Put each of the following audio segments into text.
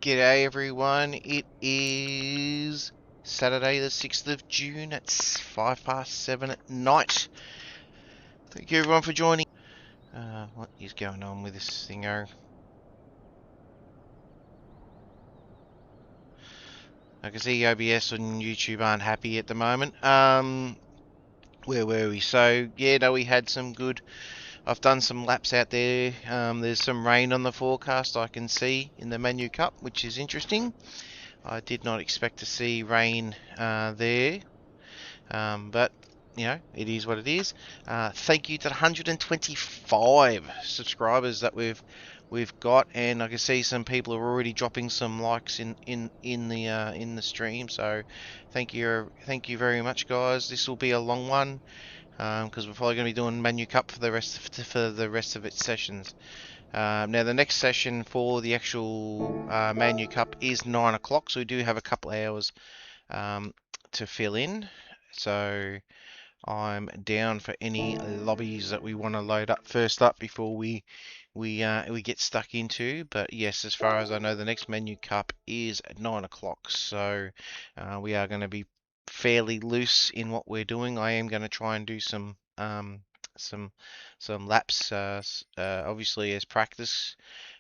G'day everyone, it is Saturday the 6th of June at 7:05 at night. Thank you everyone for joining. What is going on with this thingo? I can see OBS on YouTube aren't happy at the moment. Where were we? So, yeah, no, we had some good... I've done some laps out there. There's some rain on the forecast I can see in the Manu Cup, which is interesting. I did not expect to see rain there. But, you know, it is what it is. Thank you to the 125 subscribers that we've got, and I can see some people are already dropping some likes in the stream. So, thank you very much, guys. This will be a long one because we're probably going to be doing Manu Cup for the rest of its sessions. Now the next session for the actual Manu Cup is 9 o'clock, so we do have a couple hours to fill in. So I'm down for any lobbies that we want to load up first up before we get stuck into. But yes, as far as I know, the next Manu Cup is at 9 o'clock. So we are going to be fairly loose in what we're doing. I am going to try and do some laps, obviously as practice.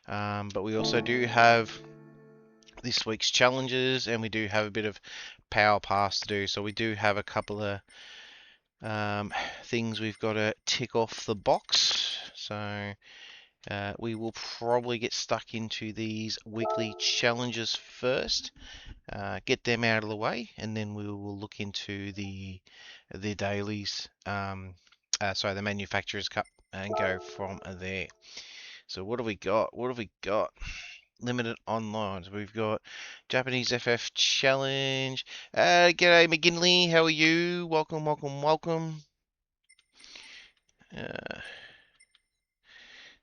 But we also do have this week's challenges, and we do have a bit of power pass to do. So we do have a couple of things we've got to tick off the box. So we will probably get stuck into these weekly challenges first, get them out of the way, and then we will look into the dailies, sorry, the Manufacturers Cup, and go from there. So what have we got? Limited online. So we've got Japanese FF Challenge. G'day McGinley, how are you? Welcome.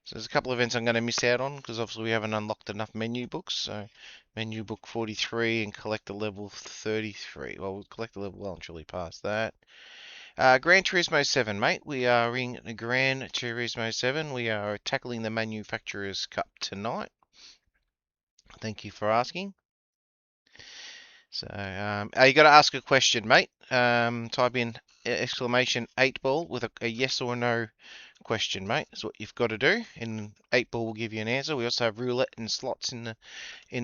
So there's a couple of events I'm going to miss out on because obviously we haven't unlocked enough menu books. So menu book 43 and collector level 33. Well, we'll collector level well and truly past that. Gran Turismo 7, mate. We are in Gran Turismo 7. We are tackling the Manufacturers Cup tonight. Thank you for asking. So, you got to ask a question, mate. Type in exclamation 8-ball with a yes or no question, mate. That's what you've got to do, and 8-ball will give you an answer. We also have roulette and slots in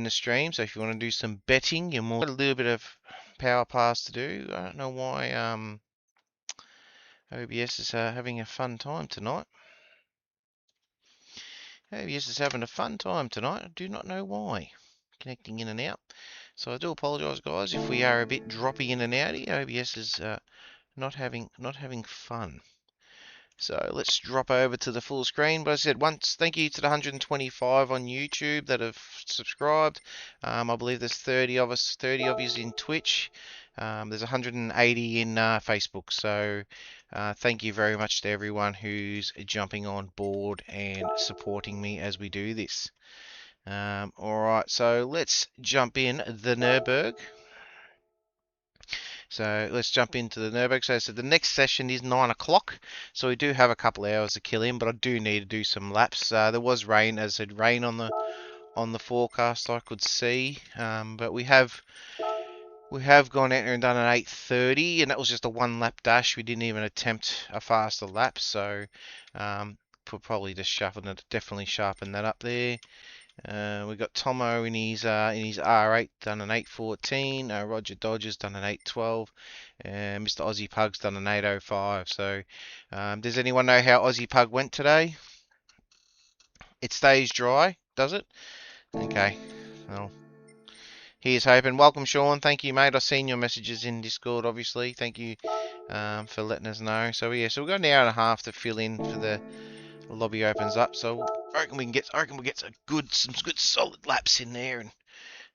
the stream. So if you want to do some betting, you're more got a little bit of power pass to do. I don't know why OBS is having a fun time tonight. OBS is having a fun time tonight. I do not know why. Connecting in and out. So I do apologise, guys, if we are a bit droppy in and out. OBS is not having fun. So let's drop over to the full screen. But I said once, thank you to the 125 on YouTube that have subscribed. I believe there's 30 of us, 30 of you in Twitch. There's 180 in Facebook. So thank you very much to everyone who's jumping on board and supporting me as we do this. Alright, so let's jump in the Nurburgring. So let's jump into the Nurburgring. So the next session is 9 o'clock. So we do have a couple of hours to kill in, but I do need to do some laps. There was rain, as I said, rain on the forecast I could see. But we have gone out there and done an 8:30, and that was just a one lap dash. We didn't even attempt a faster lap. So we'll probably just definitely sharpen that up there. We got Tomo in his R8 done an 8:14. Roger Dodger's done an 8:12, and Mr. Aussie Pug's done an 8:05. So, does anyone know how Aussie Pug went today? It stays dry, does it? Okay. Well, here's hoping. Welcome, Sean. Thank you, mate. I've seen your messages in Discord, obviously. Thank you for letting us know. So yeah, so we've got an hour and a half to fill in for the lobby opens up. So I reckon we'll get some good solid laps in there, and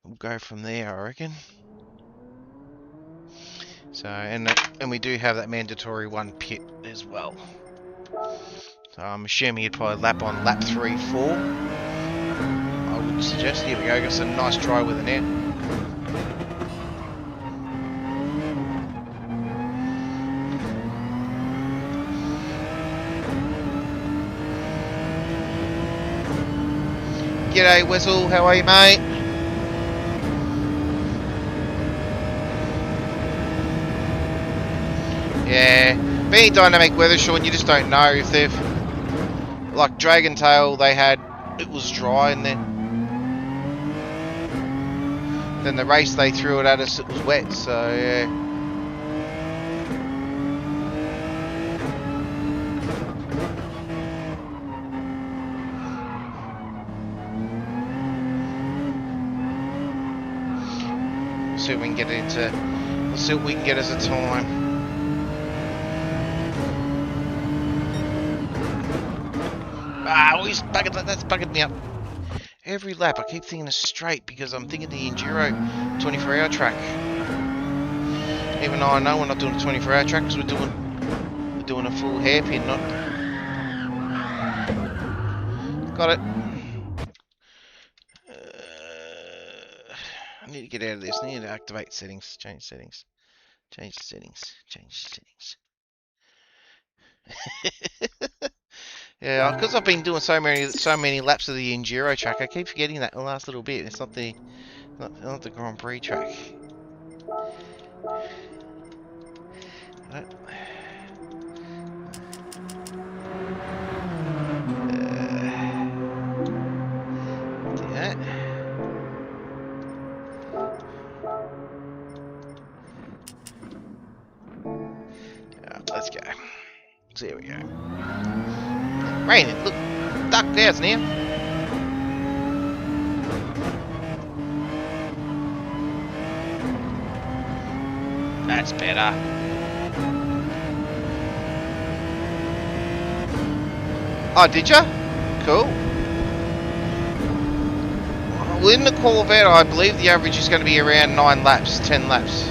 we'll go from there, I reckon. So and we do have that mandatory one pit as well. So I'm assuming you'd probably lap on lap 3, 4. I would suggest. Here we go. Got some nice try with an air. G'day, Wessel. How are you, mate? Yeah, being dynamic weather, Sean, you just don't know if they've, like Dragon Tail, they had, it was dry, and then the race they threw it at us, it was wet. So yeah. We'll see if we can get it into. We'll see what we can get as a time. Ah, he's bugging, that's bugging me up. Every lap, I keep thinking it's straight because I'm thinking the Enduro 24-hour track. Even though I know we're not doing a 24-hour track because we're doing a full hairpin, not. Got it. I need to get out of this. I need to activate settings, change settings, change settings, change settings. Yeah, because I've been doing so many laps of the Enduro track, I keep forgetting that the last little bit. It's not the Grand Prix track. Right. Do that. Let's go. So here we go. Raining. Look, dark clouds now. That's better. Oh, did ya? Cool. Well, in the Corvette, I believe the average is going to be around 9 laps, 10 laps.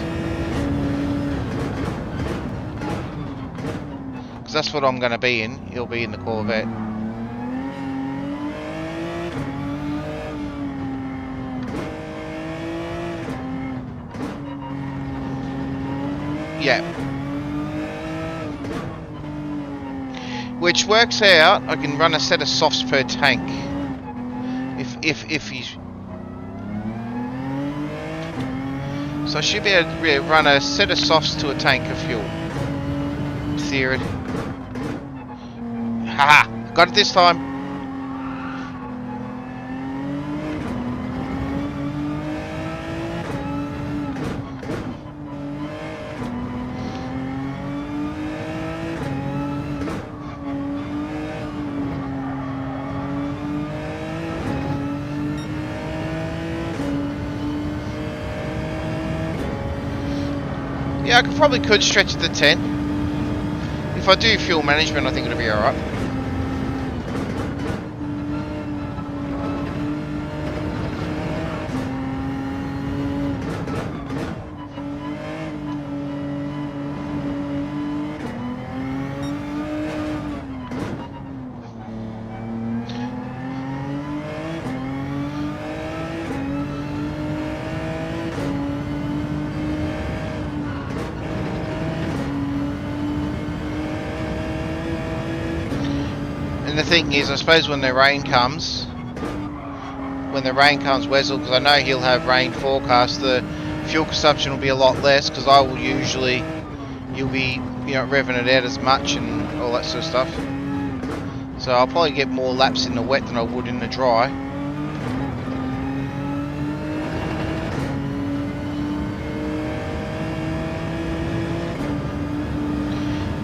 Because that's what I'm going to be in. He'll be in the Corvette. Yeah. Which works out, I can run a set of softs per tank. If he's... So I should be able to run a set of softs to a tank of fuel. Theory. Haha! Got it this time! Yeah, I probably could stretch it to 10. If I do fuel management, I think it'll be alright. And the thing is, I suppose when the rain comes, Wessel, because I know he'll have rain forecast, the fuel consumption will be a lot less, because I will usually, you'll be, revving it out as much and all that sort of stuff. So I'll probably get more laps in the wet than I would in the dry.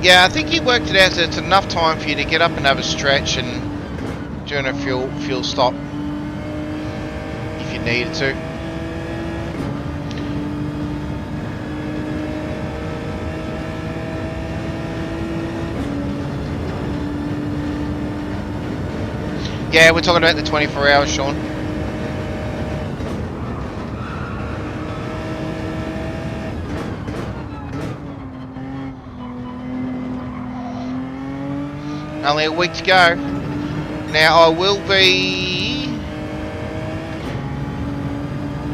Yeah, I think he worked it out so it's enough time for you to get up and have a stretch and during a fuel stop if you needed to. Yeah, we're talking about the 24 hours, Sean. Only a week to go. Now I will be...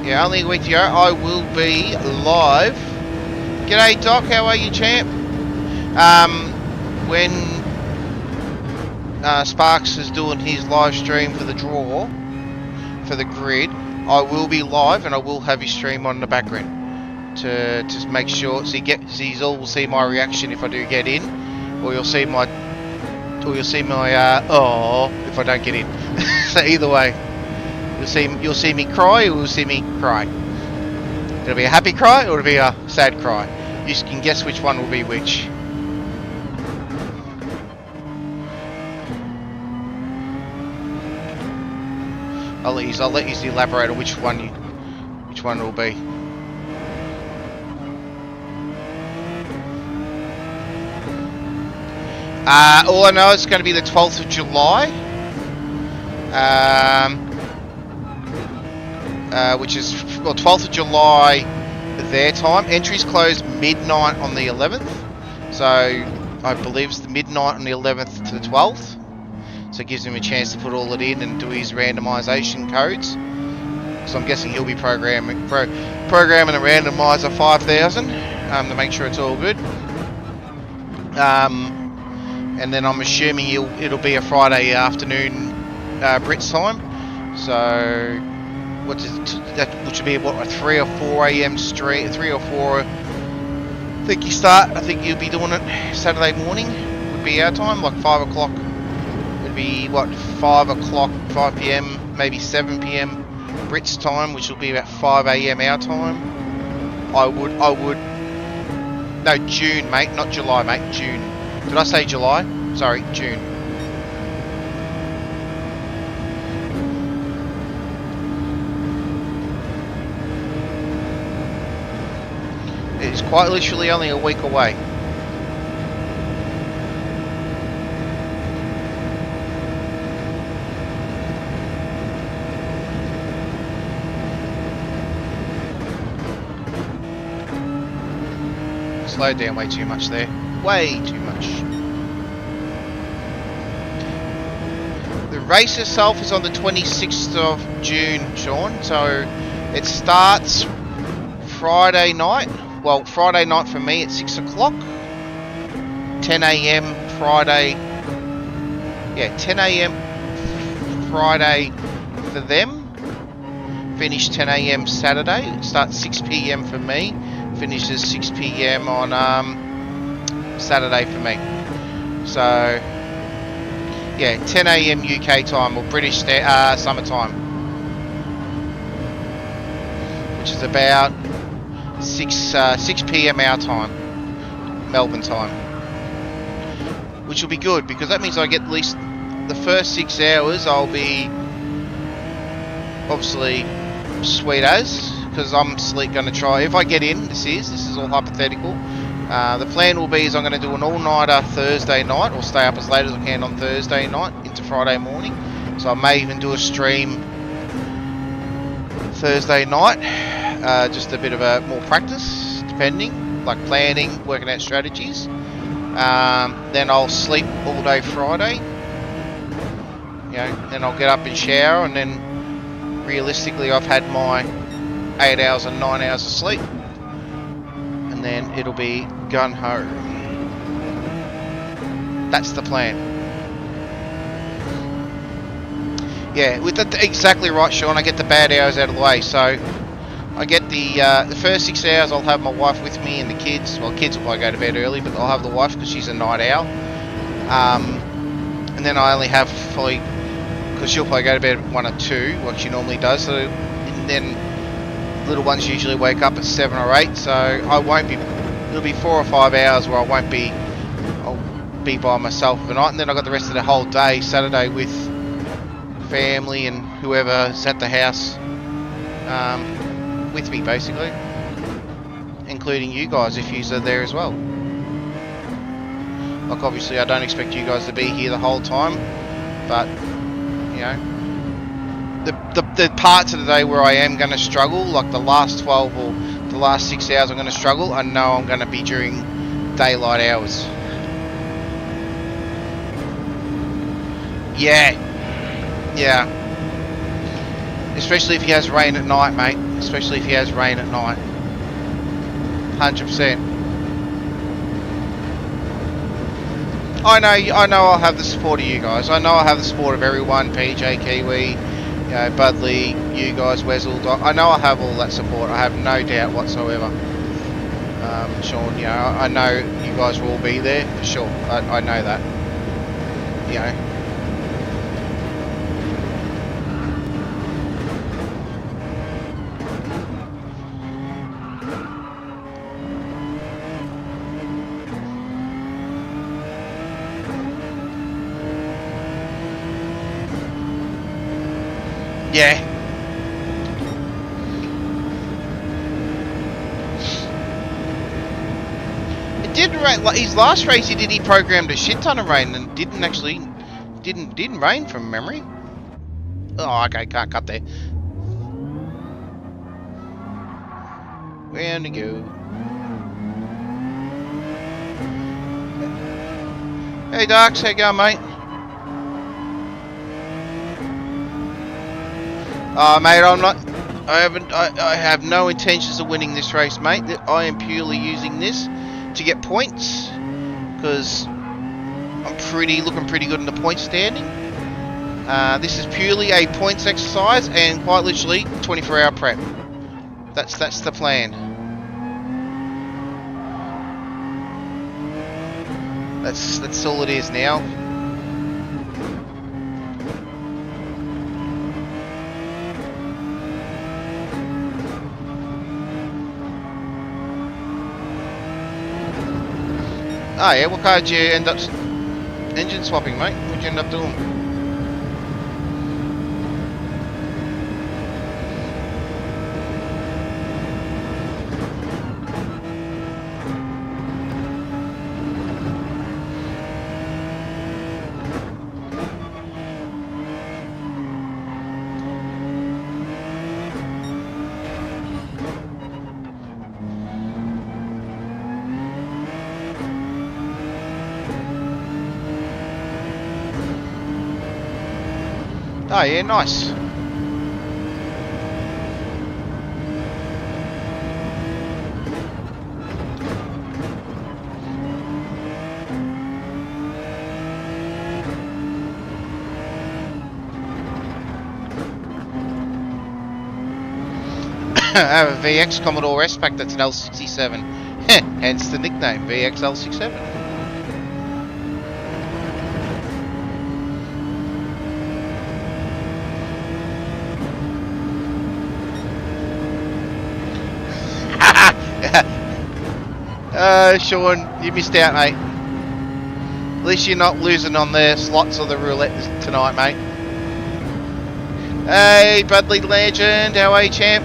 Yeah, only a week to go. I will be live. G'day Doc, how are you, champ? When Sparks is doing his live stream for the draw, for the grid, I will be live and I will have his stream on in the background. to just make sure, so you all will see my reaction if I do get in, or you'll see my oh if I don't get in. So either way, you'll see me cry, or you'll see me cry. It'll be a happy cry, or it'll be a sad cry. You can guess which one will be which. I'll let you elaborate on which one it will be. All I know is it's going to be the 12th of July, which is 12th of July their time. Entries close midnight on the 11th, so I believe it's the midnight on the 11th to the 12th. So it gives him a chance to put all it in and do his randomisation codes. So I'm guessing he'll be programming a randomizer 5000 to make sure it's all good. And then I'm assuming it'll be a Friday afternoon Brits time. So which would be what, a 3 or 4 a.m. stream, 3 or 4. I think you'll be doing it Saturday morning. Would be our time, like 5 o'clock. It'd be what, 5 o'clock, 5 p.m., maybe 7 p.m. Brits time, which will be about 5 a.m. our time. I would. No, June, mate, not July, mate. June. Did I say July? Sorry, June. It's quite literally only a week away. Slowed down way too much there. Way too much. The race itself is on the 26th of June, Sean. So it starts Friday night. Well, Friday night for me at 6 o'clock. 10 a.m. Friday. Yeah, 10 a.m. Friday for them. Finish 10 a.m. Saturday. It starts 6 p.m. for me. Finishes 6 p.m. on Saturday for me. So yeah, 10 a.m. UK time or British summer time, which is about 6 p.m. our time, Melbourne time, which will be good because that means I get at least the first 6 hours. I'll be obviously sweet as, because I'm going to try, if I get in, this is all hypothetical. The plan will be is I'm going to do an all-nighter Thursday night, or stay up as late as I can on Thursday night into Friday morning. So I may even do a stream Thursday night, just a bit of a more practice, depending, like planning, working out strategies. Then I'll sleep all day Friday. Then I'll get up and shower, and then realistically I've had my 8 hours and 9 hours of sleep, and then it'll be gun ho. That's the plan. Yeah, with that, exactly right, Sean. I get the bad hours out of the way, so I get the first 6 hours. I'll have my wife with me and the kids. Well, kids will probably go to bed early, but I'll have the wife because she's a night owl. And then I only have probably, because she'll probably go to bed at 1 or 2, like she normally does. So and then little ones usually wake up at 7 or 8, so I won't be, it'll be 4 or 5 hours where I'll be by myself overnight, and then I've got the rest of the whole day, Saturday, with family and whoever's at the house with me, basically, including you guys if you are there as well. Like, obviously I don't expect you guys to be here the whole time, but the parts of the day where I am going to struggle, like the last 12 or the last 6 hours I'm going to struggle, I know I'm going to be during daylight hours. Yeah. Especially if he has rain at night, mate. Especially if he has rain at night. 100%. I know I'll have the support of you guys. I know I'll have the support of everyone, PJ, Kiwi, Budley, you guys, Wezel, Doc. I know I have all that support. I have no doubt whatsoever. Sean, you know, I know you guys will all be there for sure. I know that. You know. Yeah. It didn't rain. Like his last race, he programmed a shit ton of rain and didn't rain from memory. Oh, okay, can't cut there. Round to go. Hey, Darks, how you going, mate? Mate, I'm not. I have no intentions of winning this race, mate. I am purely using this to get points because I'm looking pretty good in the point standing. This is purely a points exercise and quite literally 24-hour prep. That's the plan. That's all it is now. Oh yeah, what car did you end up engine swapping, mate? What'd you end up doing? Oh yeah, nice. I have a VX Commodore S-Pack that's an L67. Hence the nickname, VXL67. Sean, you missed out, mate. At least you're not losing on the slots of the roulette tonight, mate. Hey, Bradley Legend, how are you, champ?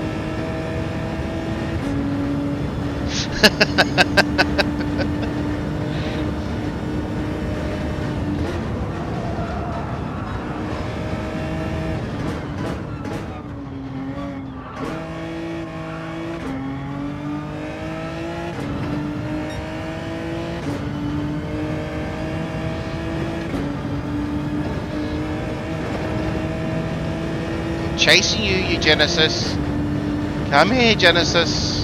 Chasing you Genesis. Come here, Genesis.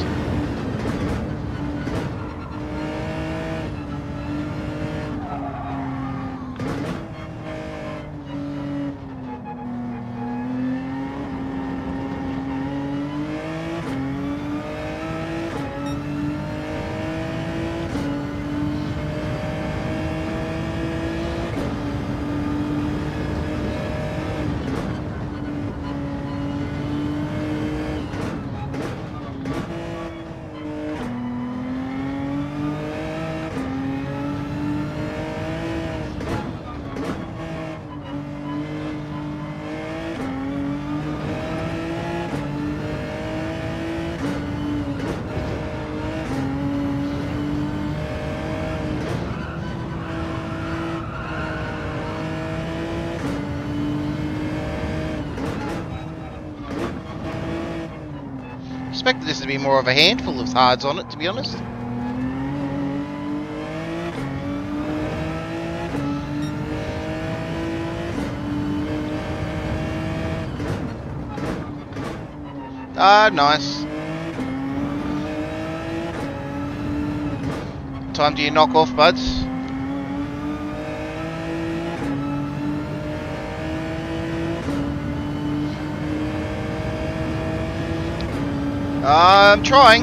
Expected this to be more of a handful of hards on it, to be honest. Ah, nice. What time do you knock off, buds? I'm trying.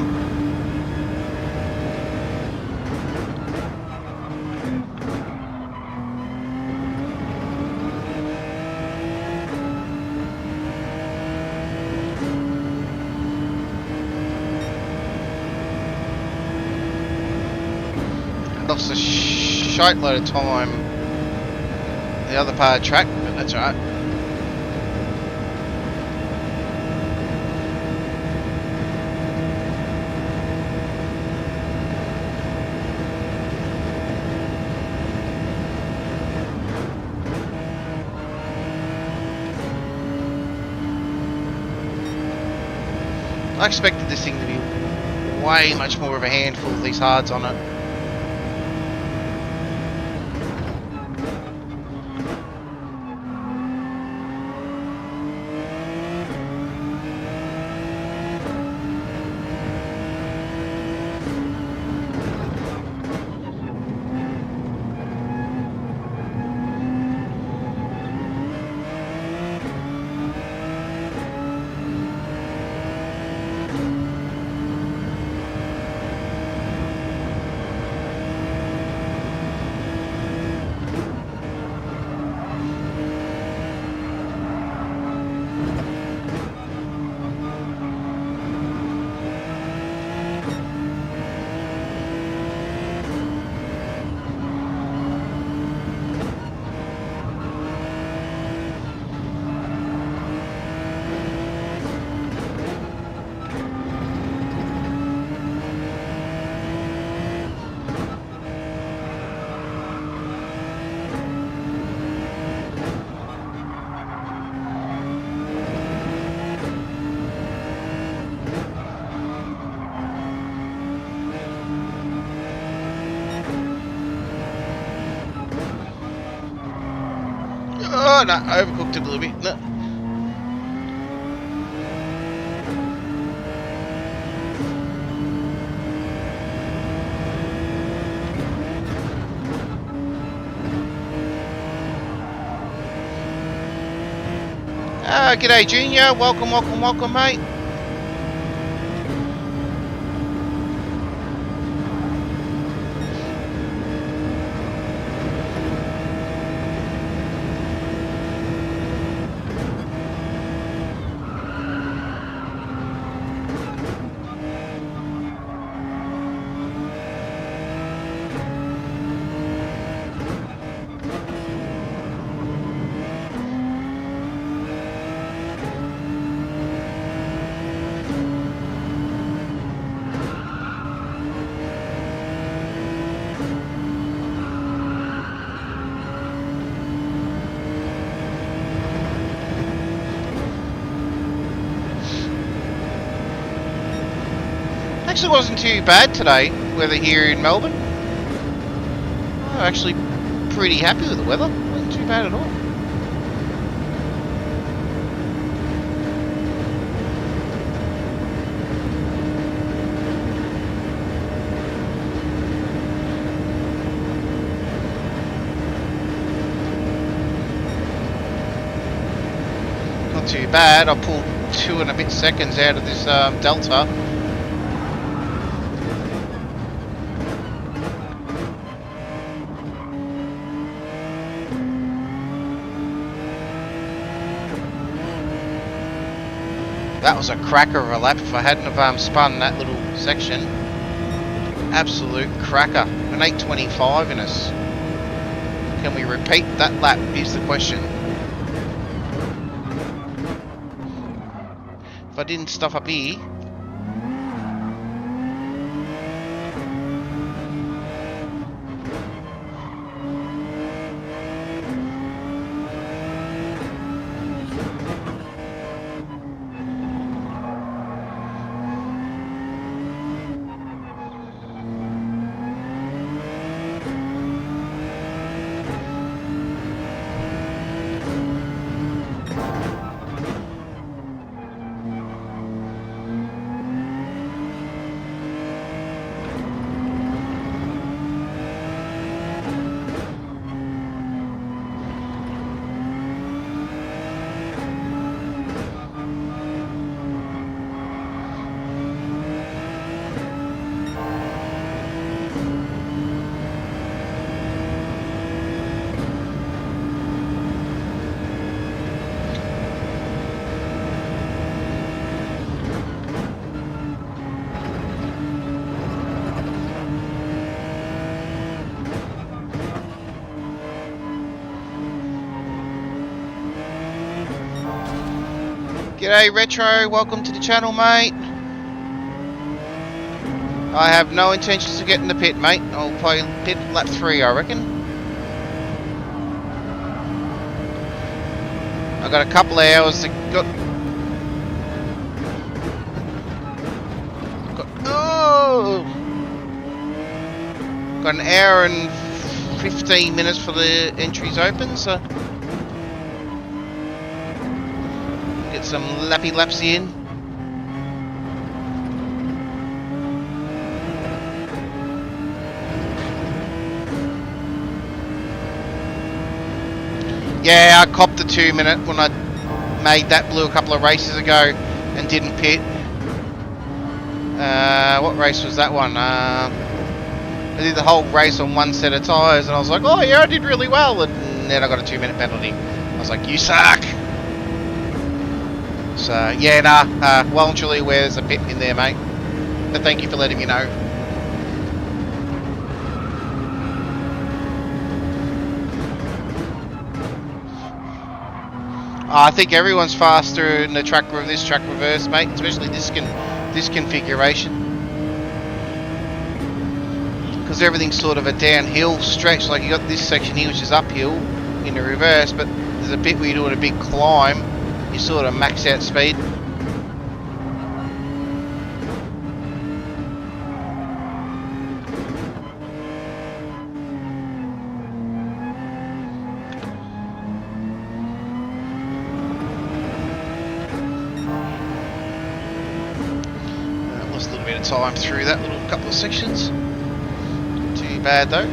lost a shite load of time the other part of the track, but that's alright. I expected this thing to be way much more of a handful with these hards on it. Oh no, I overcooked it a little bit. No. G'day Junior, welcome, welcome, welcome mate. Actually wasn't too bad today, weather here in Melbourne. I'm actually pretty happy with the weather, wasn't too bad at all. Not too bad, I pulled 2 and a bit seconds out of this Delta. That was a cracker of a lap if I hadn't have spun that little section. Absolute cracker. An 8:25 in us. Can we repeat that lap is the question. If I didn't stuff up here. G'day Retro, welcome to the channel, mate. I have no intentions of getting the pit, mate. I'll play pit lap 3, I reckon. I've got a couple of hours to got an hour and 15 minutes for the entries open, so get some lappy laps in. Yeah, I copped the 2 minute when I made that blue a couple of races ago and didn't pit. What race was that one? I did the whole race on one set of tyres and I was like, oh yeah, I did really well, and then I got a 2 minute penalty. I was like, you suck! So yeah, nah, well and truly aware there's a pit in there, mate. But thank you for letting me know. I think everyone's faster in the this track reverse, mate, especially this configuration. Because everything's sort of a downhill stretch. Like you got this section here which is uphill in the reverse, but there's a bit where you're doing a big climb, you sort of max out speed. Lost a little bit of time through that little couple of sections. Not too bad though.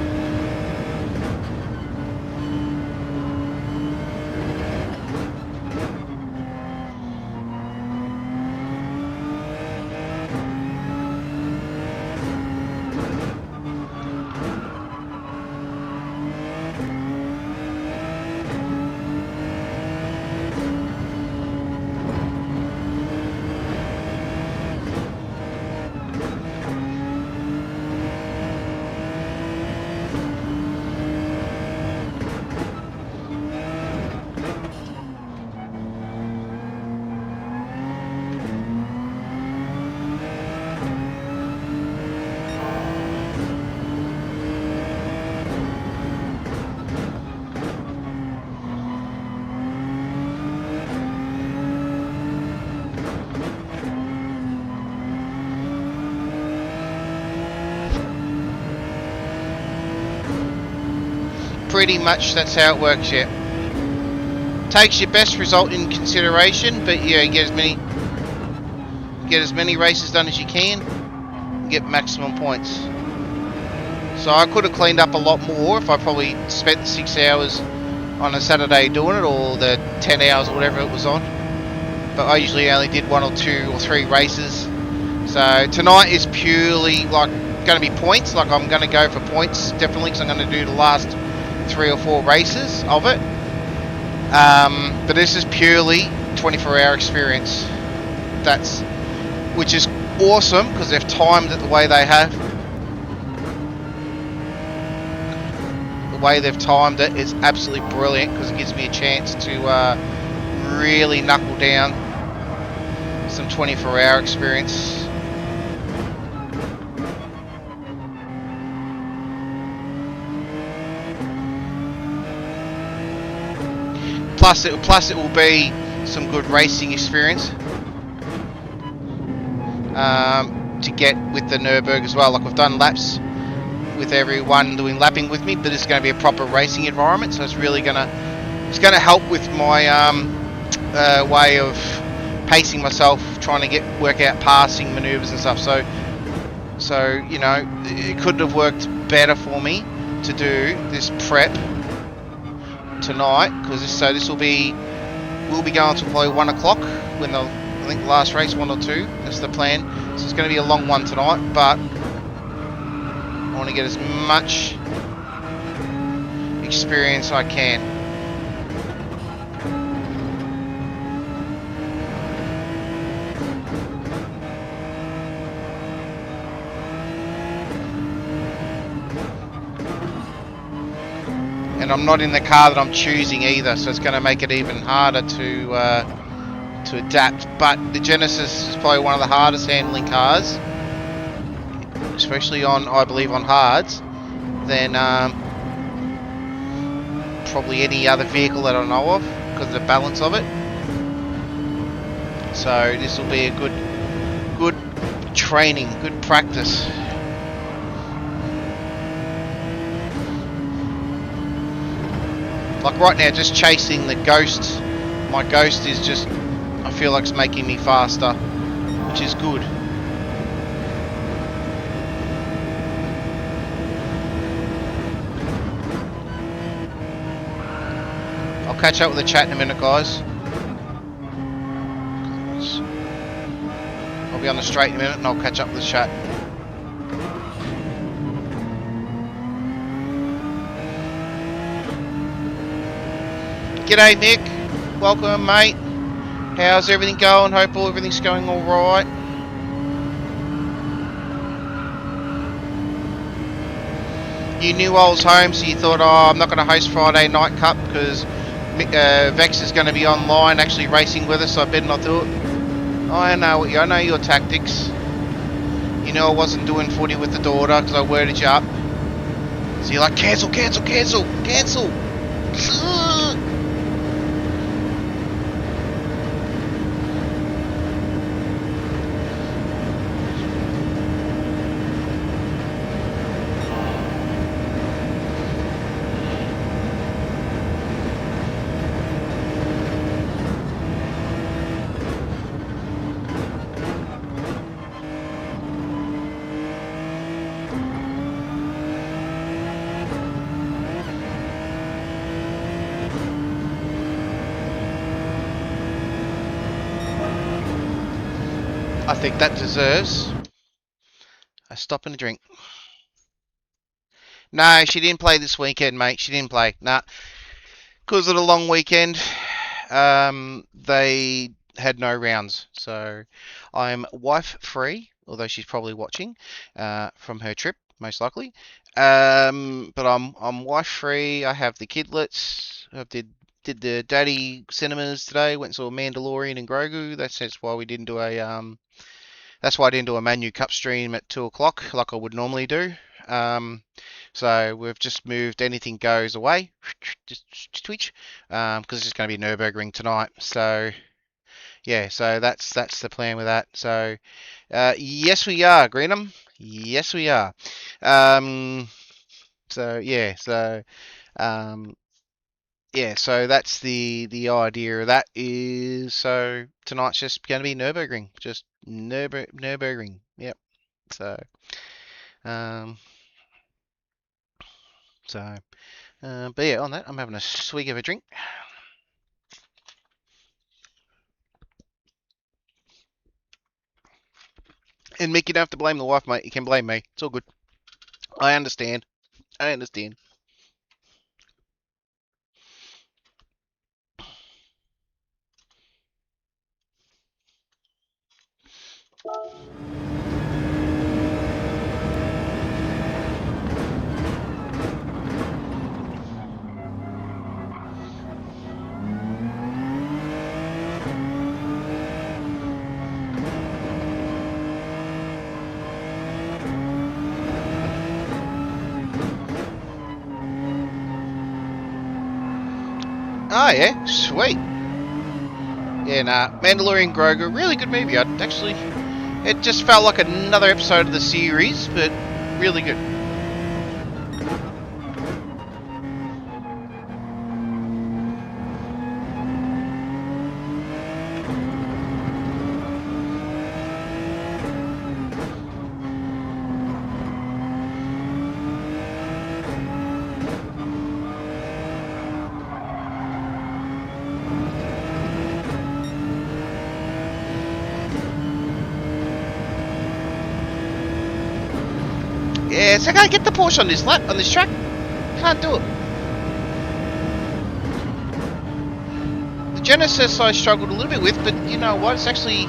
Pretty much that's how it works, yeah. Takes your best result in consideration, but yeah, get as many races done as you can, and get maximum points. So I could have cleaned up a lot more if I probably spent the 6 hours on a Saturday doing it, or the 10 hours or whatever it was on. But I usually only did 1 or 2 or 3 races. So tonight is purely like going to be points. Like I'm going to go for points definitely, because I'm going to do the last 3 or 4 races of it, but this is purely 24-hour experience. Which is awesome because they've timed it the way they have. The way they've timed it is absolutely brilliant because it gives me a chance to really knuckle down some 24-hour experience. Plus it will be some good racing experience to get with the Nurburgring as well. Like we've done laps with everyone doing lapping with me, but it's going to be a proper racing environment, so it's really going to help with my way of pacing myself, trying to work out passing maneuvers and stuff. So you know, it couldn't have worked better for me to do this prep tonight, because we'll be going to probably 1 o'clock when I think the last race, 1 or 2, that's the plan. So it's going to be a long one tonight, but I want to get as much experience I can. And I'm not in the car that I'm choosing either, so it's going to make it even harder to to adapt. But the Genesis is probably one of the hardest handling cars, especially on, I believe, on hards, than probably any other vehicle that I know of, because of the balance of it. So this will be a good training, good practice. Like right now, just chasing the Ghost. My Ghost is just, I feel like it's making me faster, which is good. I'll catch up with the chat in a minute, guys. I'll be on the straight in a minute and I'll catch up with the chat. G'day Mick, welcome mate. How's everything going? Hope everything's going alright. You knew I was home, so you thought, oh, I'm not going to host Friday Night Cup because Vex is going to be online actually racing with us, so I better not do it. I know your tactics. You know I wasn't doing footy with the daughter because I worded you up. So you're like, cancel. I think that deserves a stop and a drink. No, she didn't play this weekend, mate. She didn't play. Nah. Because of the long weekend, they had no rounds. So I'm wife free, although she's probably watching from her trip, most likely. But I'm wife free. I have the kidlets. I did the daddy cinemas today. Went and saw Mandalorian and Grogu. That's why we didn't do a That's why I didn't do a Manu Cup stream at 2 o'clock like I would normally do. So we've just moved Anything Goes away, just Twitch, because it's just going to be Nurburgring tonight. So yeah, so that's the plan with that. So yes, we are, Greenham. Yes, we are. So yeah, so that's the idea of that is, so tonight's just going to be Nurburgring, just Nurburgring. Yep. So, but yeah, on that, I'm having a swig of a drink. And Mick, you don't have to blame the wife, mate. You can blame me. It's all good. I understand. Oh yeah, sweet. Yeah, nah, Mandalorian Grogu, really good movie. It just felt like another episode of the series, but really good. Yeah, so I gotta get the Porsche on this track. Can't do it. The Genesis I struggled a little bit with, but you know what? It's actually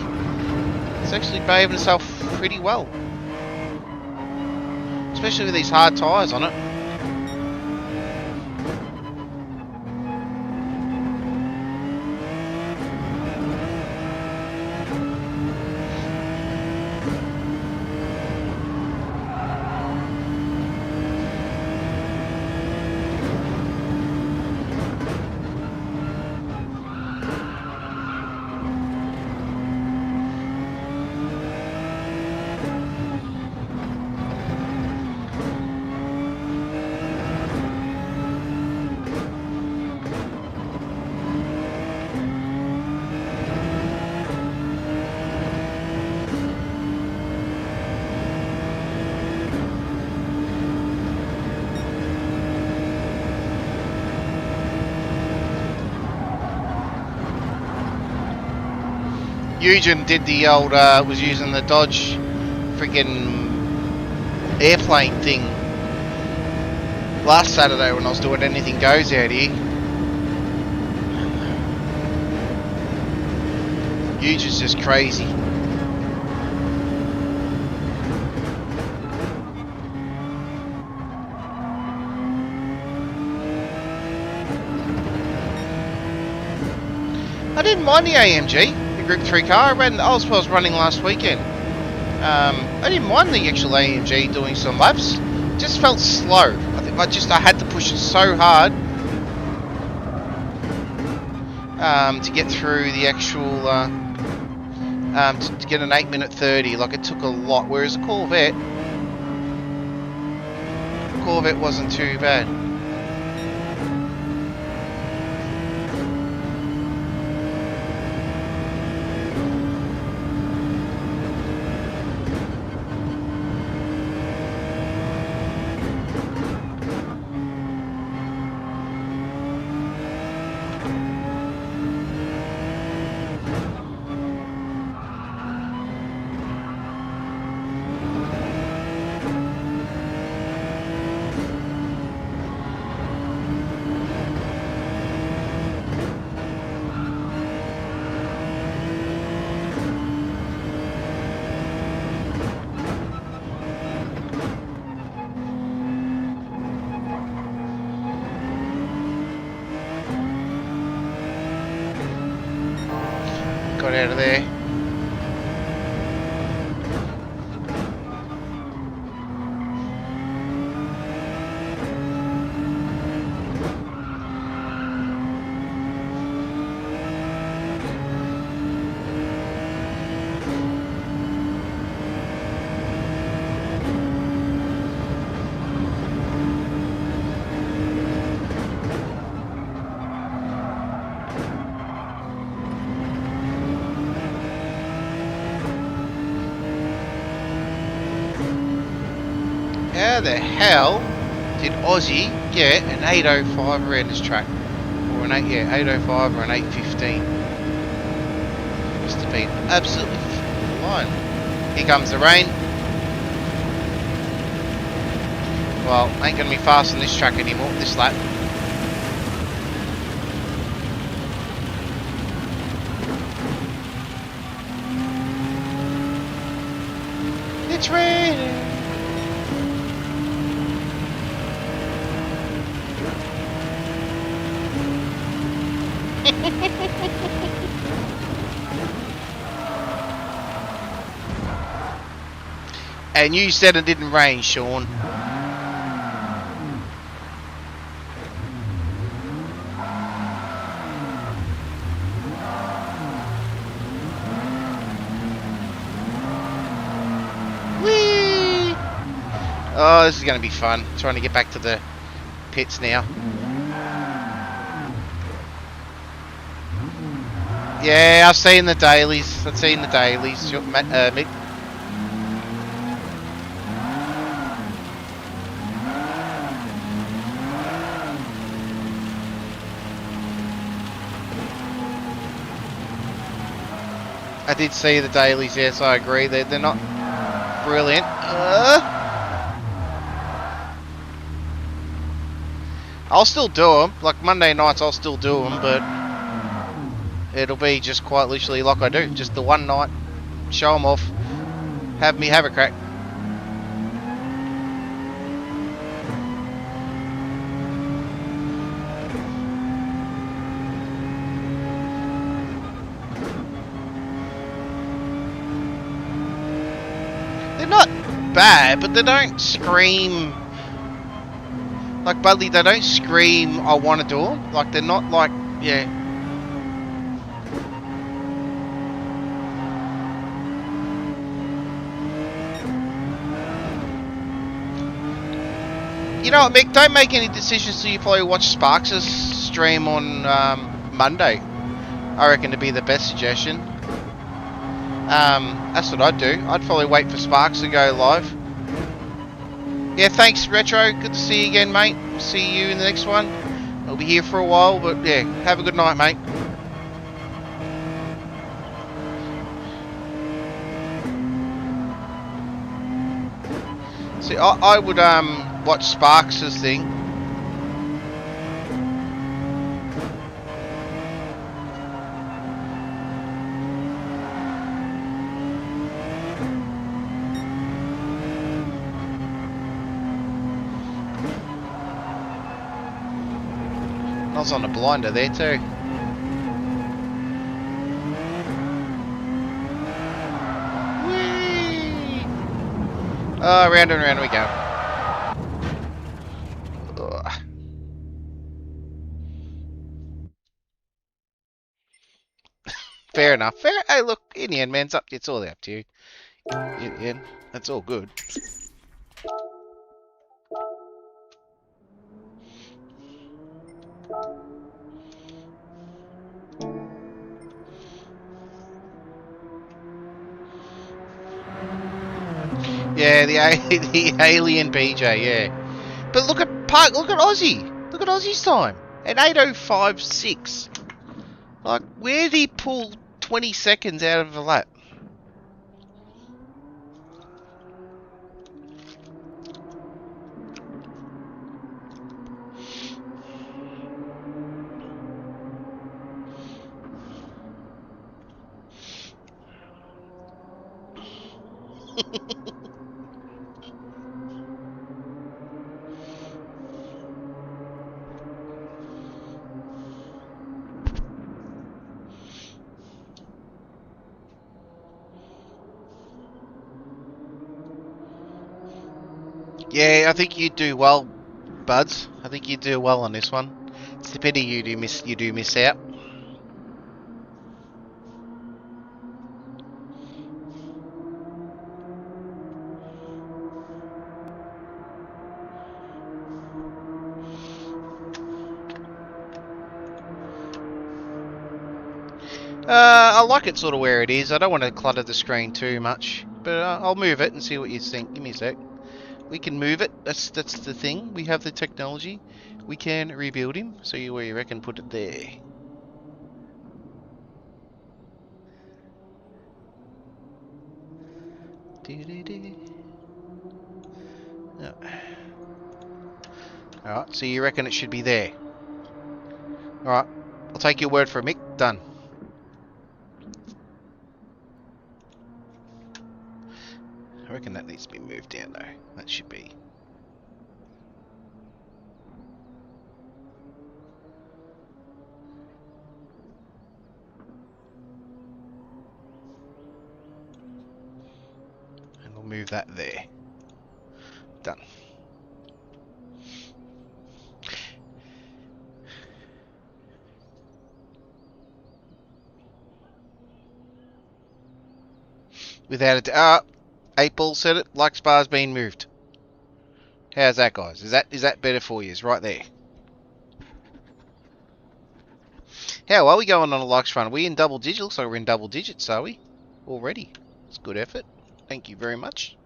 behaving itself pretty well, especially with these hard tyres on it. Eugen did the old, was using the Dodge freaking airplane thing last Saturday when I was doing Anything Goes out here. Eugen's just crazy. I didn't mind the AMG, the Group 3 car. I was running last weekend. I didn't mind the actual AMG doing some laps. It just felt slow. I had to push it so hard to get through the actual to get an 8-minute 30. Like, it took a lot. Whereas a Corvette wasn't too bad. Got out of there. How the hell did Aussie get an 805 around this track? Or an 805 or an 815? Must have been absolutely flying. Here comes the rain. Well, ain't gonna be fast on this track anymore, this lap. It's raining. And you said it didn't rain, Sean. Whee! Oh, this is going to be fun. Trying to get back to the pits now. Yeah, I've seen the dailies. Mick. I did see the dailies, yes, I agree. They're not brilliant. I'll still do them. Like Monday nights, I'll still do them, but it'll be just quite literally like I do. Just the one night, show them off, have a crack. They're not bad, but they don't scream. Like Budley, they don't scream, I want to do them. Like, they're not like, yeah. You know what, Mick, don't make any decisions till you probably watch Sparks' stream on Monday. I reckon to be the best suggestion. That's what I'd do. I'd probably wait for Sparks to go live. Yeah, thanks, Retro. Good to see you again, mate. See you in the next one. I'll be here for a while, but yeah, have a good night, mate. See, I would watch Sparks' thing. I was on a blinder there too. Whee! Oh, round and round we go. Ugh. Fair enough. Fair. Hey, look, in the end, man, it's all up to you. Yeah, that's all good. Yeah, the alien PJ, yeah. But look at Aussie. Look at Aussie's time at 8:05.6. Like, where did he pull 20 seconds out of a lap? Yeah, I think you do well, Buds. I think you do well on this one. It's a pity you do miss out. I like it sort of where it is. I don't want to clutter the screen too much, but I'll move it and see what you think. Give me a sec. We can move it. That's the thing. We have the technology. We can rebuild him. So where you reckon put it there? Oh. Alright, so you reckon it should be there? Alright, I'll take your word for it, Mick. Done. I reckon that needs to be moved down though. That should be. And we'll move that there. Done. Without it. 8 Ball said it. Like bar's been moved. How's that, guys? Is that better for you? It's right there. How are we going on a likes front? Are we in double digits? Looks like we're in double digits, are we? Already. It's good effort. Thank you very much.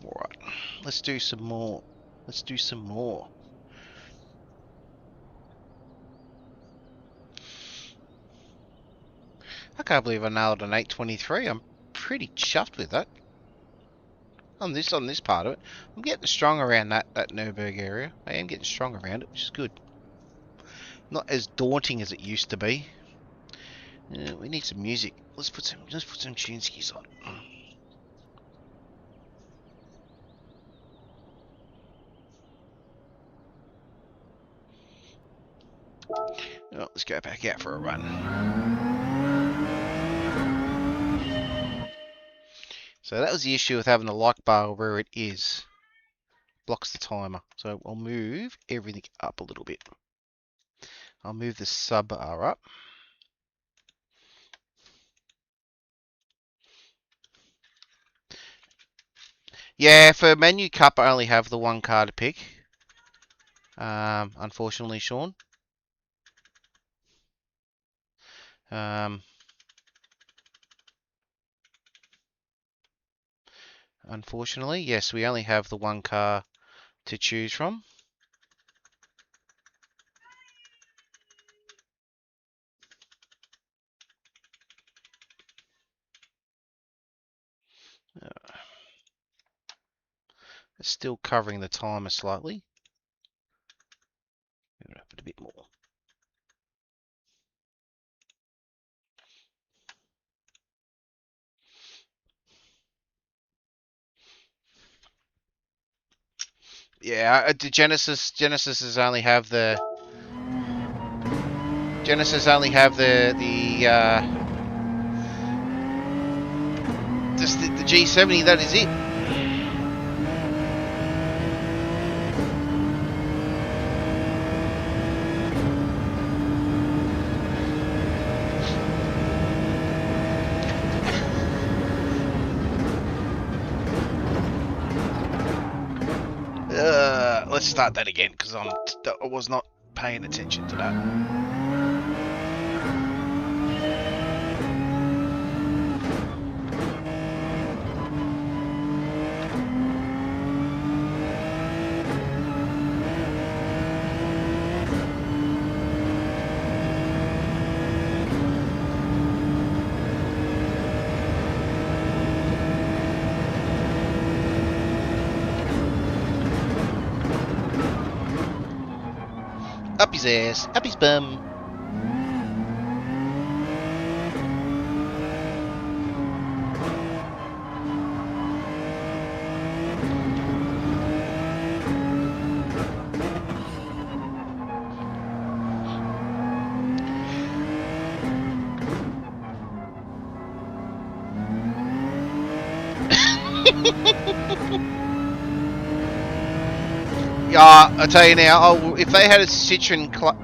Alright. Let's do some more. Let's do some more. I can't believe I nailed an 823. I'm pretty chuffed with that. On this part of it. I'm getting strong around that Nurburgring area. I am getting strong around it, which is good. Not as daunting as it used to be. We need some music. Let's put some tuneskis on. Oh, let's go back out for a run. So that was the issue with having the like bar where it is. Blocks the timer. So I'll move everything up a little bit. I'll move the sub bar up. Yeah, for menu cup I only have the one car to pick. Unfortunately, Sean. Unfortunately, yes, we only have the one car to choose from. It's still covering the timer slightly. Move it up a bit more. Yeah, Genesis only have the just the G70. That is it. Let's start that again because I was not paying attention to that. Up his ass, up his bum. Yeah, I tell you now, if they had a Citroen Cup,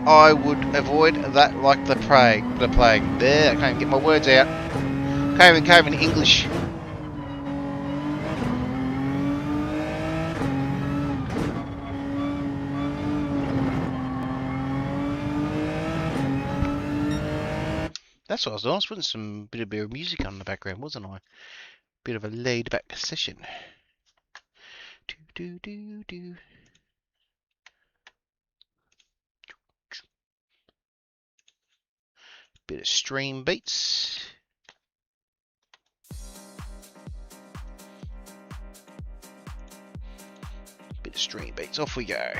I would avoid that like the plague. There, I can't even get my words out. Can't even English. That's what I was doing. I was putting some bit of music on in the background, wasn't I? Bit of a laid back session. Do. Bit of stream beats. Bit of stream beats. Off we go.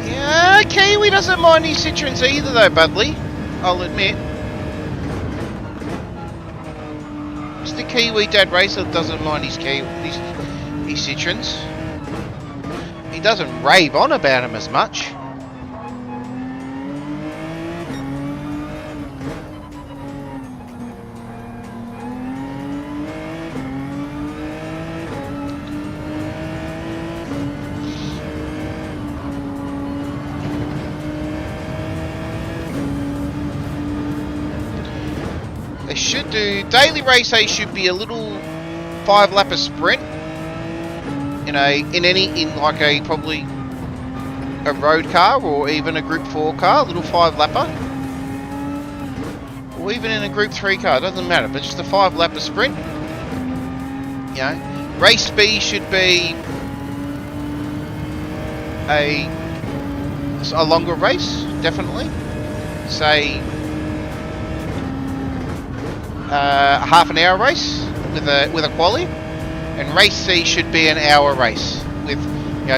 Yeah, Kiwi doesn't mind his Citroens either though, Budley. I'll admit. Mr. Kiwi Dad Racer doesn't mind his Citroens. He doesn't rave on about him as much. They should do daily race A should be a little 5-lapper sprint. In like a probably a road car or even a Group 4 car, a little 5-lapper, or even in a Group 3 car, doesn't matter, but just a 5-lapper sprint. You know, race B should be a longer race, definitely. Say a half an hour race with a quali. And race C should be an hour race with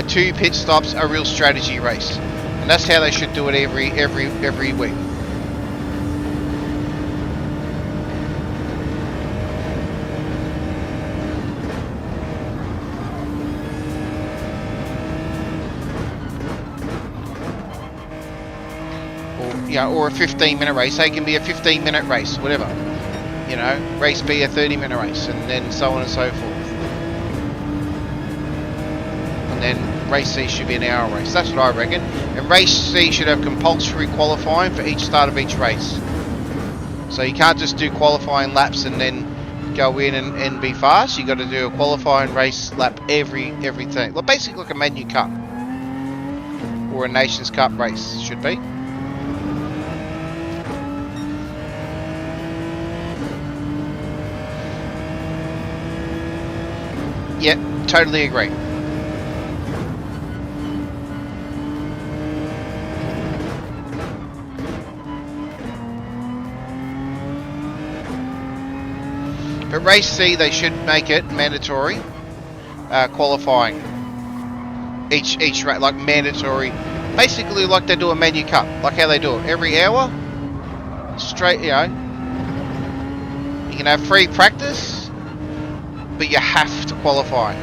2 pit stops, a real strategy race, and that's how they should do it every week. Or a 15-minute race. They can be a 15-minute race, whatever. Race B a 30-minute race, and then so on and so forth. And then race C should be an hour race. That's what I reckon. And race C should have compulsory qualifying for each start of each race. So you can't just do qualifying laps and then go in and be fast. You got to do a qualifying race lap everything. Well, basically like a Manu Cup or a Nations Cup race should be. Yep, totally agree. But race C, they should make it mandatory qualifying. Each race, like mandatory, basically like they do a menu cup, like how they do it every hour. Straight, you know, you can have free practice, but you have to qualify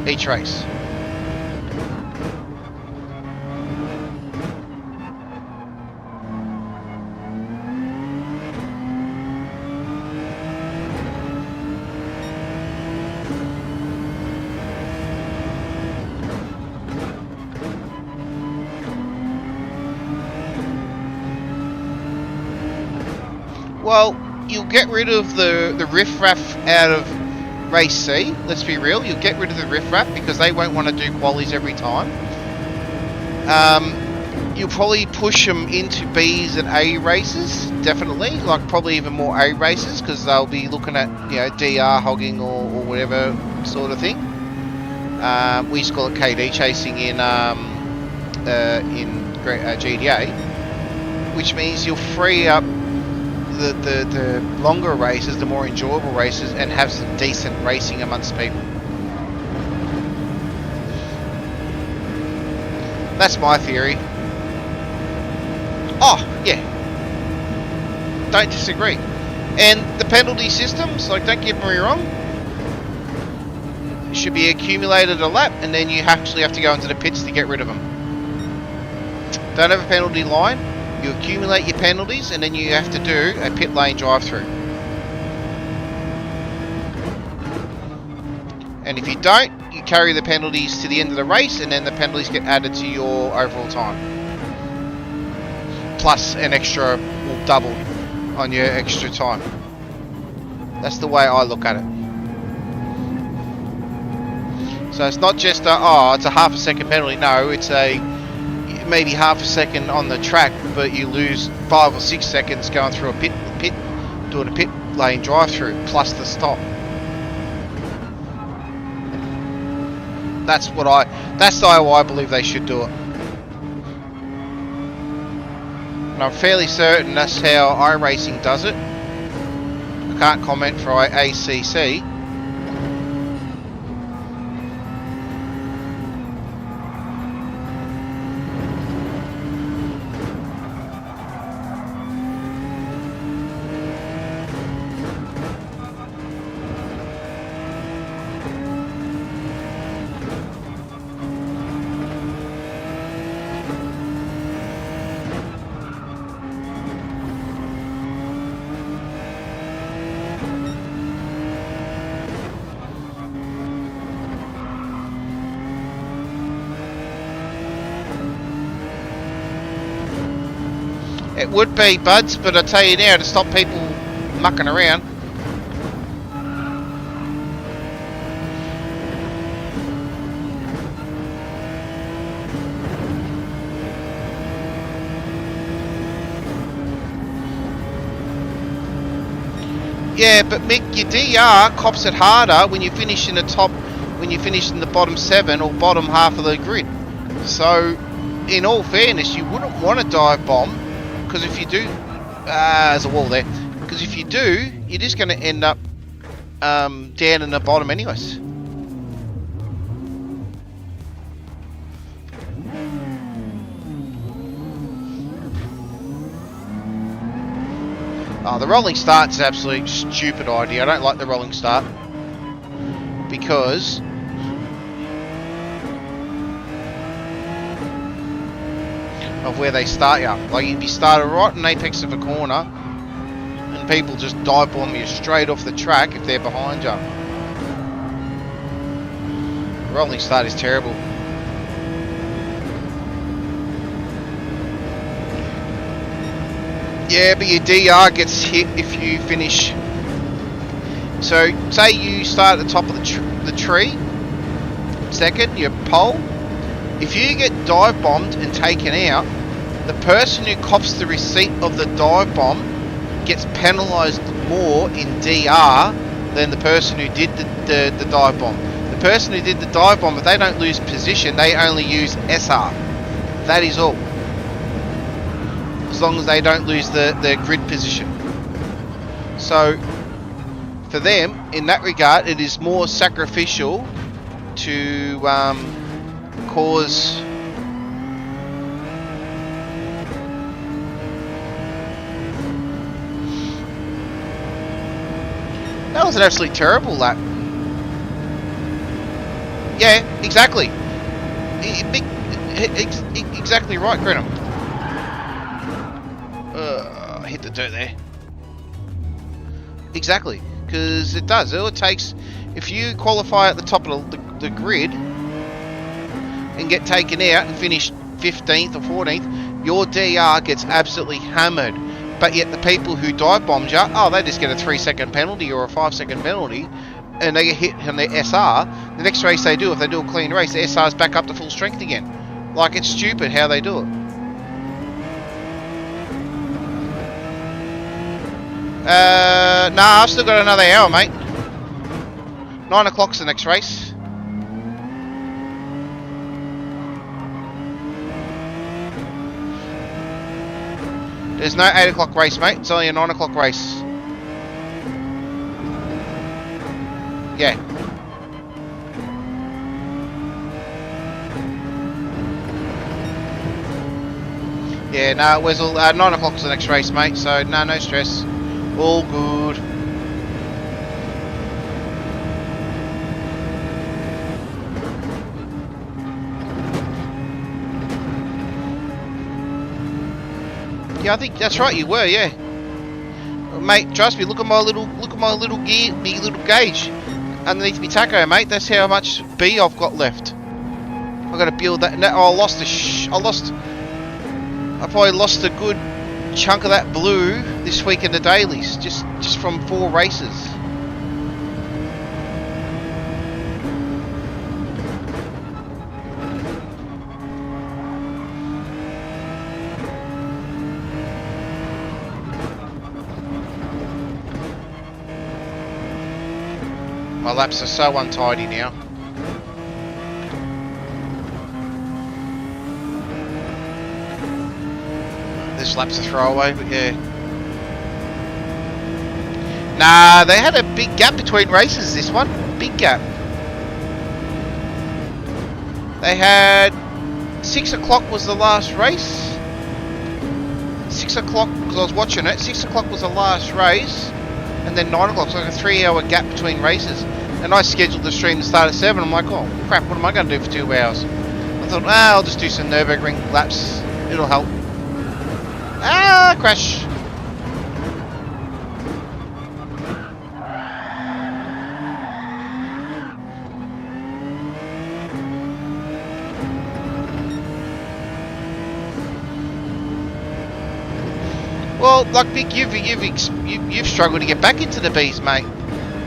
each race. Well, you'll get rid of the riffraff out of race C. Let's be real, you'll get rid of the riffraff because they won't want to do qualies every time. You'll probably push them into B's and A races, definitely. Like probably even more A races because they'll be looking at, you know, DR hogging or whatever sort of thing. We used to call it KD chasing in GDA, which means you'll free up the longer races, the more enjoyable races, and have some decent racing amongst people. That's my theory. Oh, yeah. Don't disagree. And the penalty systems, like, don't get me wrong, should be accumulated a lap, and then you actually have to go into the pits to get rid of them. Don't have a penalty line. You accumulate your penalties, and then you have to do a pit lane drive-through. And if you don't, you carry the penalties to the end of the race, and then the penalties get added to your overall time. Plus an extra, or double, on your extra time. That's the way I look at it. So it's not just it's a half a second penalty. No, it's a maybe half a second on the track, but you lose 5 or 6 seconds going through a pit doing a pit lane drive through plus the stop. That's how I believe they should do it. And I'm fairly certain that's how iRacing does it. I can't comment for ACC. It would be, buds, but I tell you now, to stop people mucking around. Yeah, but Mick, your DR cops it harder when you finish in the top, when you finish in the bottom 7 or bottom half of the grid. So, in all fairness, you wouldn't want to dive bomb. Because if you do, there's a wall there. Because if you do, you're just going to end up down in the bottom anyways. Oh, the rolling start's an absolute stupid idea. I don't like the rolling start. Because of where they start you. Like if you started right in the apex of a corner and people just dive bomb you straight off the track if they're behind you. The rolling start is terrible. Yeah, but your DR gets hit if you finish. So say you start at the top of the tree, second, your pole. If you get dive bombed and taken out, the person who cops the receipt of the dive bomb gets penalised more in DR than the person who did the dive bomb. The person who did the dive bomb, if they don't lose position, they only use SR. That is all. As long as they don't lose the grid position. So, for them, in that regard, it is more sacrificial to cause... That was an absolutely terrible lap. Yeah, exactly. Exactly right, Grenham. Hit the dirt there. Exactly, because it does. All it takes, if you qualify at the top of the grid and get taken out and finish 15th or 14th, your DR gets absolutely hammered. But yet the people who dive bombed you, oh, they just get a 3-second penalty or a 5-second penalty, and they get hit on their SR. The next race they do, if they do a clean race, the SR's back up to full strength again. Like, it's stupid how they do it. Nah, I've still got another hour, mate. 9 o'clock's the next race. There's no 8 o'clock race, mate. It's only a 9 o'clock race. Yeah. Yeah, no, Weasel, 9 o'clock's the next race, mate. So, no stress. All good. Yeah, I think that's right. You were, yeah, mate. Trust me. Look at my little gear, my little gauge underneath my tacho, mate. That's how much B I've got left. I've got to build that. No, I lost I probably lost a good chunk of that blue this week in the dailies, just from 4 races. My laps are so untidy now. This lap's a throwaway, but yeah. Nah, they had a big gap between races, this one. Big gap. They had... 6 o'clock was the last race. 6 o'clock, because I was watching it, 6 o'clock was the last race. And then 9 o'clock, so like a 3-hour gap between races. And I scheduled the stream to start at 7. I'm like, oh crap, what am I going to do for 2 hours? I thought, I'll just do some Nurburgring laps. It'll help. Ah, crash. Well, like Vic, you've struggled to get back into the Bs, mate.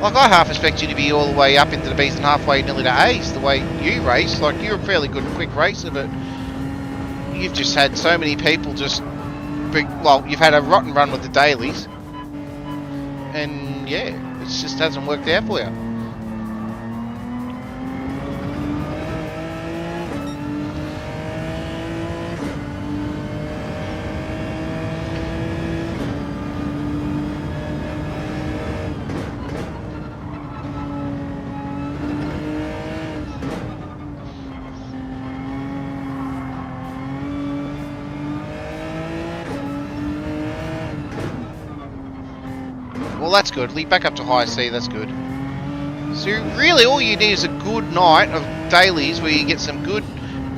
Like, I half expect you to be all the way up into the Bs and halfway nearly to A's the way you race. Like, you're a fairly good quick racer, but you've just had so many people just... Well, you've had a rotten run with the dailies. And, yeah, it just hasn't worked out for you. Well, that's good. Lead back up to high C, that's good. So really all you need is a good night of dailies where you get some good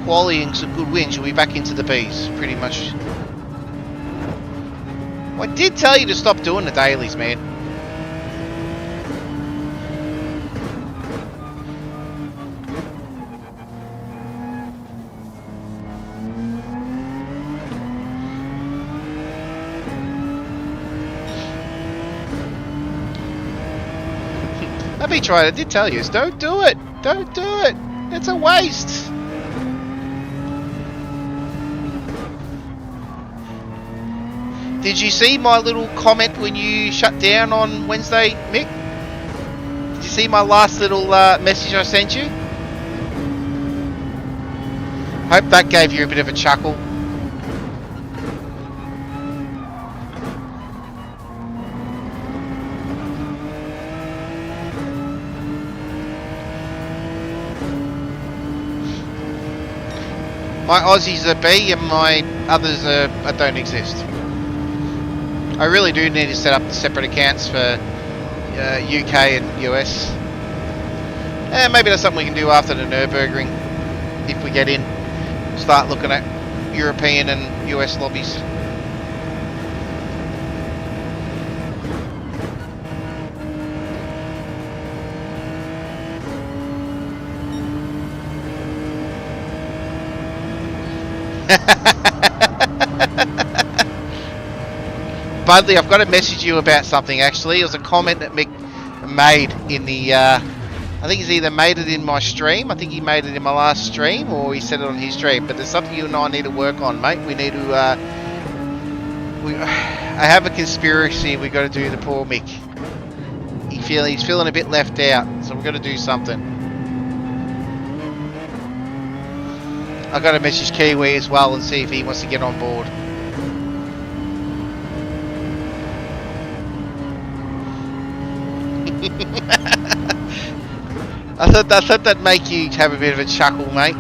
quality and some good wins. You'll be back into the Bs, pretty much. Well, I did tell you to stop doing the dailies, man. I've been trying, I did tell you, don't do it! Don't do it! It's a waste! Did you see my little comment when you shut down on Wednesday, Mick? see my last little message I sent you? Hope that gave you a bit of a chuckle. My Aussies are B and my others don't exist. I really do need to set up separate accounts for UK and US. Maybe that's something we can do after the Nurburgring, if we get in. Start looking at European and US lobbies. Budley, I've got to message you about something actually. It was a comment that Mick made in the, I think he's either made it in my stream, I think he made it in my last stream, or he said it on his stream, but there's something you and I need to work on, mate. We need to, I have a conspiracy we got to do the poor Mick. He's feeling a bit left out, so we've got to do something. I've got to message Kiwi as well and see if he wants to get on board. I thought that'd make you have a bit of a chuckle, mate.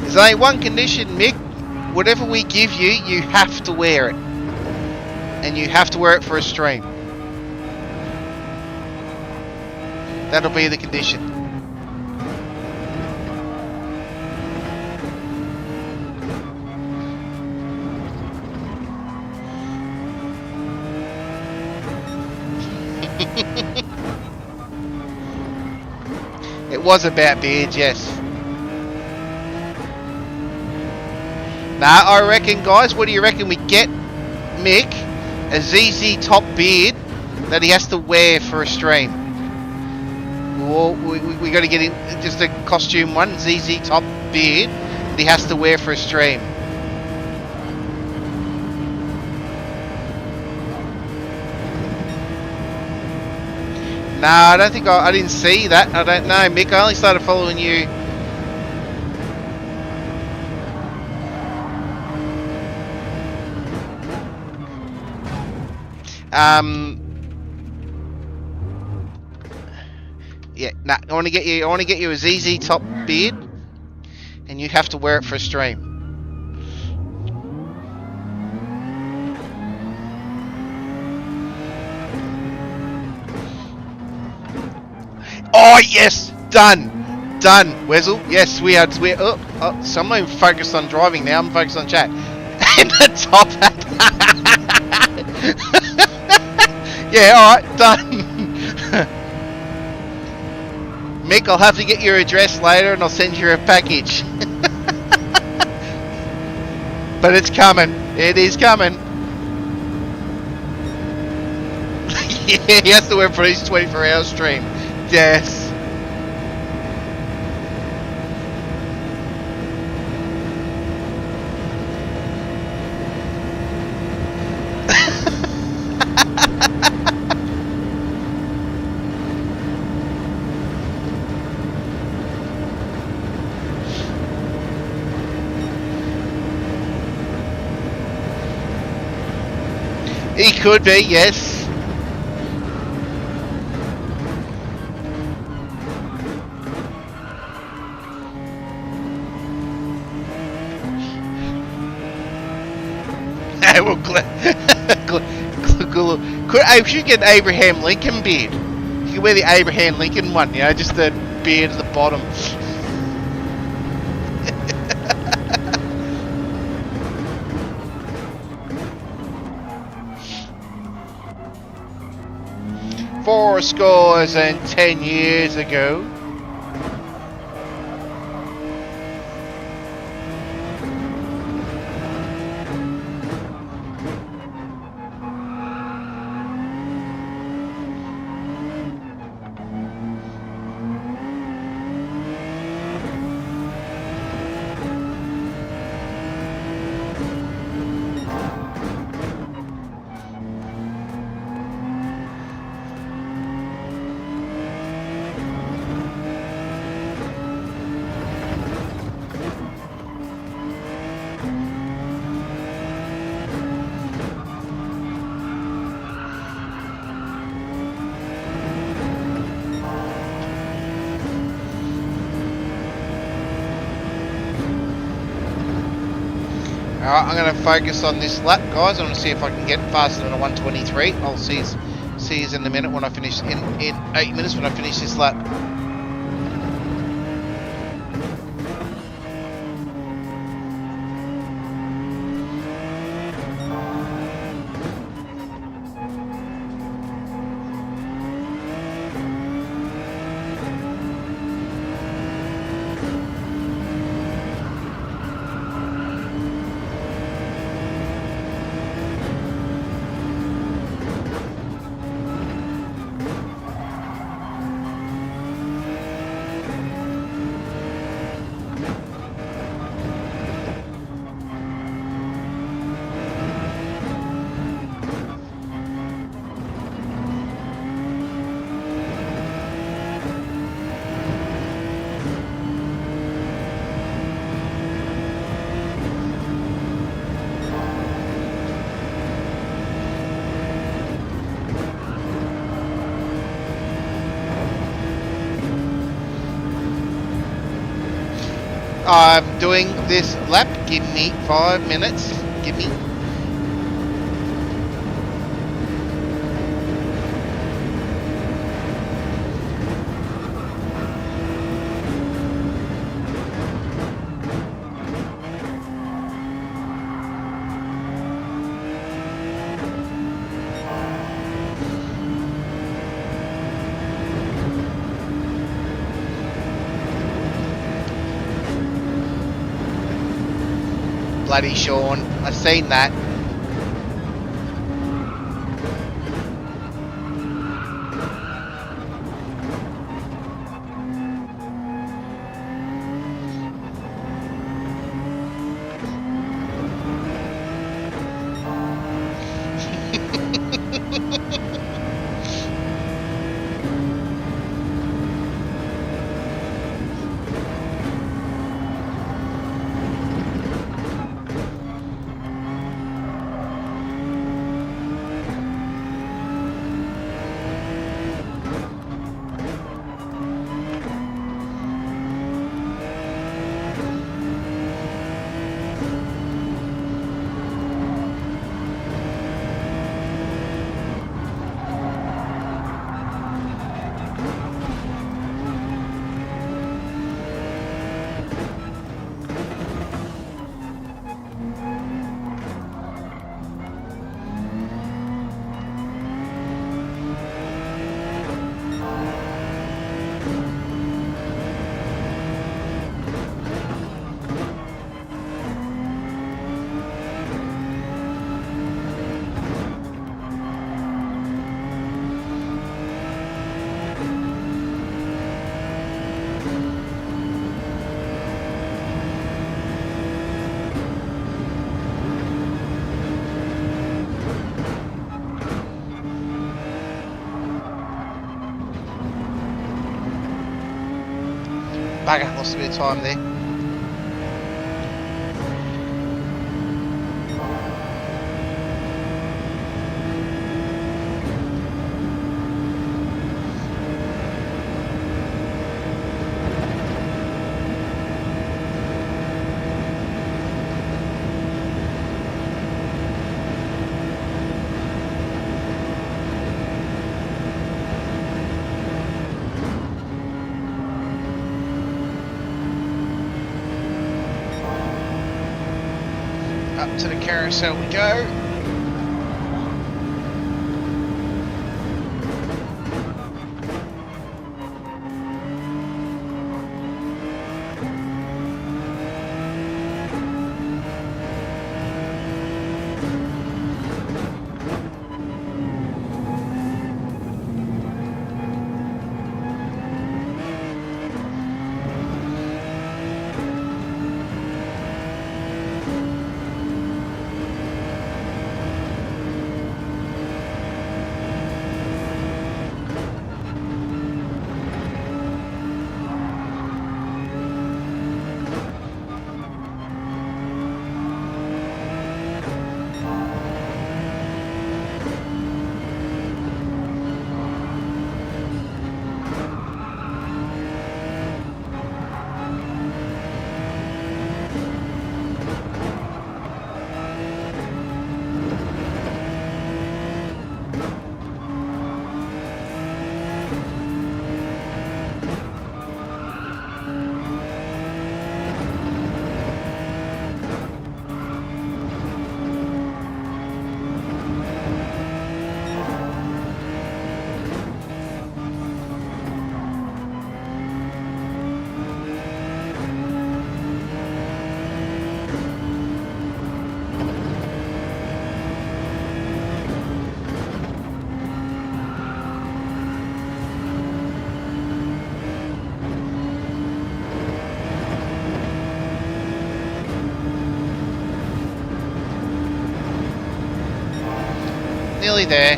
There's only one condition, Mick. Whatever we give you, you have to wear it. And you have to wear it for a stream. That'll be the condition. It was about beards, yes. Nah, I reckon, guys, what do you reckon we get Mick a ZZ top beard that he has to wear for a stream? We got to get him just a costume one, ZZ top beard that he has to wear for a stream. No, I don't think I didn't see that. I don't know, Mick. I only started following you. Yeah, nah, I want to get you a ZZ top beard, and you have to wear it for a stream. Oh yes, done, Wezel. Yes, we are. So I'm not even focused on driving now. I'm focused on chat. And the top hat. Yeah, all right, done. Mick, I'll have to get your address later, and I'll send you a package. But it's coming. It is coming. Yeah, he has to wear for his 24-hour stream. Yes. He could be, yes. Well, I should get an Abraham Lincoln beard. You can wear the Abraham Lincoln one, you know, just the beard at the bottom. Four scores and 10 years ago. Alright, I'm going to focus on this lap, guys. I want to see if I can get faster than a 123. I'll see you in a minute when I finish, in 8 minutes when I finish this lap. I'm doing this lap. Give me 5 minutes. Give me. Bloody Sean, I've seen that. Bugger, lost a bit of time there. Up to the carousel we go. Nearly there.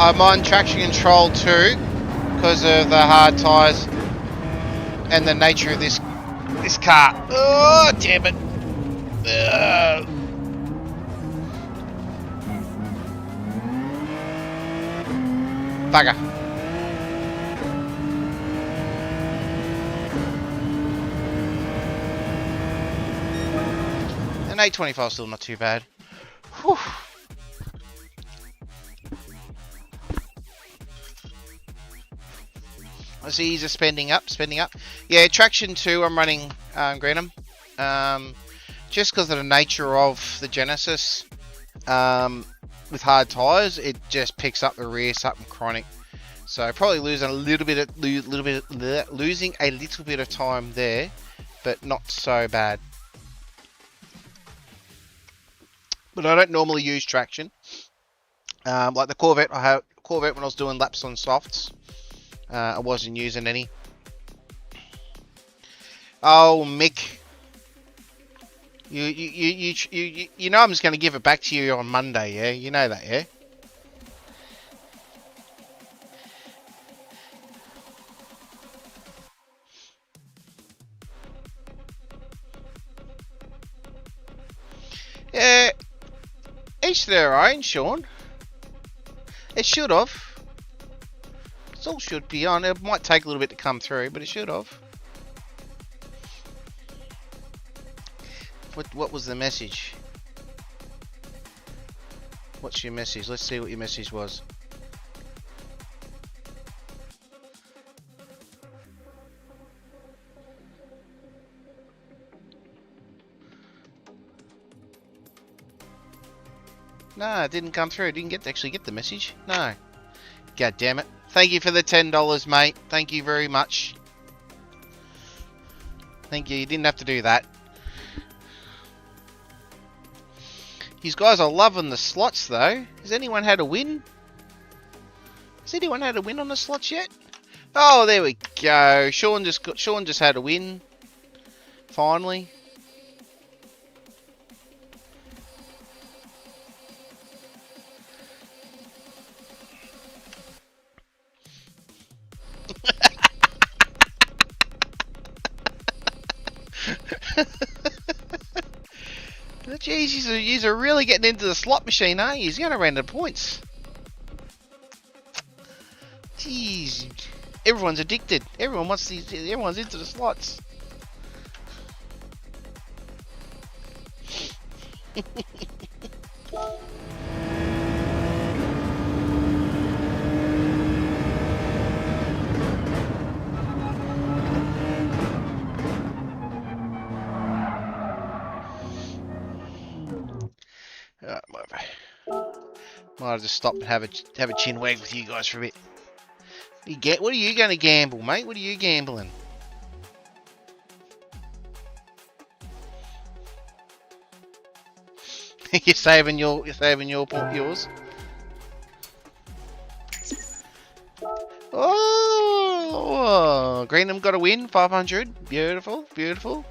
I'm on traction control too, because of the hard tyres and the nature of this car. Oh, damn it. Bugger. An 825 is still not too bad. Whew. I see he's spending up. Yeah, traction 2 I'm running, Granham. Just because of the nature of the Genesis, with hard tyres, it just picks up the rear, something chronic. So probably losing a little bit of time there, but not so bad. But I don't normally use traction. Like the Corvette, when I was doing laps on softs, I wasn't using any. Oh, Mick, you know I'm just going to give it back to you on Monday, yeah? You know that, yeah? Yeah, each to their own, Sean. It should have. It all should be on. It might take a little bit to come through, but it should have. What was the message? What's your message? Let's see what your message was. No, it didn't come through. I didn't actually get the message. No. God damn it. Thank you for the $10, mate. Thank you very much. Thank you. You didn't have to do that. You guys are loving the slots, though. Has anyone had a win? Has anyone had a win on the slots yet? Oh, there we go. Sean just had a win. Finally. Jeez, you are really getting into the slot machine, aren't you? He's going to run the points. Jeez, everyone's addicted. Everyone's into the slots. Might have just stop and have a chin wag with you guys for a bit. What are you going to gamble, mate? What are you gambling? You're saving yours. Oh, Greenham got a win, 500. Beautiful, beautiful.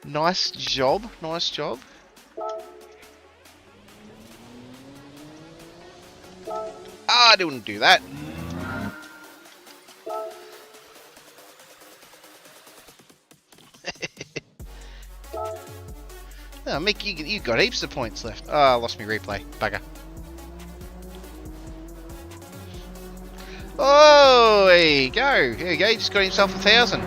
Nice job, nice job. I didn't do that. Oh, Mick, you got heaps of points left. Oh, I lost my replay. Bugger. Oh, there you go. There you go. He just got himself 1,000.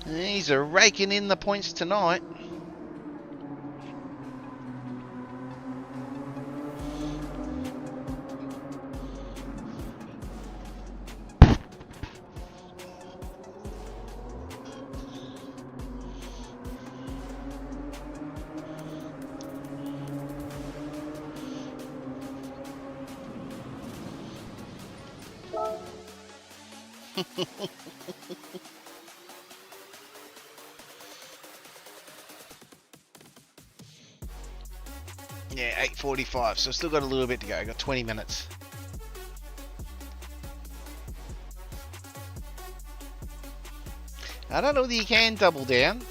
He's raking in the points tonight. Yeah, 8:45, so still got a little bit to go. I got 20 minutes. I don't know whether you can double down.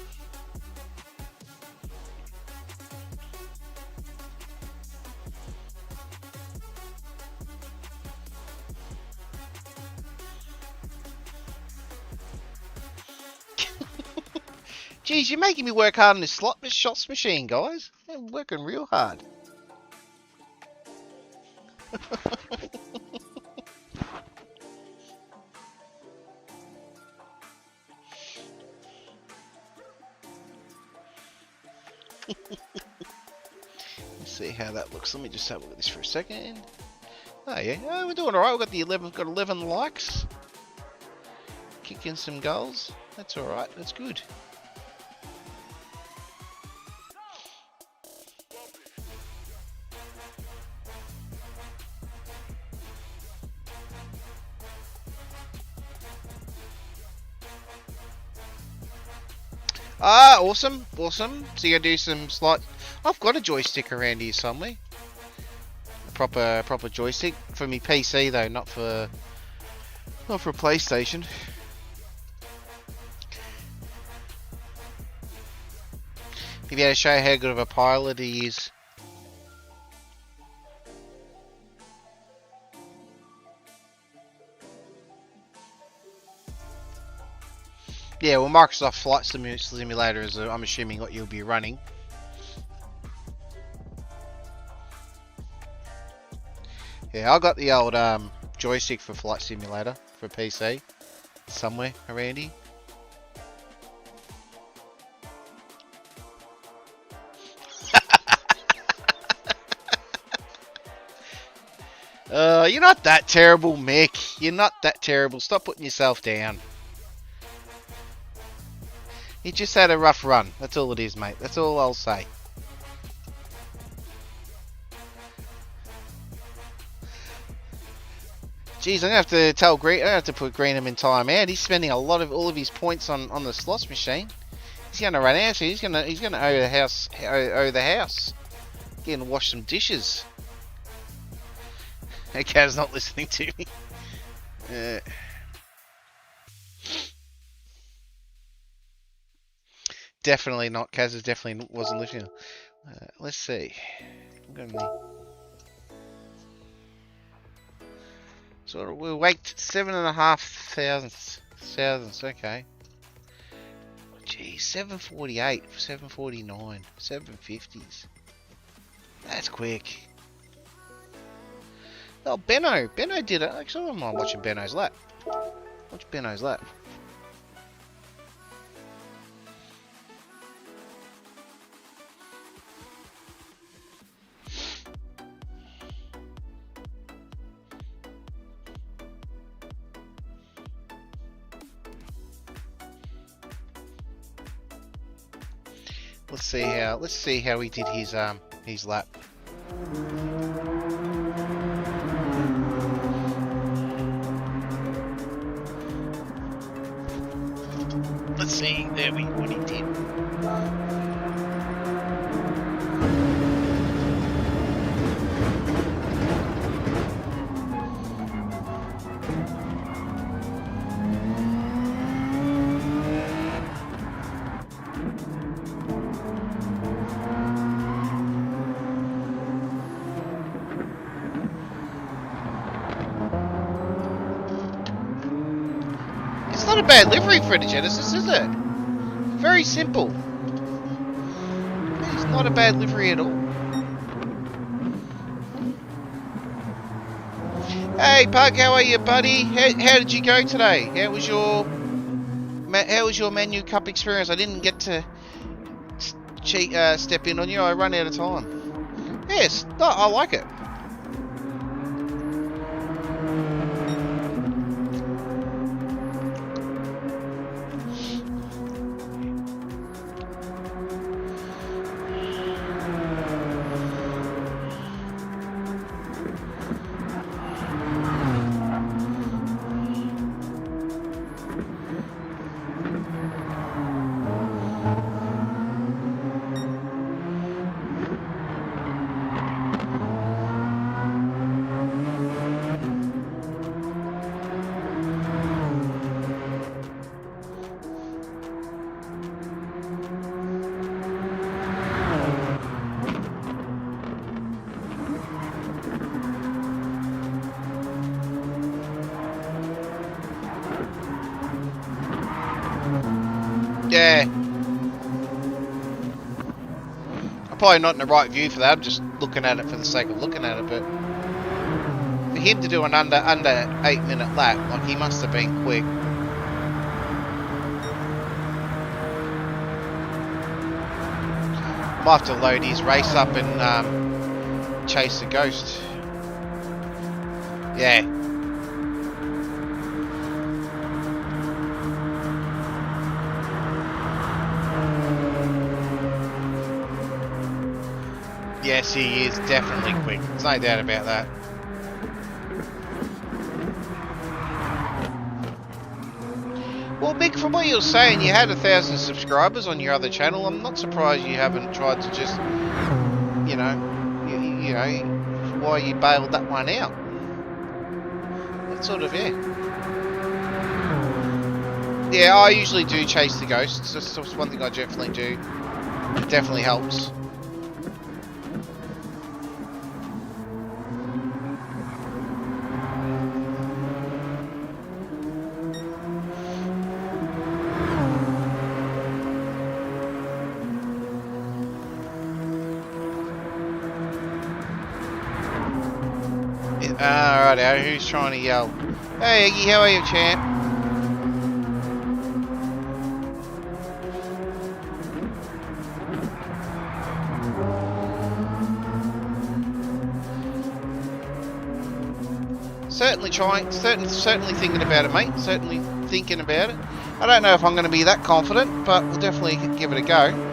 Geez, you're making me work hard on this shots machine, guys. I'm working real hard. Let's see how that looks. Let me just have a look at this for a second. Oh yeah, oh, we're doing all right. We've got 11 likes, kicking some goals. That's all right. That's good. Ah, awesome, awesome. So you're gonna do some slight. I've got a joystick around here somewhere. Proper joystick for me PC though, not for PlayStation. Maybe to show how good of a pilot he is. Yeah, well, Microsoft Flight Simulator is, I'm assuming, what you'll be running. Yeah, I got the old joystick for Flight Simulator for PC somewhere around here. You're not that terrible, Mick. You're not that terrible. Stop putting yourself down. You just had a rough run. That's all it is, mate. That's all I'll say. Jeez, I'm gonna have to tell Green. I have to put Greenham in timeout. He's spending all of his points on the slots machine. He's gonna run out. He's gonna owe the house. Owe the house. Getting to wash some dishes. Hey, Kaz's not listening to me. Definitely not. Kaz definitely wasn't listening. Let's see. So we'll wait 7,500 okay. Geez, 748, 749, 750s. That's quick. Oh, Benno did it. Actually, I don't mind watching Benno's lap. Watch Benno's lap. Let's see how he did his lap. Let's see what he did. not a bad livery for the Genesis, is it? Very simple. It's not a bad livery at all. Hey Pug, how are you, buddy? How did you go today? How was your Manu Cup experience? I didn't get to step in on you. I run out of time. Yes, no, I like it. Yeah. I'm probably not in the right view for that. I'm just looking at it for the sake of looking at it, but for him to do an under 8-minute lap, like, he must have been quick. Might have to load his race up and chase the ghost. Yeah. Yes, he is definitely quick. There's no doubt about that. Well, Mick, from what you were saying, you had 1,000 subscribers on your other channel. I'm not surprised you haven't tried to just, you know, why you bailed that one out. That's sort of it. Yeah, I usually do chase the ghosts. That's one thing I definitely do. It definitely helps. Alright, who's trying to yell? Hey Iggy, how are you, champ? Certainly thinking about it, mate. Certainly thinking about it. I don't know if I'm going to be that confident, but we'll definitely give it a go.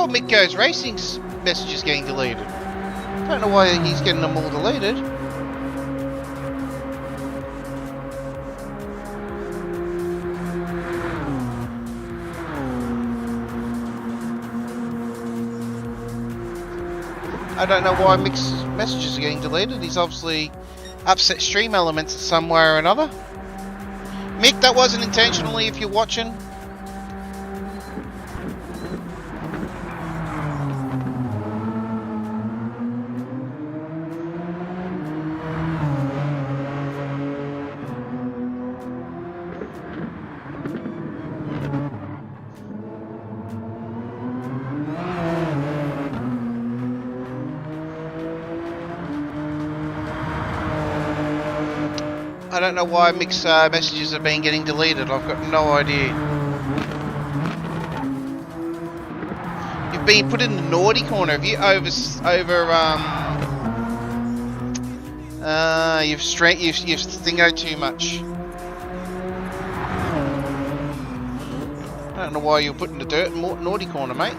Mick Goes Racing's message is getting deleted. Don't know why he's getting them all deleted. I don't know why Mick's messages are getting deleted. He's obviously upset stream elements some way or another. Mick, that wasn't intentionally if you're watching. I don't know why Mick's messages have been getting deleted. I've got no idea. You've been put in the naughty corner. Have you over you've thingo too much. I don't know why you're putting the dirt in naughty corner, mate.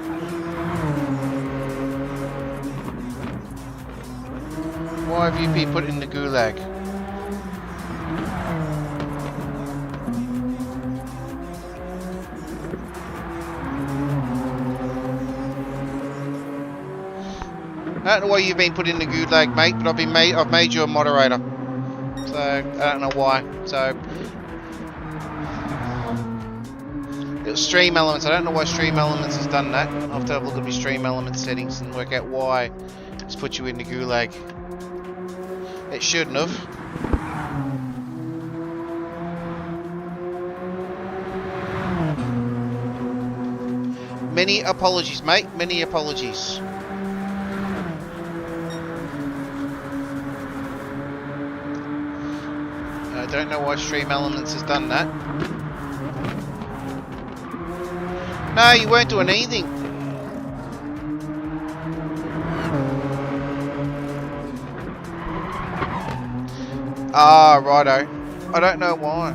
Why have you been put in the gulag? I don't know why you've been put in the gulag, mate, but I've made you a moderator. So I don't know why. So it was Stream Elements. I don't know why Stream Elements has done that. I'll have to have a look at my Stream Elements settings and work out why it's put you in the gulag. It shouldn't have. Many apologies, mate. Many apologies. I don't know why Stream Elements has done that. No, you weren't doing anything. Ah, righto. I don't know why.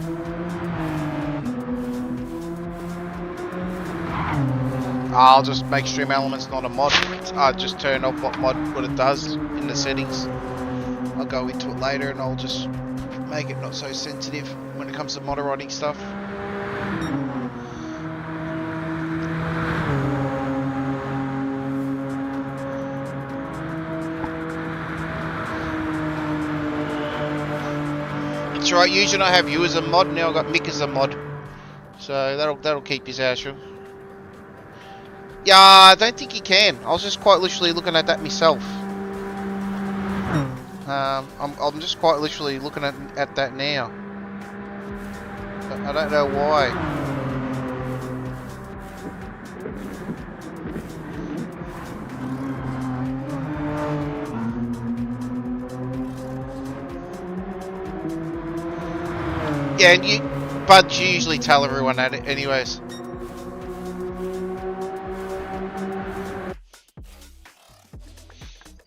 I'll just make Stream Elements not a mod. I'll just turn off what it does in the settings. I'll go into it later and I'll just make it not so sensitive when it comes to moderating stuff. That's right, usually I have you as a mod, now I've got Mick as a mod. So that'll keep his outro. Yeah, I don't think you can. I was just quite literally looking at that myself. I'm just quite literally looking at that now. But I don't know why. Yeah, and Bud, you usually tell everyone at it anyways.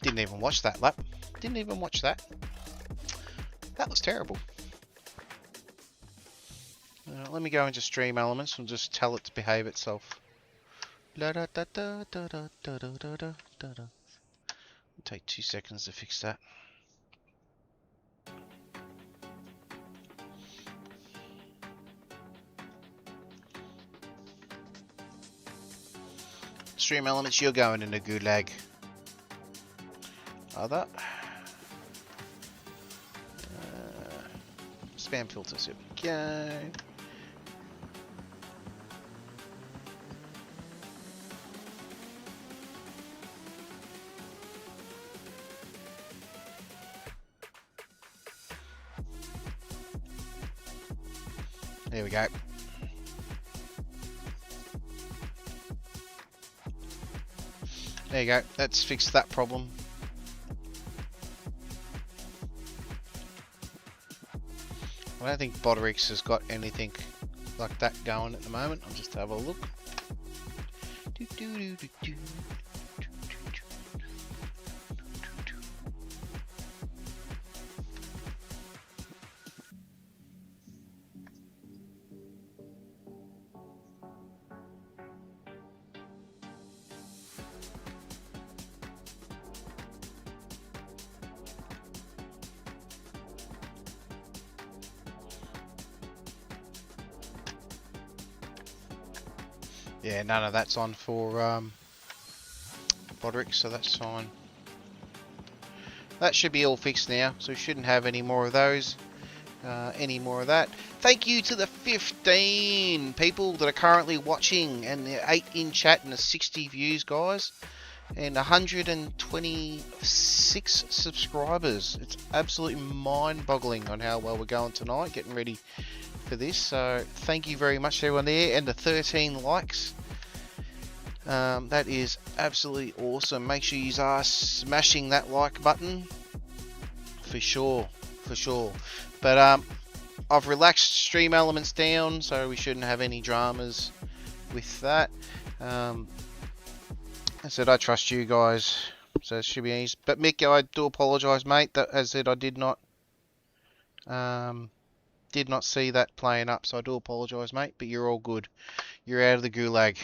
Didn't even watch that lap. Didn't even watch that. That was terrible. Let me go into Stream Elements and just tell it to behave itself. It'll take 2 seconds to fix that. Stream Elements, you're going in a gulag. Other. Spam filters, here we go. There we go. There you go, that's fixed that problem. I don't think Botrix has got anything like that going at the moment. I'll just have a look. Yeah, none of that's on for Botrix, so that's fine. That should be all fixed now, so we shouldn't have any more of those, any more of that. Thank you to the 15 people that are currently watching, and the 8 in chat and the 60 views, guys, and 126 subscribers. It's absolutely mind-boggling on how well we're going tonight, getting ready for this. So thank you very much to everyone there, and the 13 likes. That is absolutely awesome. Make sure you are smashing that like button for sure, for sure. But I've relaxed Stream Elements down, so we shouldn't have any dramas with that. I said I trust you guys, so it should be easy. But Mick, I do apologise, mate. That, as I said, I did not Did not see that playing up, so I do apologise, mate, but you're all good. You're out of the gulag.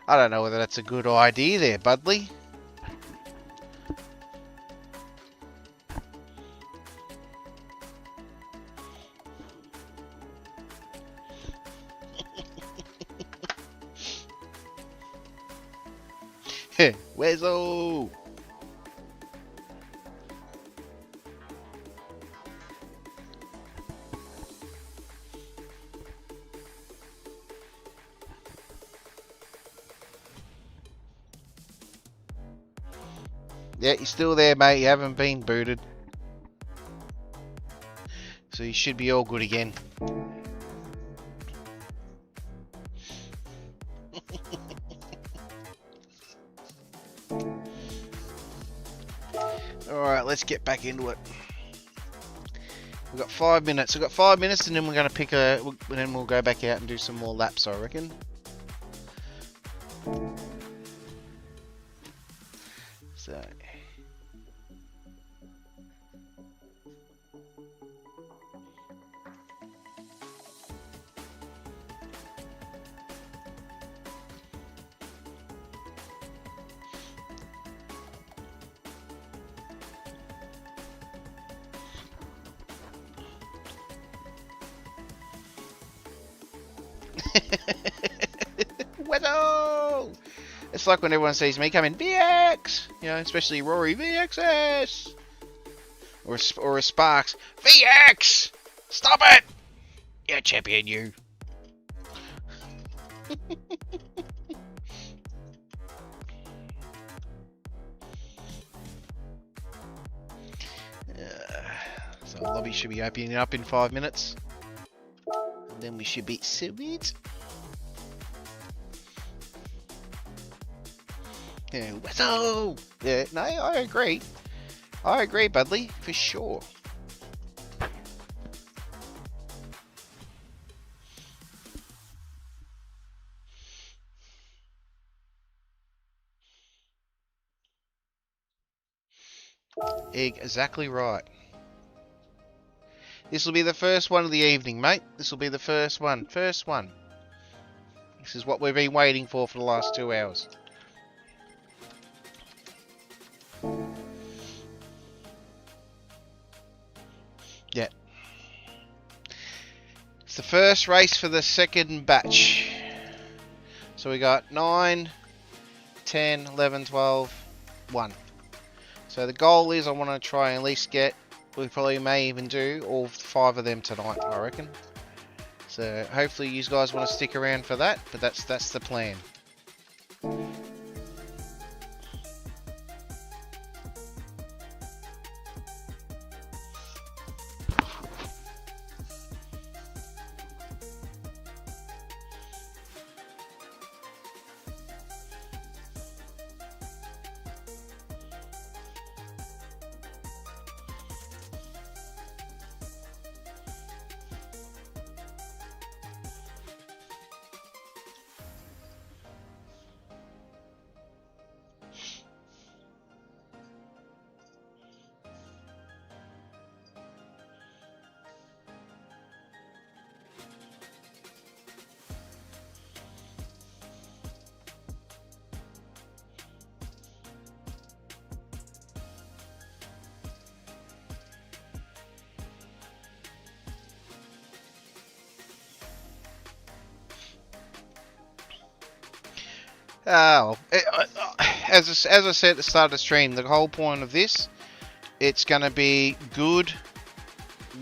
I don't know whether that's a good idea there, Budley. Wezzo! Yeah, you're still there, mate. You haven't been booted. So you should be all good again. Alright, let's get back into it. We've got 5 minutes. We've got 5 minutes and then we're going to pick a... Then we'll go back out and do some more laps, I reckon. So... Weather! It's like when everyone sees me coming, VX! You know, especially Rory, VXS! Or a Sparks, VX! Stop it! You're champion, you. So lobby should be opening up in 5 minutes. And then we should be sweet. Yeah, whistle! Yeah, no, I agree. I agree, Budley, for sure. Exactly right. This will be the first one of the evening, mate. This will be the first one. First one. This is what we've been waiting for the last 2 hours. Yeah. It's the first race for the second batch. So we got 9, 10, 11, 12, 1. So the goal is I want to try and at least get, we probably may even do all 5 of them tonight, I reckon. So hopefully you guys want to stick around for that, but that's the plan. Oh, as I said at the start of the stream, the whole point of this, it's going to be good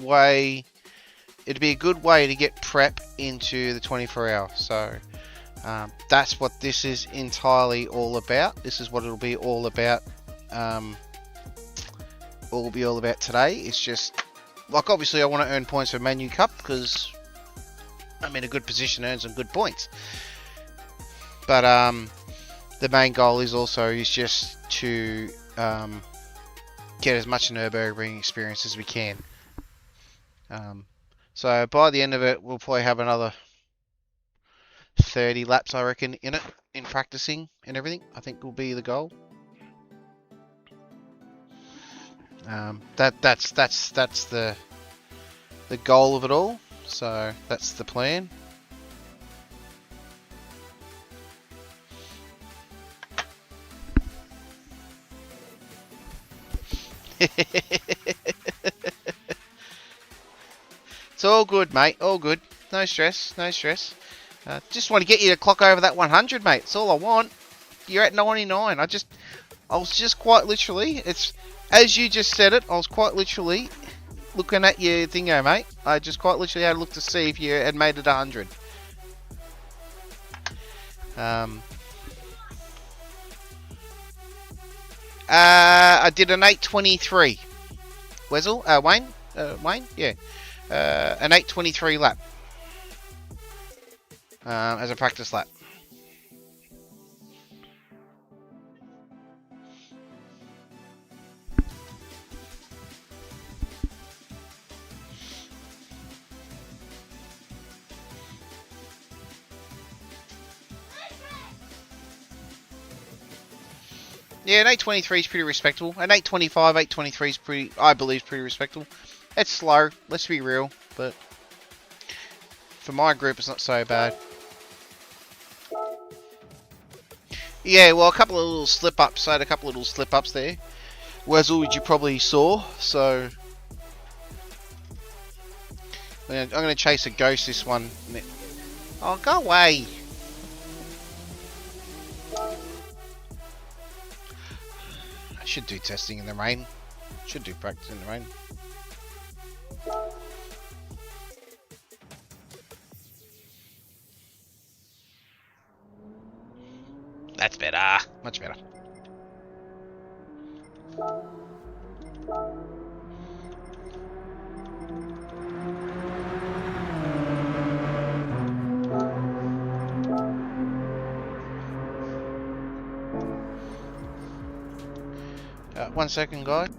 way. It'd be a good way to get prep into the 24 hour. So that's what this is entirely all about. This is what it'll be all about. Will be all about today. It's just like obviously I want to earn points for Manu Cup because I'm in a good position to earn some good points. But the main goal is just to get as much Nurburgring experience as we can. So by the end of it, we'll probably have another 30 laps, I reckon, in it, in practicing and everything. I think will be the goal. That's the goal of it all. So that's the plan. It's all good, mate. All good. No stress. No stress. Just want to get you to clock over that 100, mate. That's all I want. You're at 99. I was just quite literally. It's as you just said it. I was quite literally looking at your thingo, mate. I just quite literally had a look to see if you had made it 100. I did an 8:23. Wessel, Wayne, yeah, an 8:23 lap as a practice lap. Yeah, an 8:23 is pretty respectable. An 8:25, 8:23 is pretty, I believe, pretty respectable. It's slow, let's be real, but for my group, it's not so bad. Yeah, well, a couple of little slip-ups. I had a couple of little slip-ups there. Wessel, which you probably saw, so I'm going to chase a ghost this one. Oh, go away. I should do testing in the rain. Should do practice in the rain. That's better. Much better. One second, guys.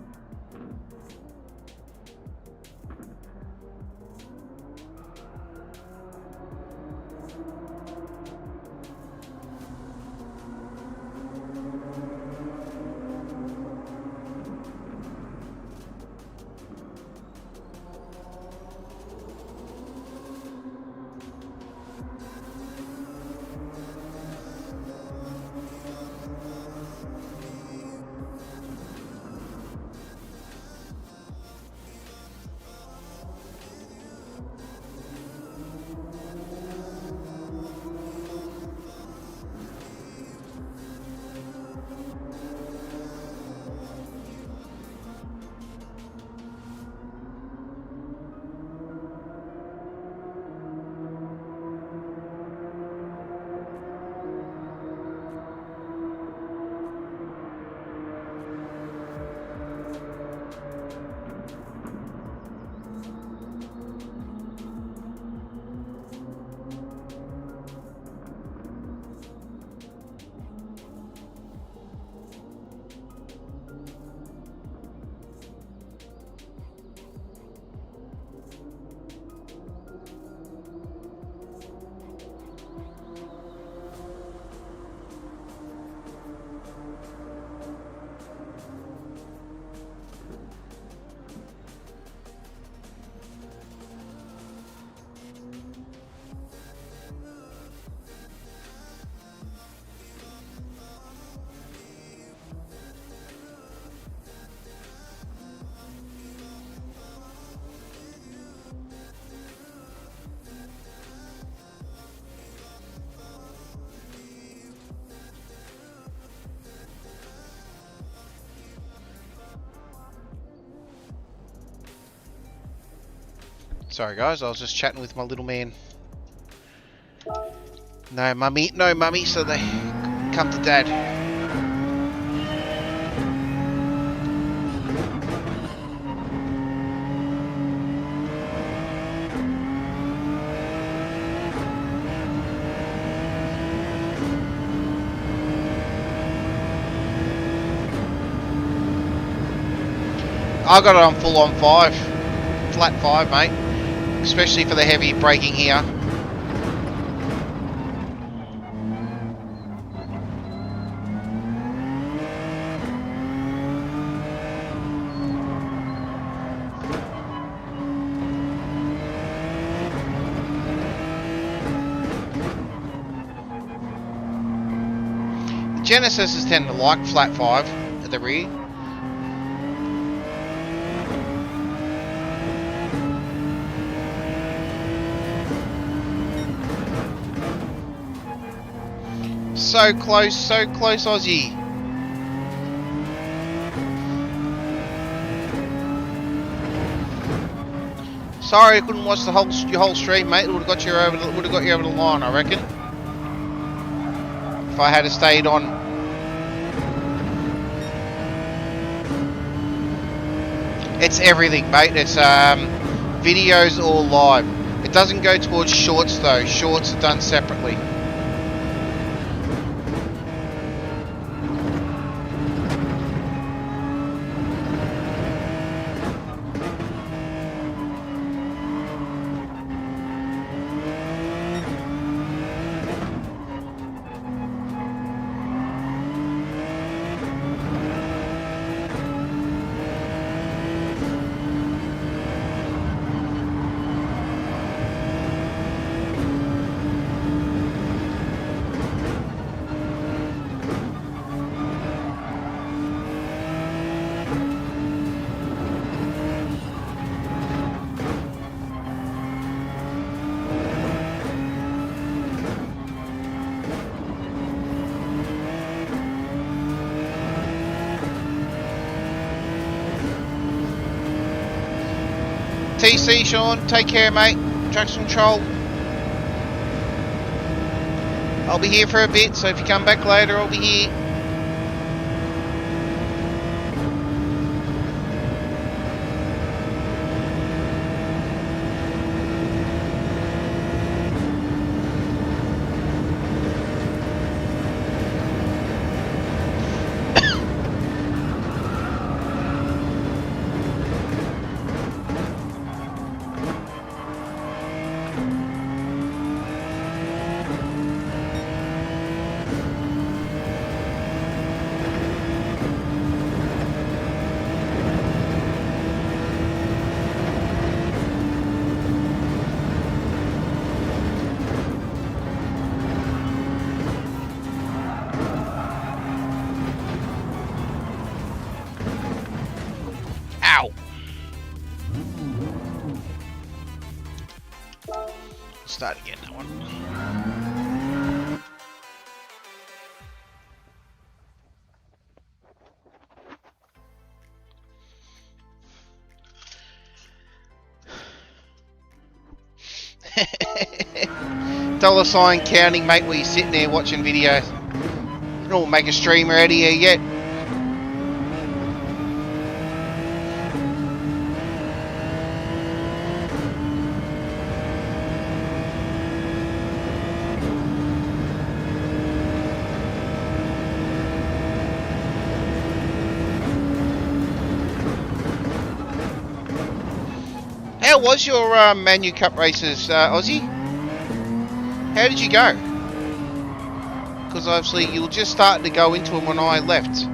Sorry guys, I was just chatting with my little man. No mummy, so they come to dad. I got it on full on 5, flat 5, mate. Especially for the heavy braking here. Genesis's tend to like flat 5 at the rear. So close, Aussie. Sorry I couldn't watch the your whole stream, mate. It would have got you over the line, I reckon. If I had stayed on. It's everything, mate. It's videos or live. It doesn't go towards shorts though. Shorts are done separately. TC, Sean, take care, mate. Traction control. I'll be here for a bit, so if you come back later, I'll be here. Start again, that one. $sign counting, mate, while you're sitting there watching videos. You don't make a streamer out of you yet. How was your Manu Cup races, Aussie? How did you go? Because obviously you were just starting to go into them when I left.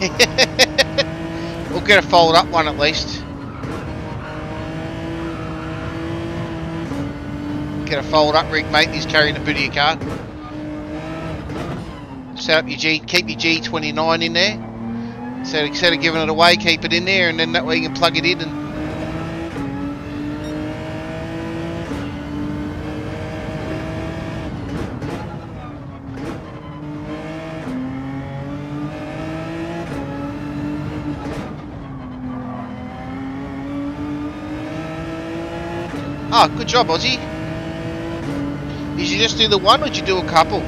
We'll get a fold up one at least. Get a fold up rig, mate. He's carrying the boot of your car. Set up your G, keep your G29 in there. Instead of giving it away, keep it in there, and then that way you can plug it in and. Oh, good job, Aussie. Did you just do the one or did you do a couple?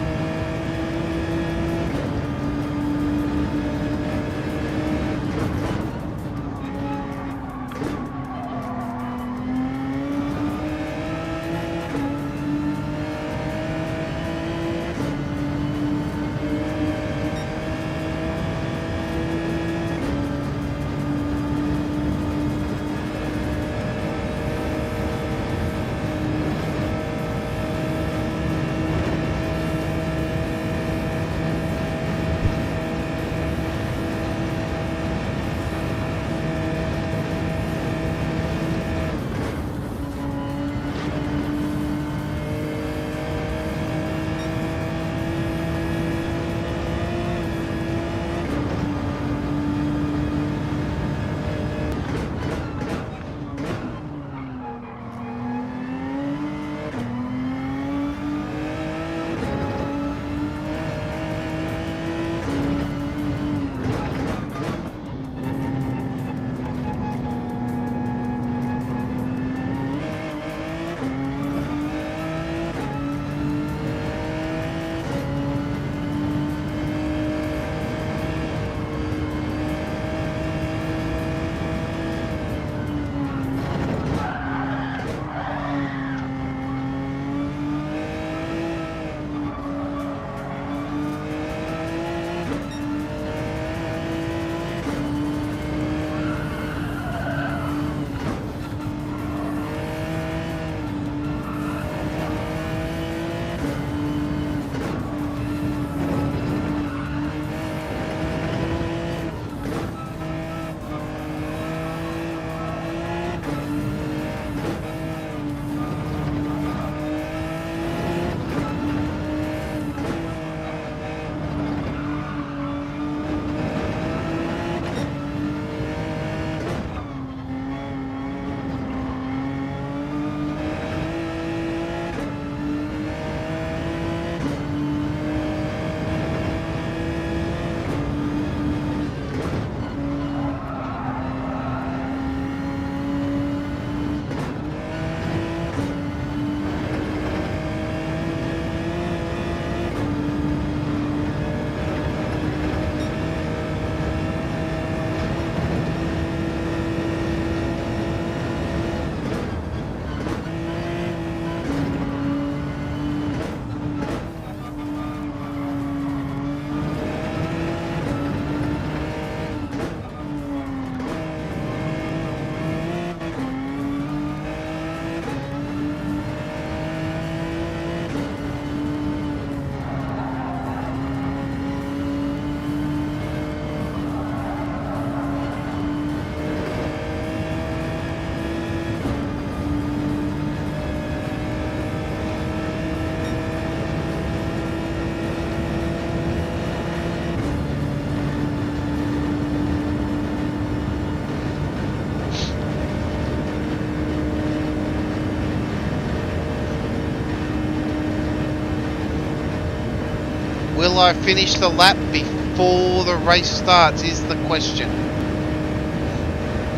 Will I finish the lap before the race starts is the question.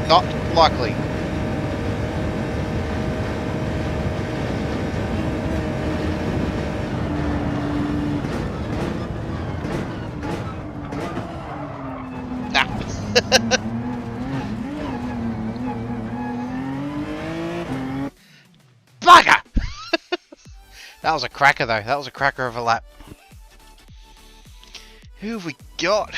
Not likely. Nah. Bugger! That was a cracker though. That was a cracker of a lap. Who have we got?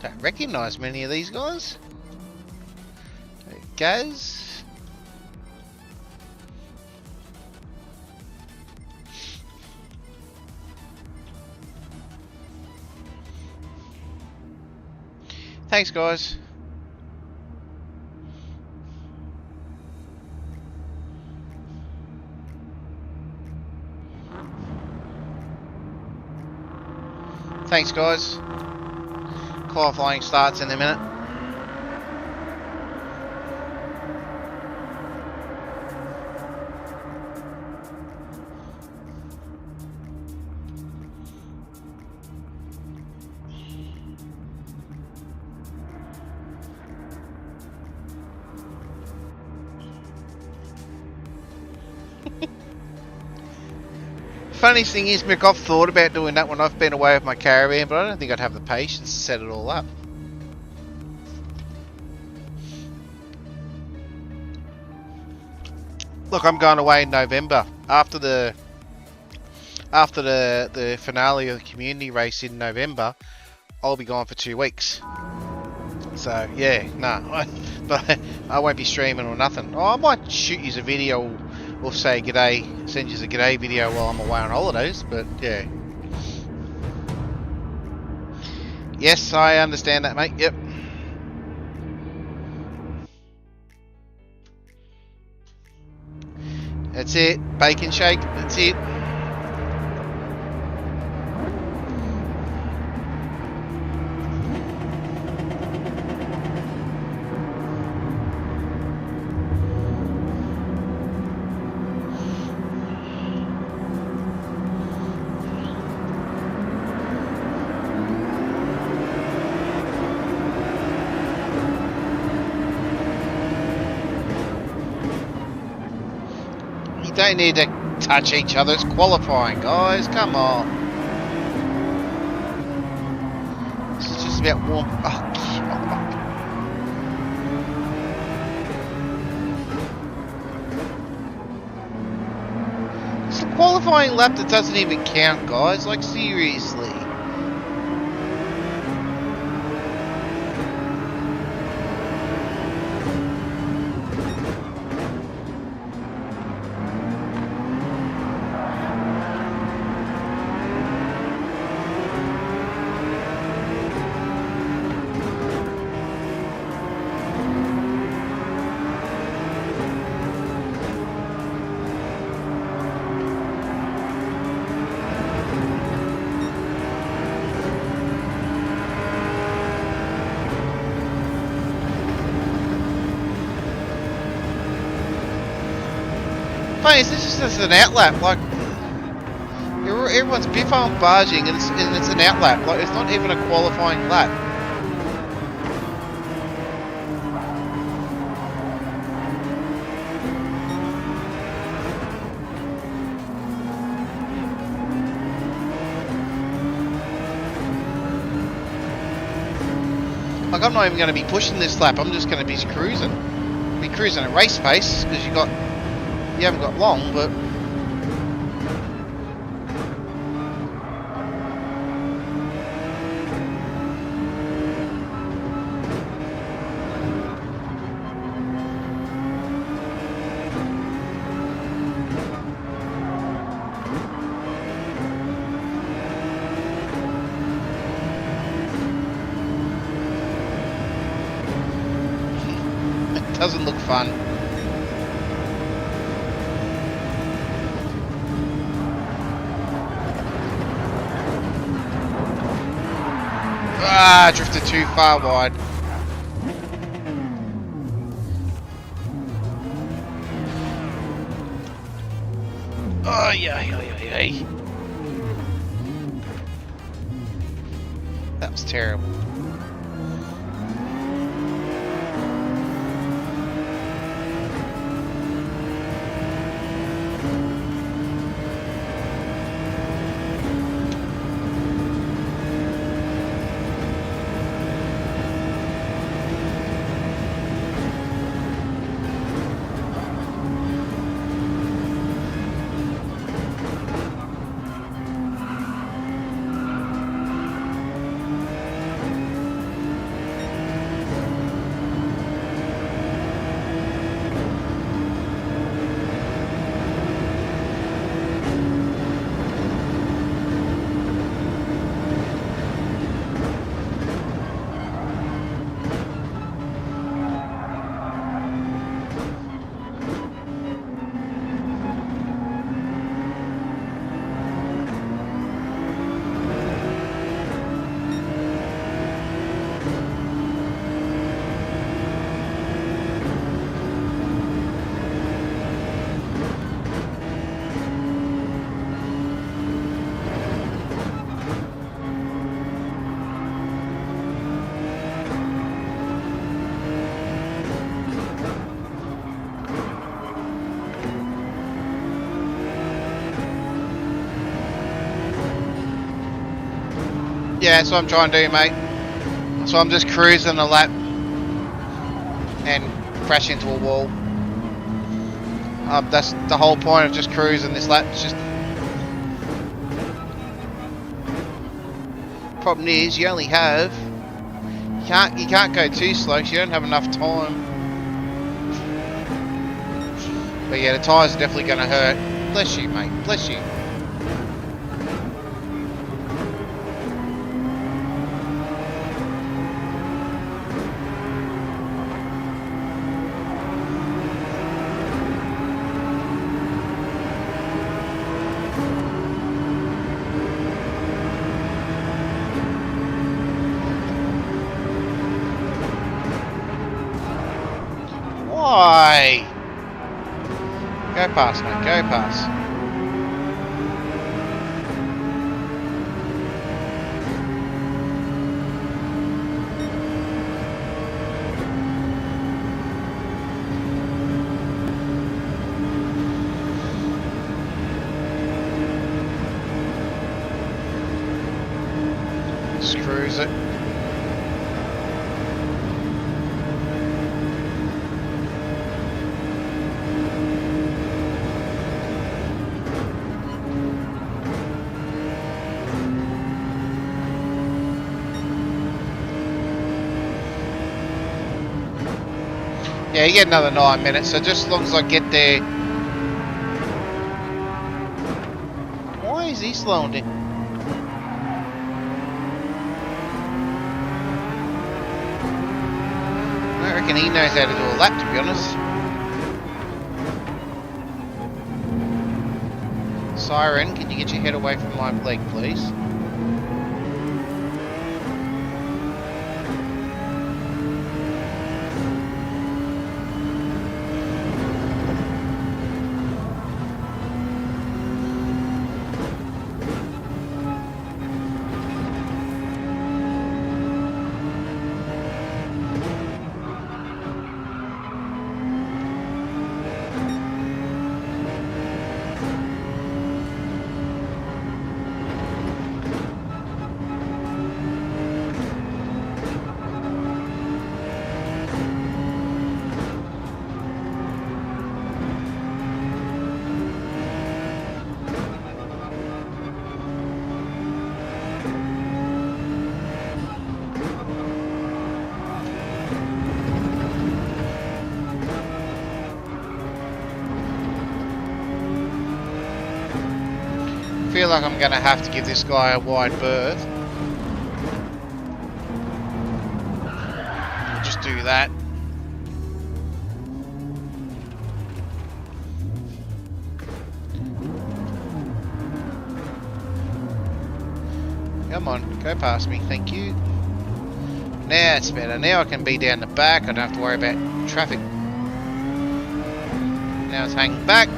Don't recognise many of these guys. Gaz. Thanks, guys. Thanks, guys. Qualifying starts in a minute. Funniest thing is, Mick, I've thought about doing that when I've been away with my caravan, but I don't think I'd have the patience to set it all up. Look, I'm going away in November after the finale of the community race in November. I'll be gone for 2 weeks. So yeah, no, but I won't be streaming or nothing. Oh, I might shoot you a video. Or say g'day, send you a g'day video while I'm away on holidays, but yeah. Yes, I understand that, mate, yep. That's it, bacon shake, that's it. Don't need to touch each other, it's qualifying, guys, come on. This is just about warm. Oh, it's a qualifying lap that doesn't even count, guys, like seriously. Funny, this is just an outlap, like everyone's biff on barging and it's an outlap, like it's not even a qualifying lap. Like I'm not even going to be pushing this lap, I'm just going to be cruising. Be cruising at race pace because you haven't got long, but it doesn't look fun. Ah, drifted too far wide. Oh, yeah. That was terrible. Yeah, that's what I'm trying to do, mate. So I'm just cruising a lap and crash into a wall. That's the whole point of just cruising this lap. It's just problem is you only have you can't go too slow because you don't have enough time. But yeah, the tyres are definitely going to hurt. Bless you, mate. Bless you. Why? Go past, mate. Go past. Screws it. Yeah, you get another 9 minutes, so just as long as I get there. Why is he slowing down? I reckon he knows how to do a lap, to be honest. Siren, can you get your head away from my leg, please? I feel like I'm going to have to give this guy a wide berth. I'll just do that. Come on, go past me, thank you. Now it's better. Now I can be down the back. I don't have to worry about traffic. Now it's hanging back.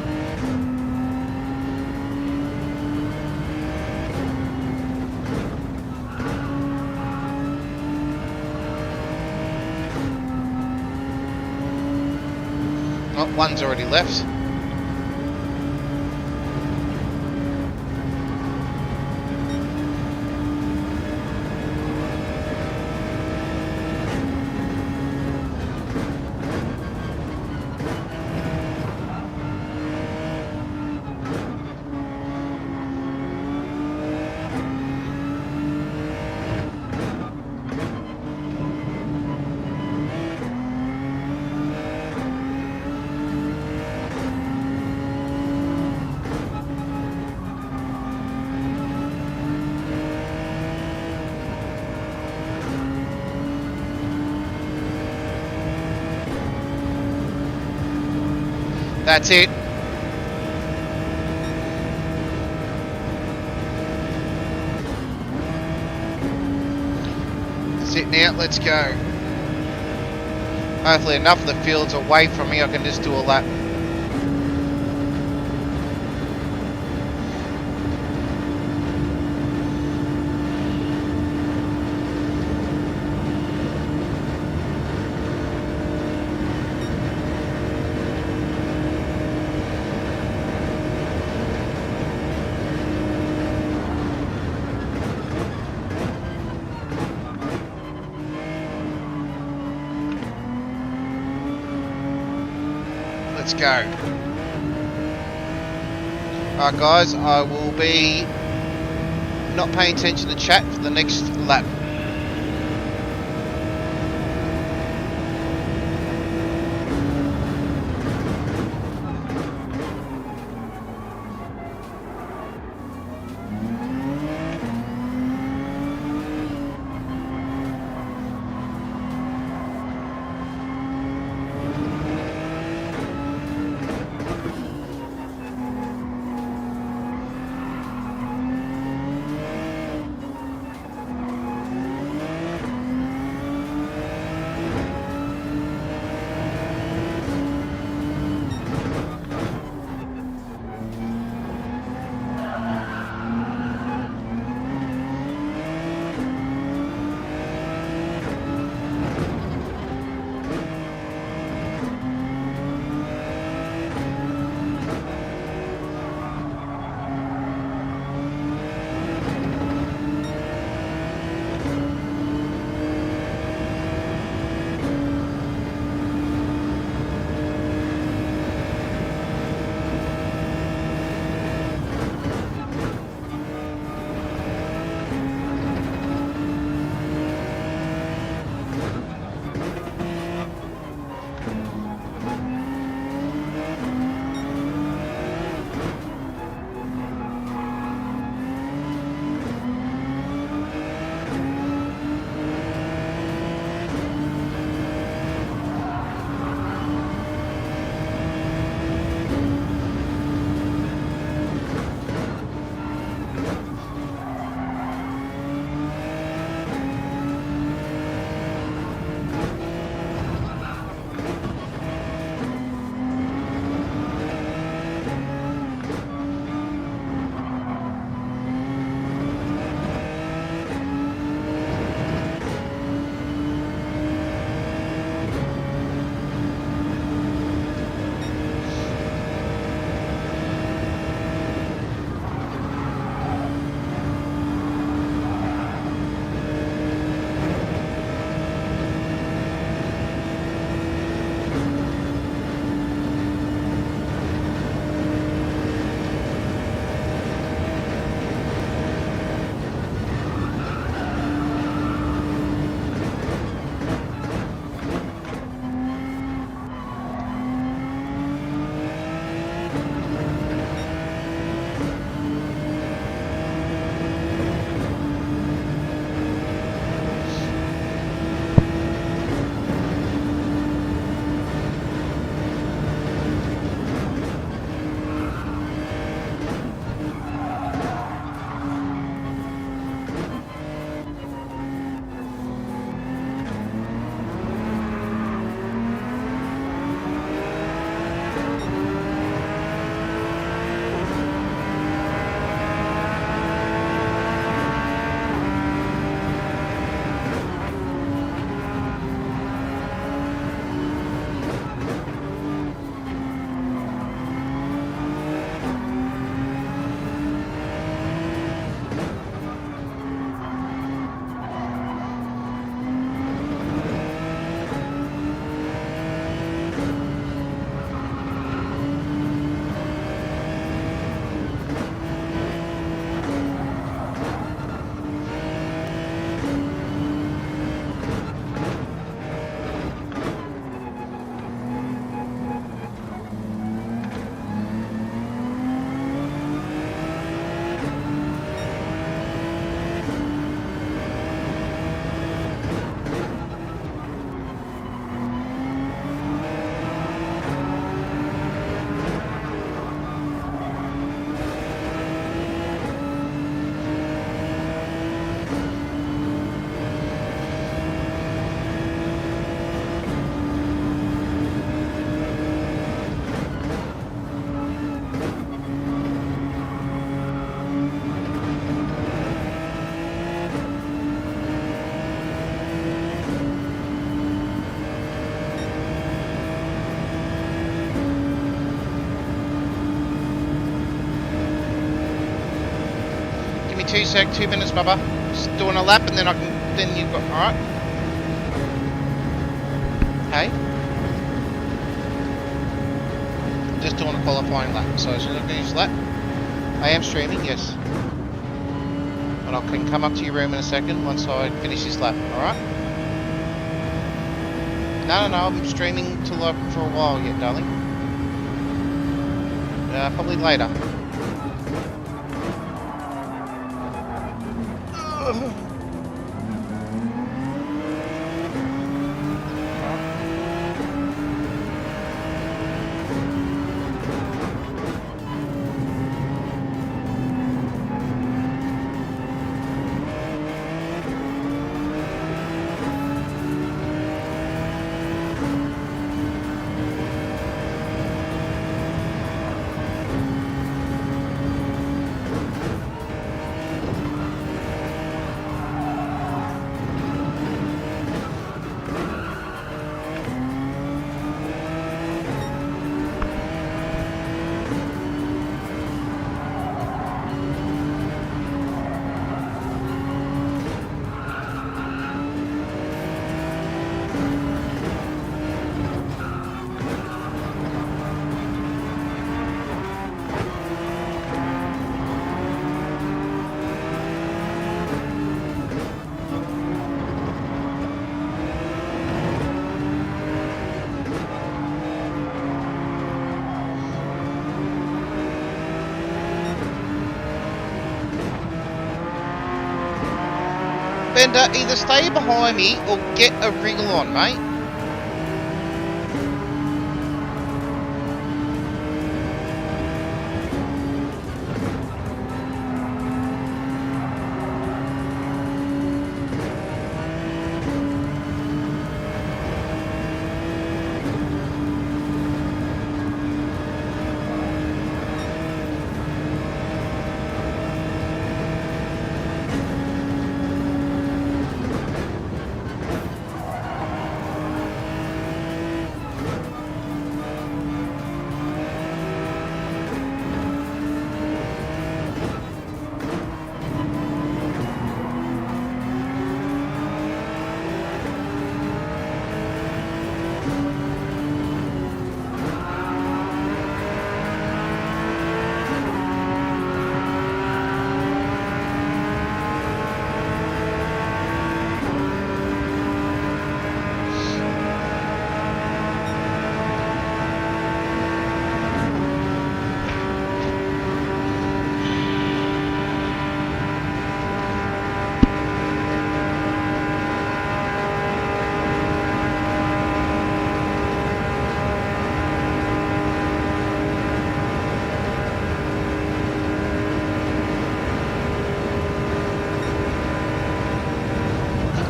Oh, one's already left. That's it. That's it now, let's go. Hopefully enough of the field's away from me, I can just do a lap. Let's go. Alright guys, I will be not paying attention to chat for the next lap. me 2 minutes, Bubba. Just doing a lap and then I can, then you've got, alright? Hey? just doing a qualifying lap. So as soon as I finish this lap, I am streaming, yes. And I can come up to your room in a second once I finish this lap, alright? No, I'm streaming till for a while yet, darling. Probably later. Bender, either stay behind me or get a wriggle on, mate.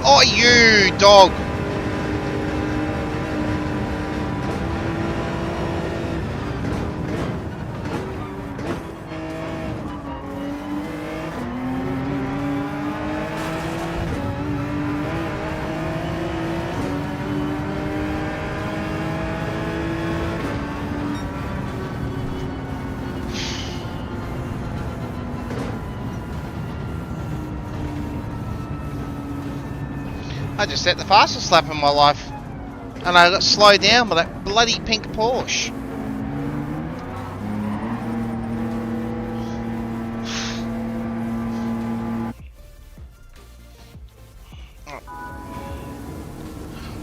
Oh, you dog! I just set the fastest lap in my life, and I got slowed down by that bloody pink Porsche.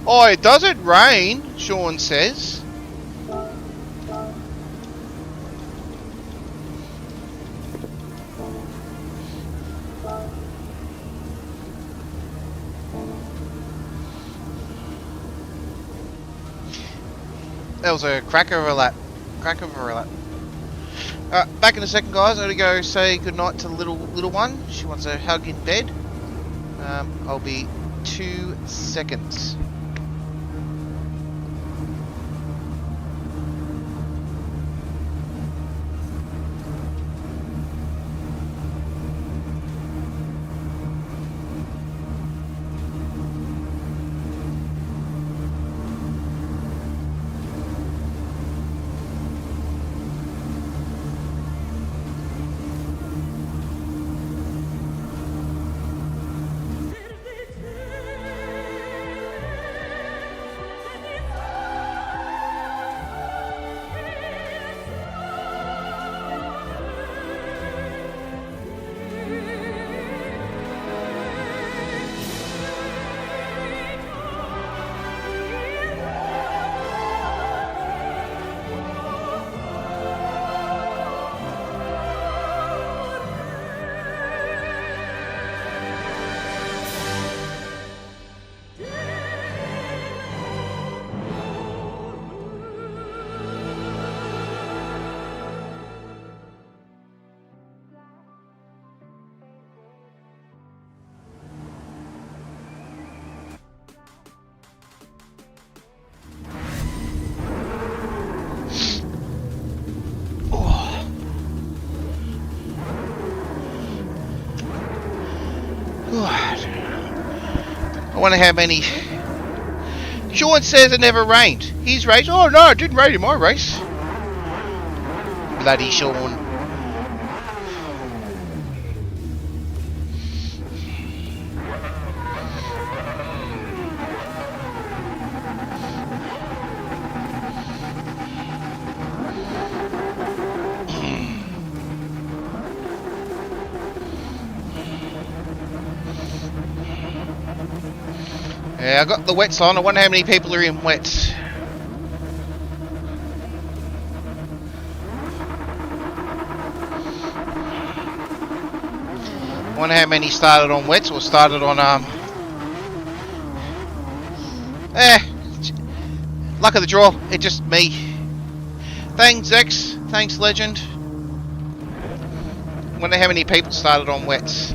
Oh, it doesn't rain, Sean says. That was a cracker of a lap. Cracker of a lap. Back in a second, guys. I'm gonna go say goodnight to the little one. She wants a hug in bed. I'll be 2 seconds. Alright. I wonder how many... Sean says it never rained. His race, oh no, it didn't rain in my race. Bloody Sean. Yeah, I got the wets on. I wonder how many people are in wets. I wonder how many started on wets or started on luck of the draw. It's just me. Thanks X. Thanks Legend. Wonder how many people started on wets.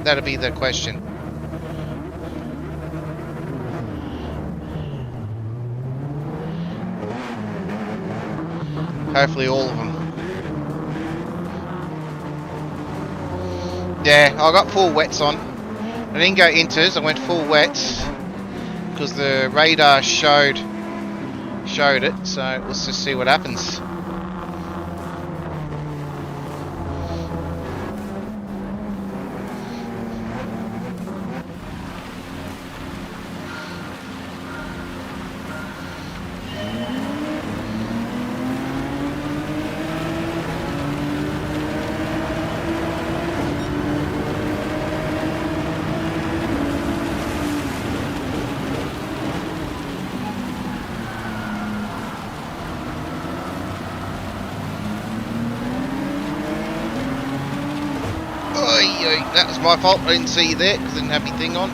That'll be the question. Hopefully all of them. Yeah, I got full wets on. I didn't go inters, I went full wets because the radar showed it, so let's just see what happens. That was my fault, I didn't see you there because I didn't have my thing on.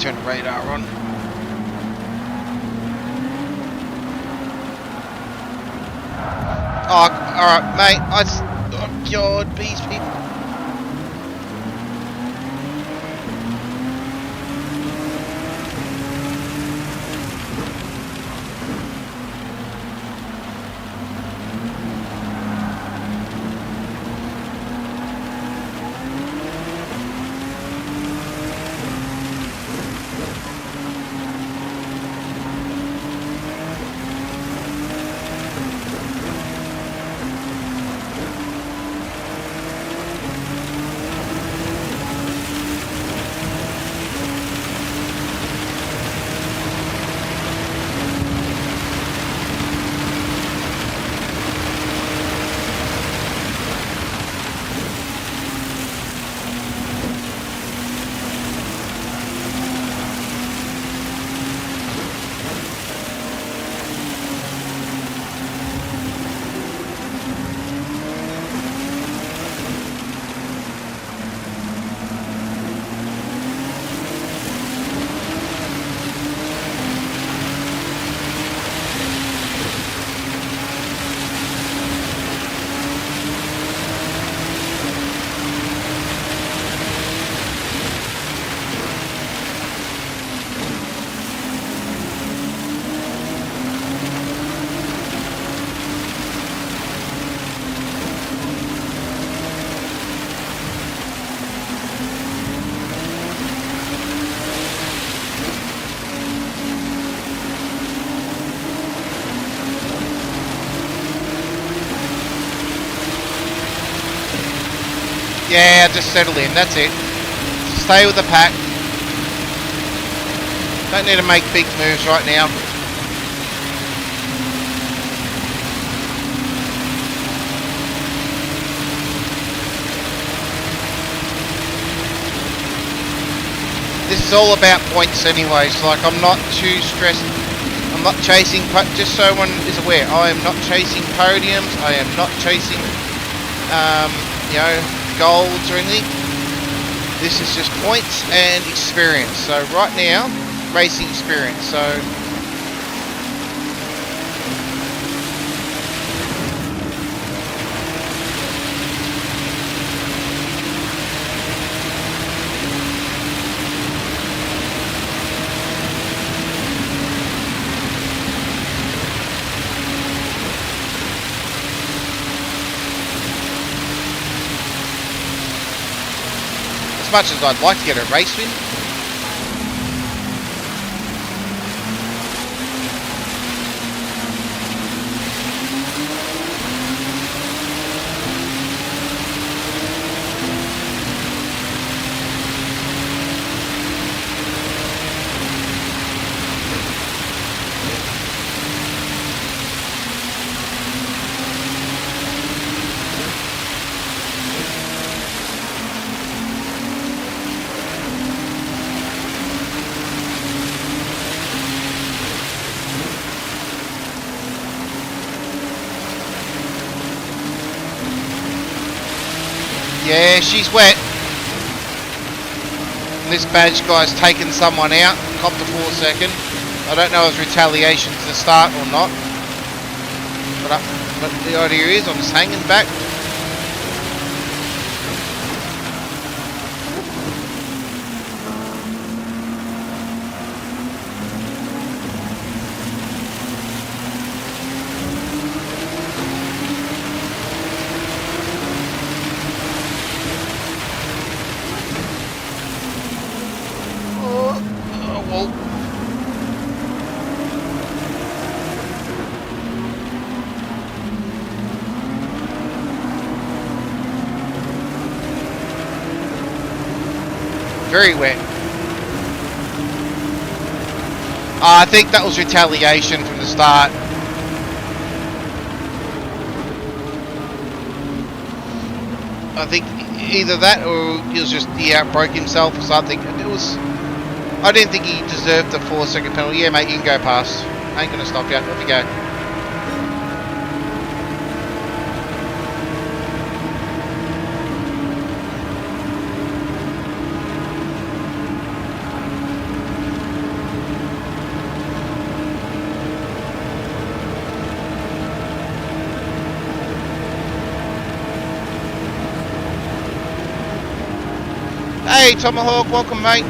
Turn the radar on. Oh, alright mate, oh god, these people. Yeah, just settle in, that's it. Stay with the pack. Don't need to make big moves right now. This is all about points anyways, like I'm not too stressed. I'm not chasing, just so everyone is aware, I am not chasing podiums, I am not chasing, you know, golds or anything. This is just points and experience. So right now, racing experience. So as much as I'd like to get a race win. Yeah, she's wet. This badge guy's taken someone out, copped a 4-second. I don't know if it's retaliation to the start or not. But the idea is I'm just hanging back. Very wet. I think that was retaliation from the start. I think either that or he was just, he outbroke himself or something. It was, I didn't think he deserved the 4-second penalty. Yeah, mate, you can go past. I ain't gonna stop you. Let me go. Hey, Tomahawk, welcome, mate.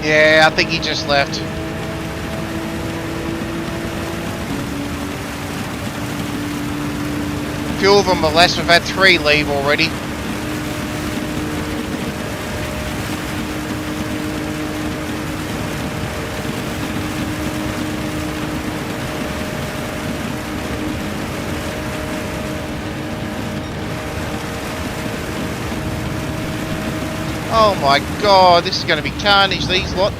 Yeah, I think he just left. A few of them are less. We've had 3 leave already. Oh my god, this is going to be carnage, these lot.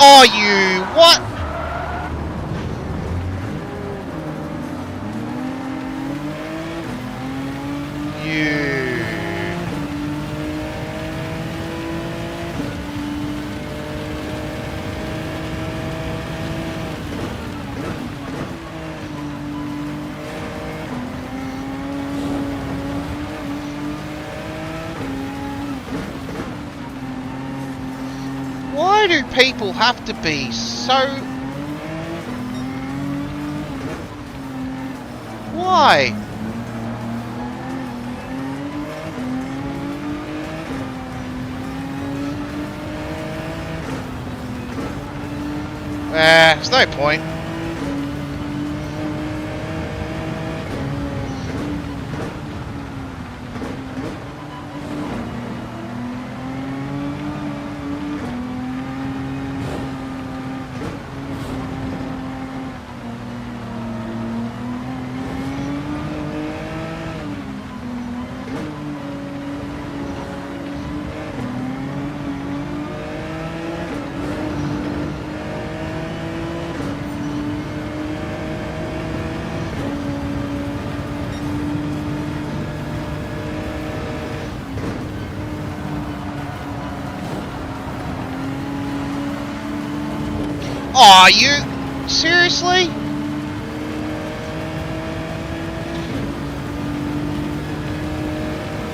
Oh, you what? You. Why do people have to be so... Why? There's no point. Aw, you... Seriously?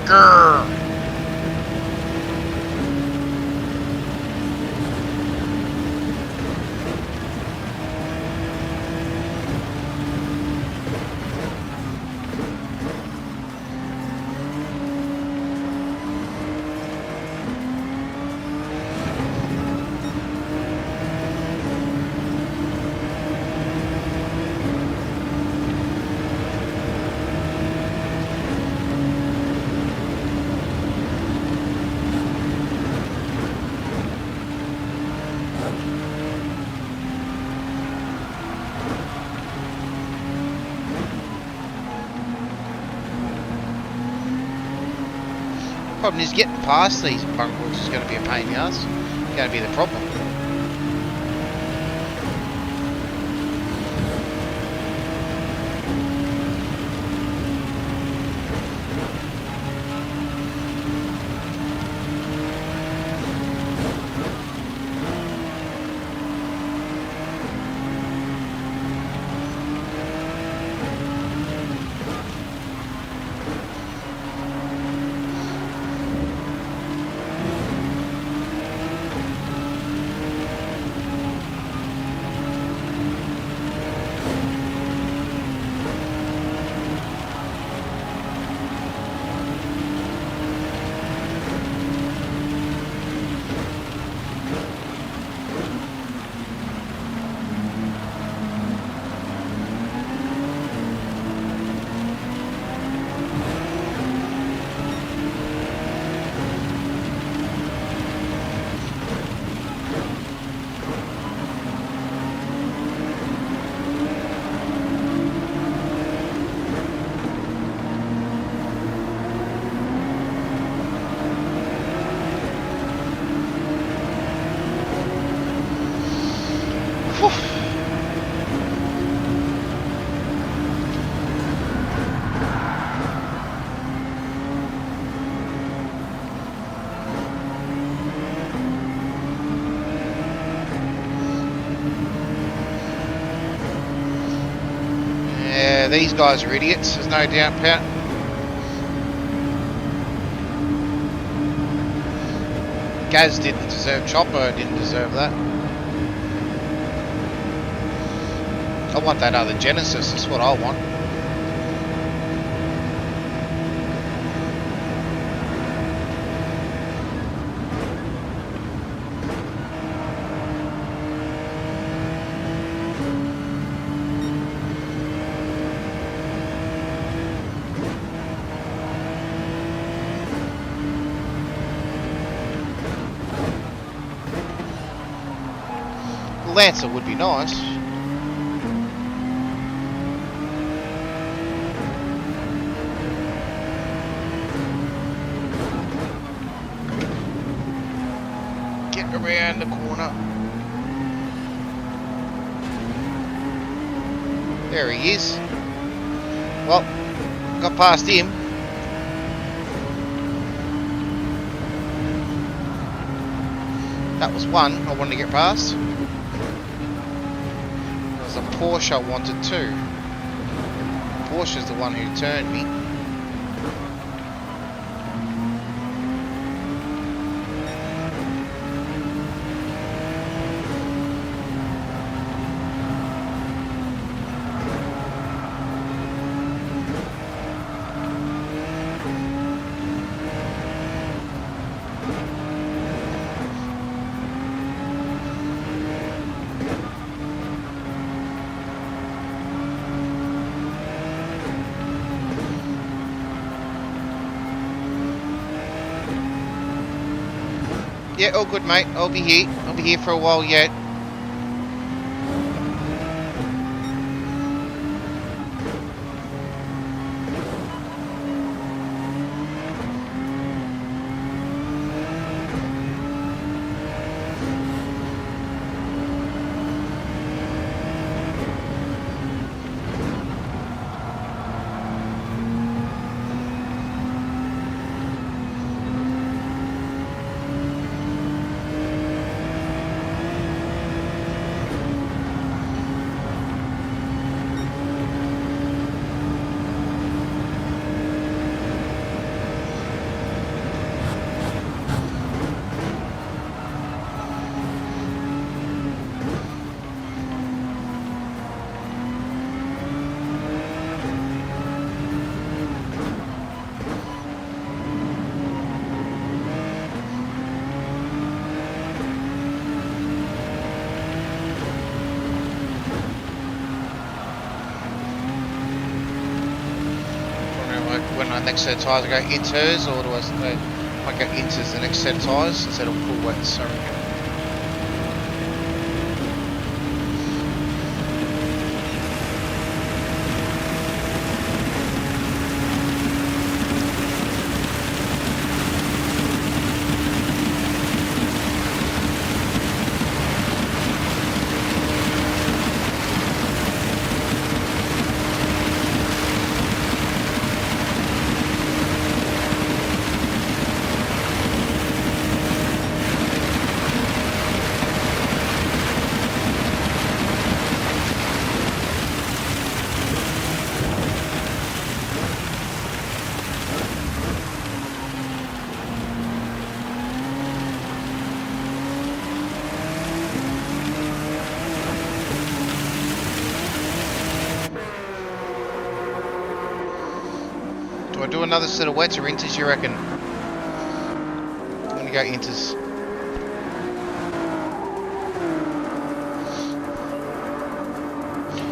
Grrr. Problem is getting past these bunkrooks is going to be a pain in the ass. It's going to be the problem. Whew. Yeah, these guys are idiots, there's no doubt about it. Gaz didn't deserve Chopper, didn't deserve that. I want that other Genesis, that's what I want. Lancer would be nice. Get around the corner. There he is. Well, got past him. That was one I wanted to get past. A Porsche I wanted too. Porsche's the one who turned me. Yeah, all good, mate. I'll be here. I'll be here for a while yet. When my next set of tyres I go inters, or do I go inters the next set of tyres instead of full wets, I reckon. Do I do another set of wets or inters, you reckon? I'm gonna go inters.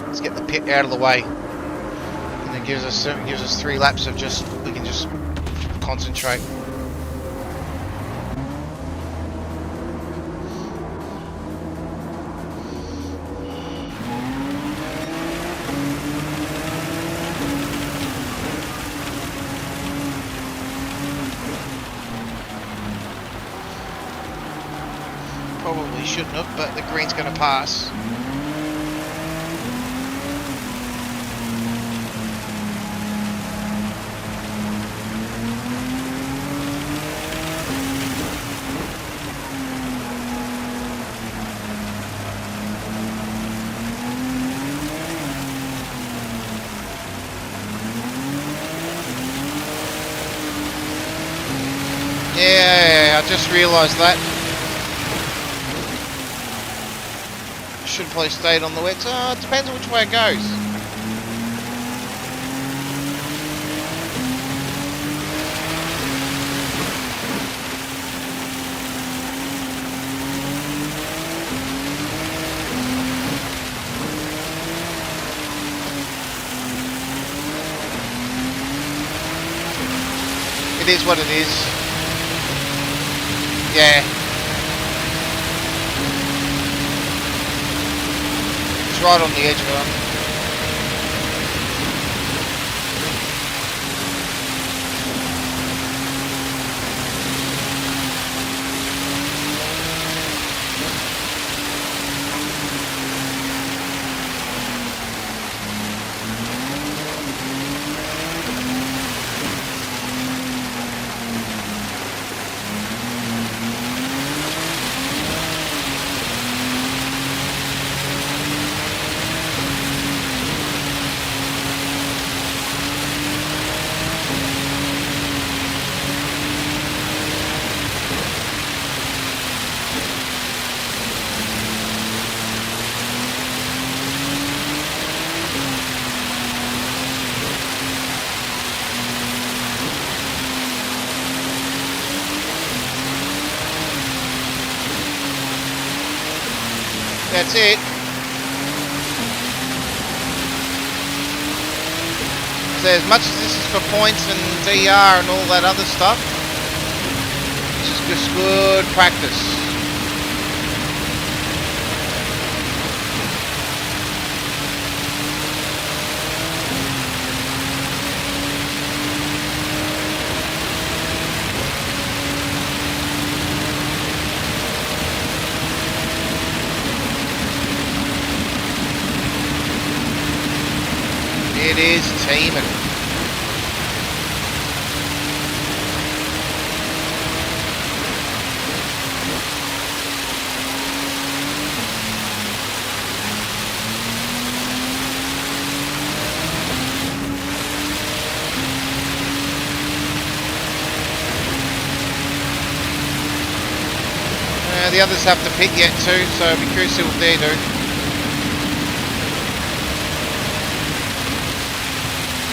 Let's get the pit out of the way. And it gives us 3 laps of we can just concentrate. Probably shouldn't have, but the green's going to pass. Yeah, I just realised that. Should probably stayed on the wet. It depends on which way it goes. It is what it is. Yeah. It's right on the edge of it. That's it. So as much as this is for points and DR and all that other stuff, this is just good practice. It is teaming. The others have to pit yet too, so I'll be curious to see what they do.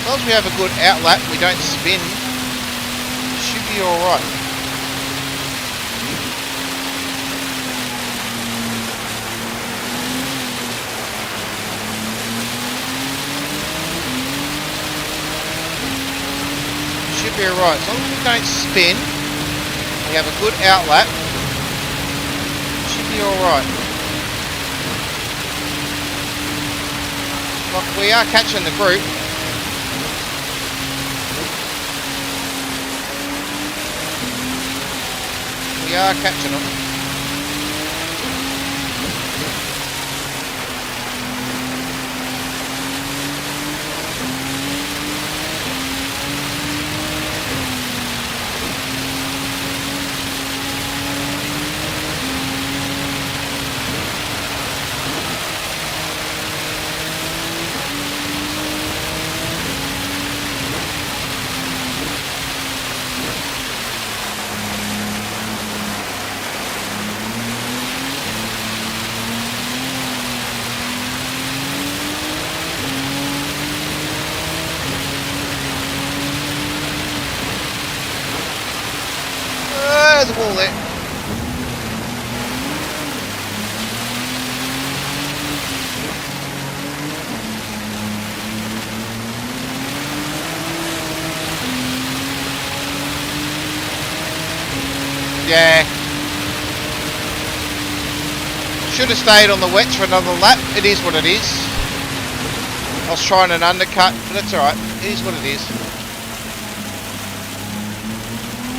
As long as we have a good outlap, we don't spin, should be alright. Should be alright. As long as we don't spin, we have a good outlap, should be alright. Look, we are catching the group. We are catching them. There's a wall there. Yeah. Should have stayed on the wets for another lap. It is what it is. I was trying an undercut, but that's alright. It is what it is.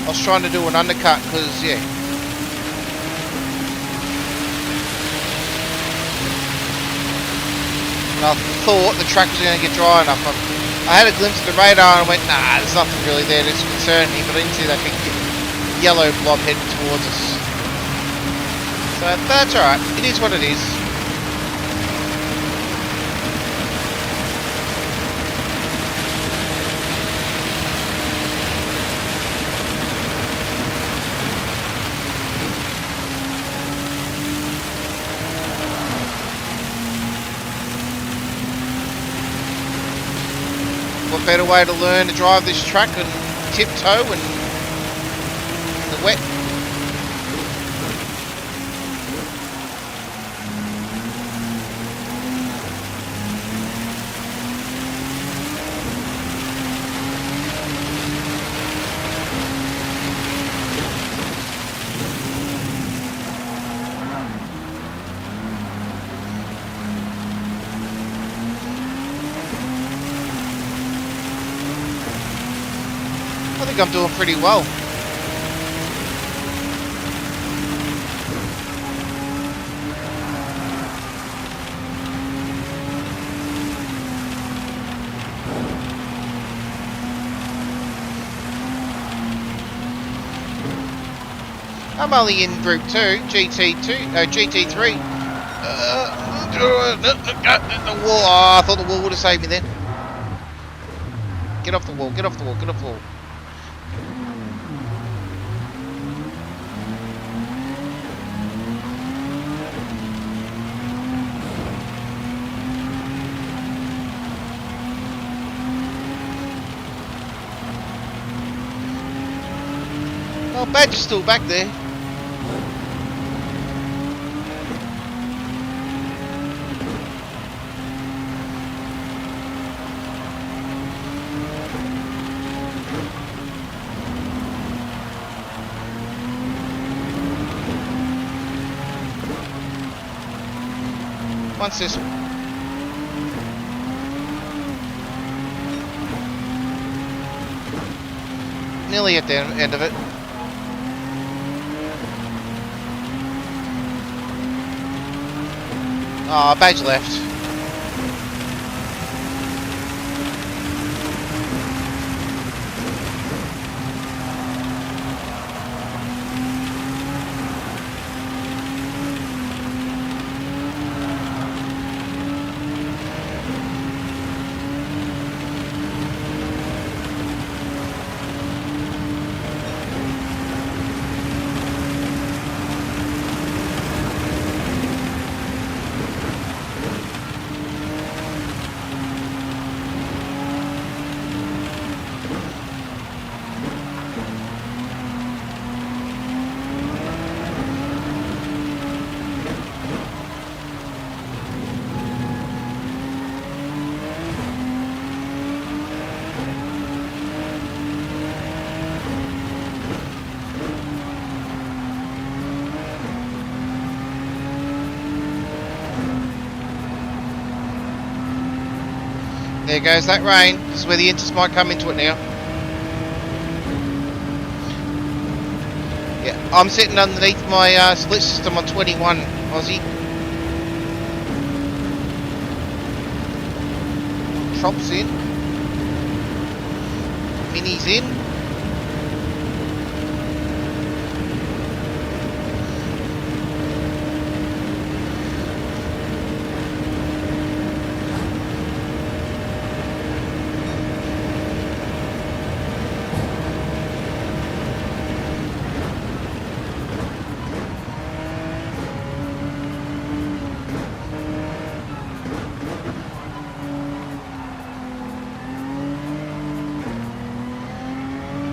I was trying to do an undercut because, yeah. And I thought the track was going to get dry enough. I had a glimpse of the radar and I went, nah, there's nothing really there that's concerning me, but I didn't see that big yellow blob heading towards us. So that's alright, it is what it is. What better way to learn to drive this track and tiptoe and the wet? I think I'm doing pretty well. I'm only in Group 2, GT3. The wall. Oh, I thought the wall would have saved me then. Get off the wall, get off the wall, get off the wall. Oh, Badger's still back there. Once this nearly at the end of it. Ah, Badge left. There goes that rain. This is where the Inters might come into it now. Yeah, I'm sitting underneath my split system on 21 Aussie. Trop's in. Mini's in.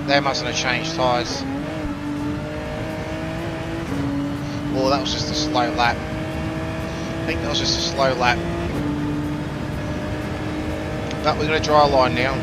They mustn't have changed tyres. Oh, that was just a slow lap. I think that was just a slow lap. But we're going to dry line now.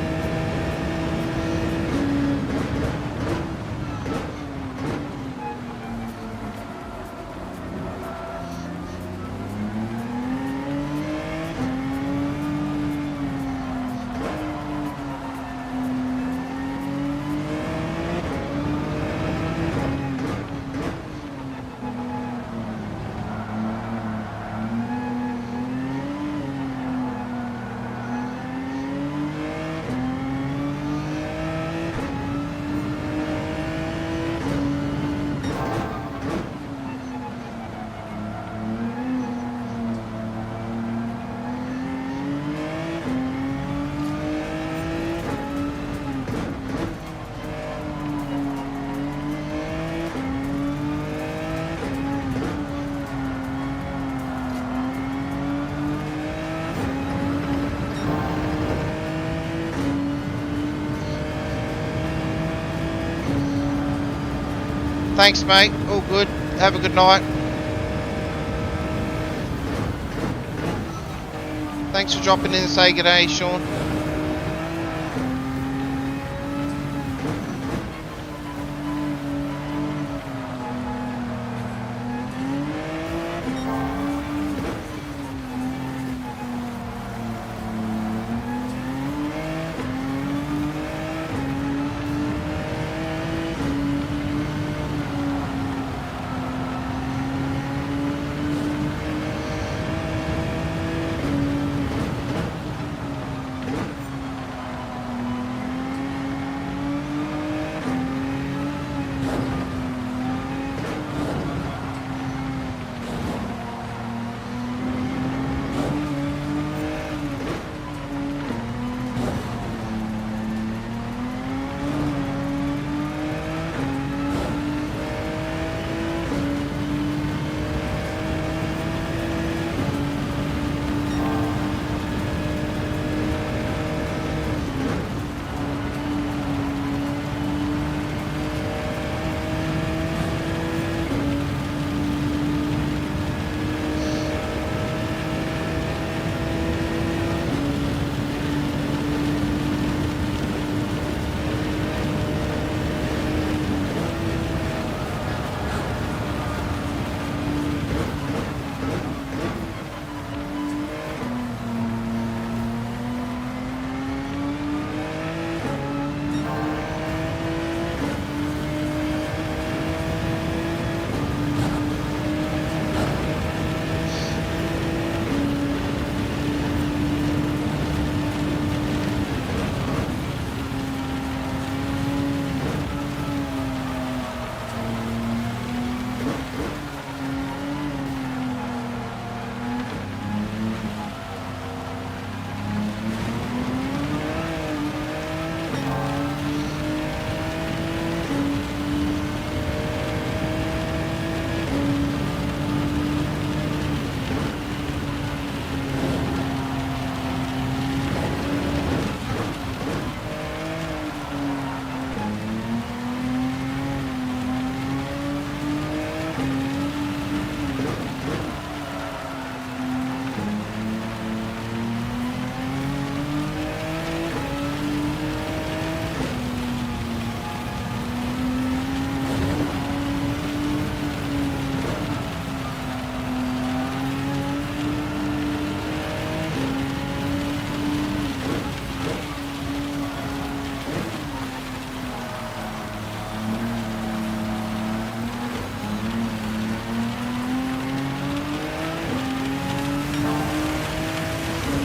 Thanks, mate. All good. Have a good night. Thanks for dropping in and say good day, Sean.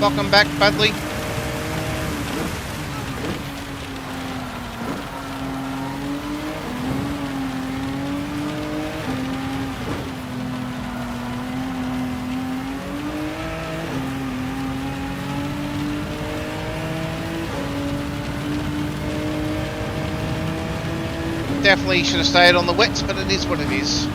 Welcome back, Budley. Definitely should have stayed on the wets, but it is what it is.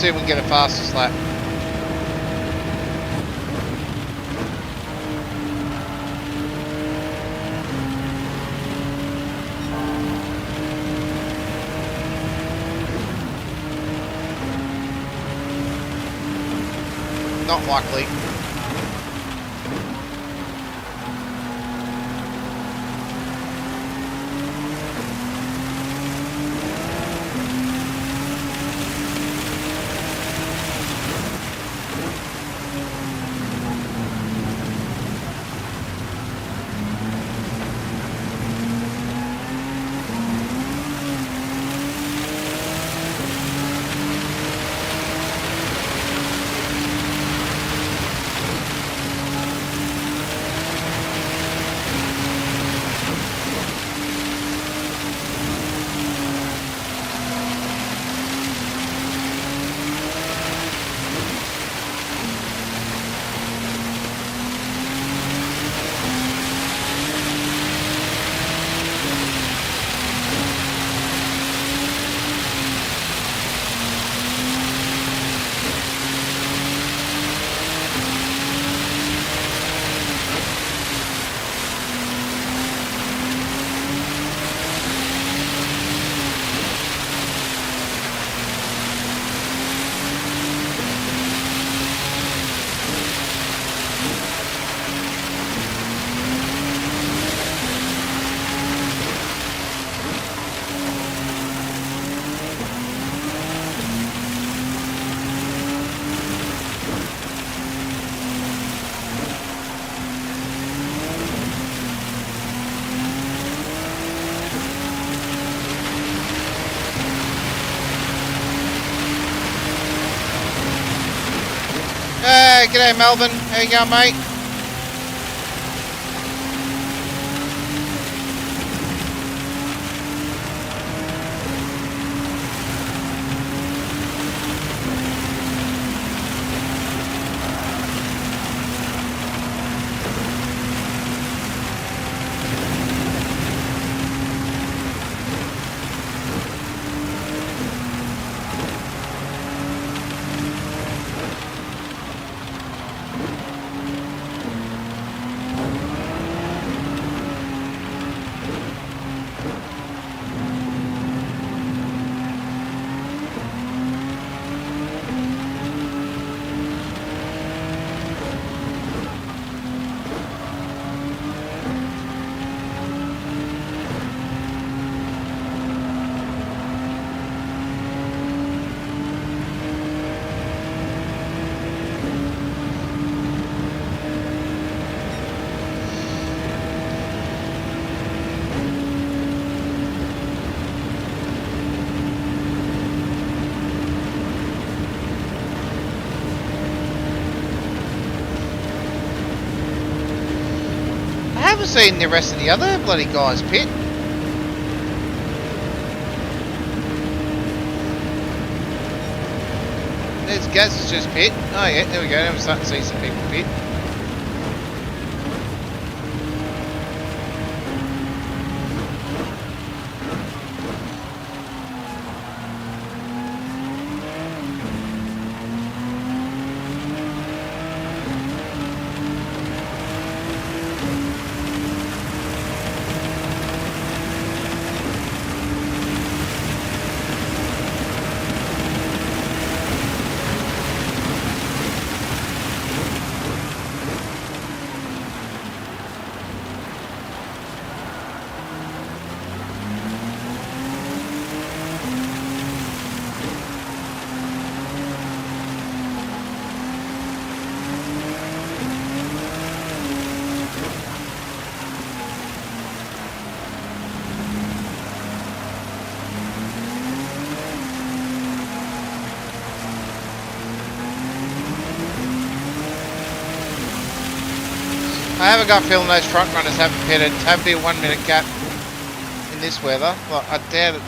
See if we can get a fastest lap. Not likely. g'day Melvin. How you going, mate? I haven't seen the rest of the other bloody guys pit. There's Gaz's just pit. Oh yeah, there we go. Now we're starting to see some people pit. I haven't got a feeling those front runners haven't pitted. Have be a 1 minute gap in this weather. Well, I doubt it.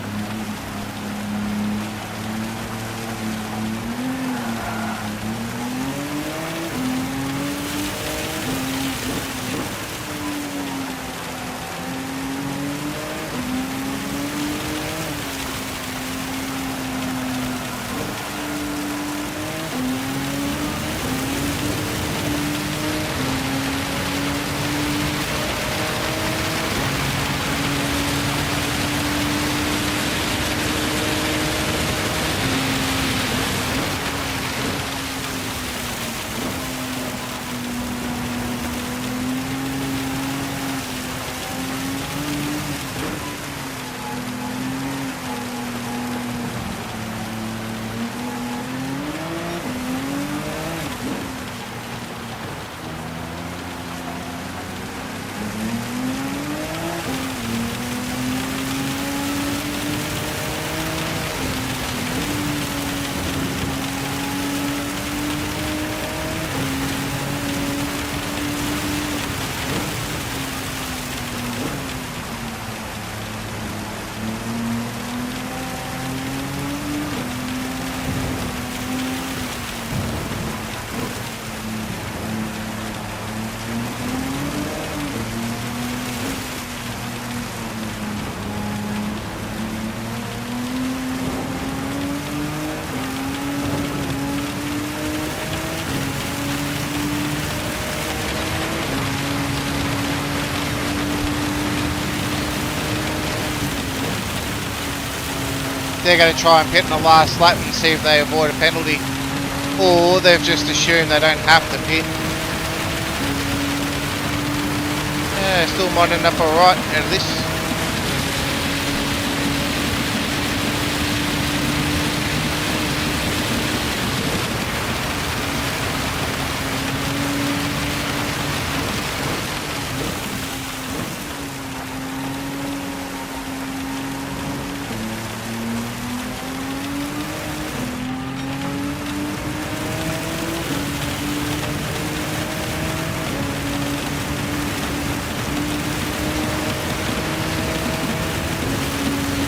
They're going to try and pit in the last lap and see if they avoid a penalty, or they've just assumed they don't have to pit. Yeah, still might end up alright out of this.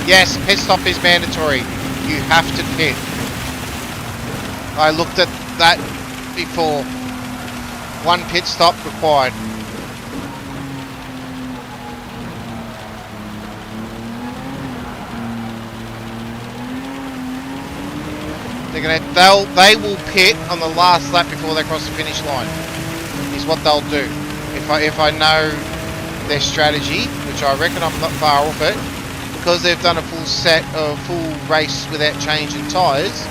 Yes, pit stop is mandatory. You have to pit. I looked at that before. 1 pit stop required. They will pit on the last lap before they cross the finish line. Is what they'll do. If I know their strategy, which I reckon I'm not far off it, because they've done a full race without changing tyres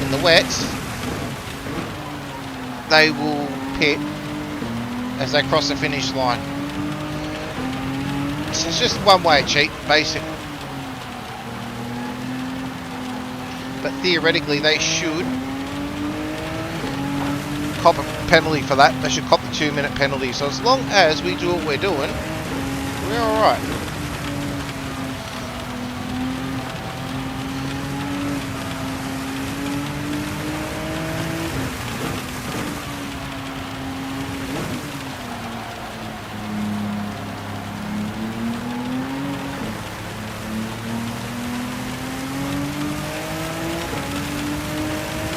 in the wets, they will pit as they cross the finish line. So it's just one way to cheat, basically. But theoretically, they should cop a penalty for that. They should cop the 2-minute penalty. So as long as we do what we're doing, we're alright.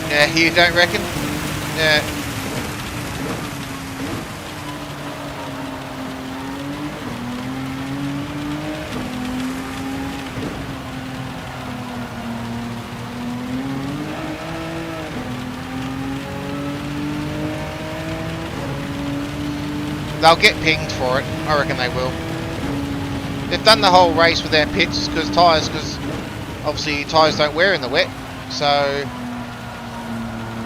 Yeah, you don't reckon? Yeah. They'll get pinged for it. I reckon they will. They've done the whole race with their pits because obviously tyres don't wear in the wet. So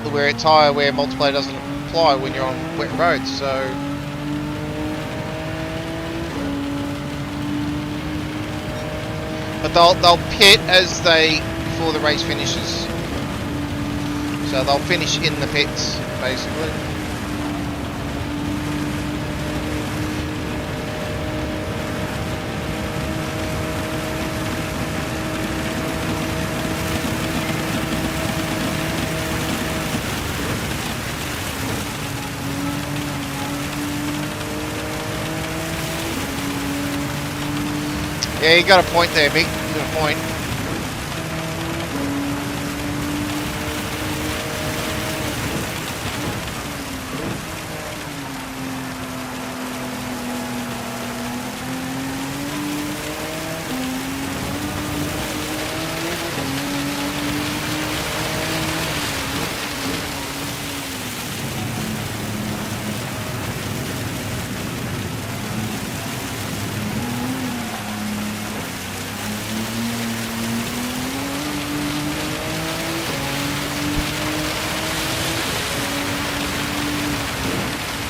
they'll wear a tyre where multiplayer doesn't apply when you're on wet roads. So but they'll pit before the race finishes. So they'll finish in the pits basically. Yeah, you got a point there, Mick. You got a point.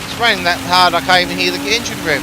It's raining that hard I can't even hear the engine rev.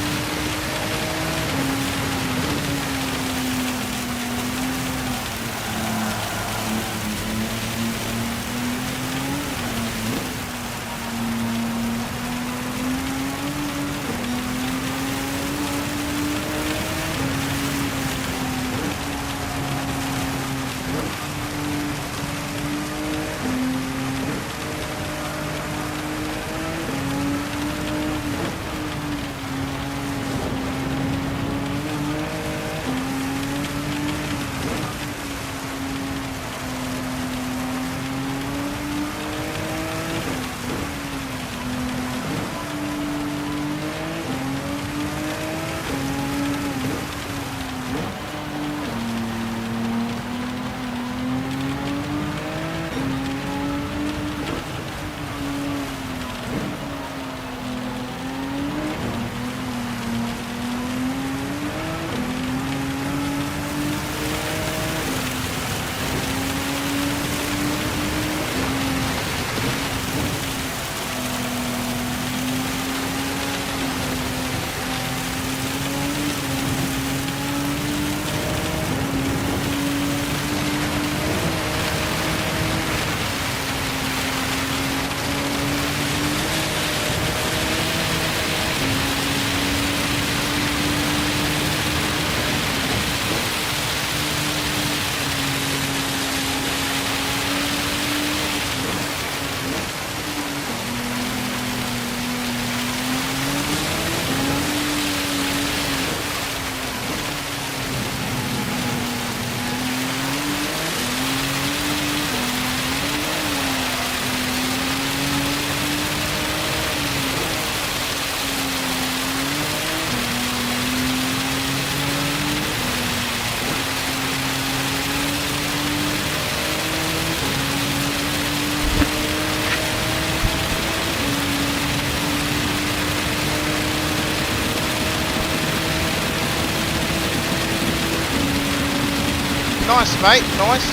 mate. Nice.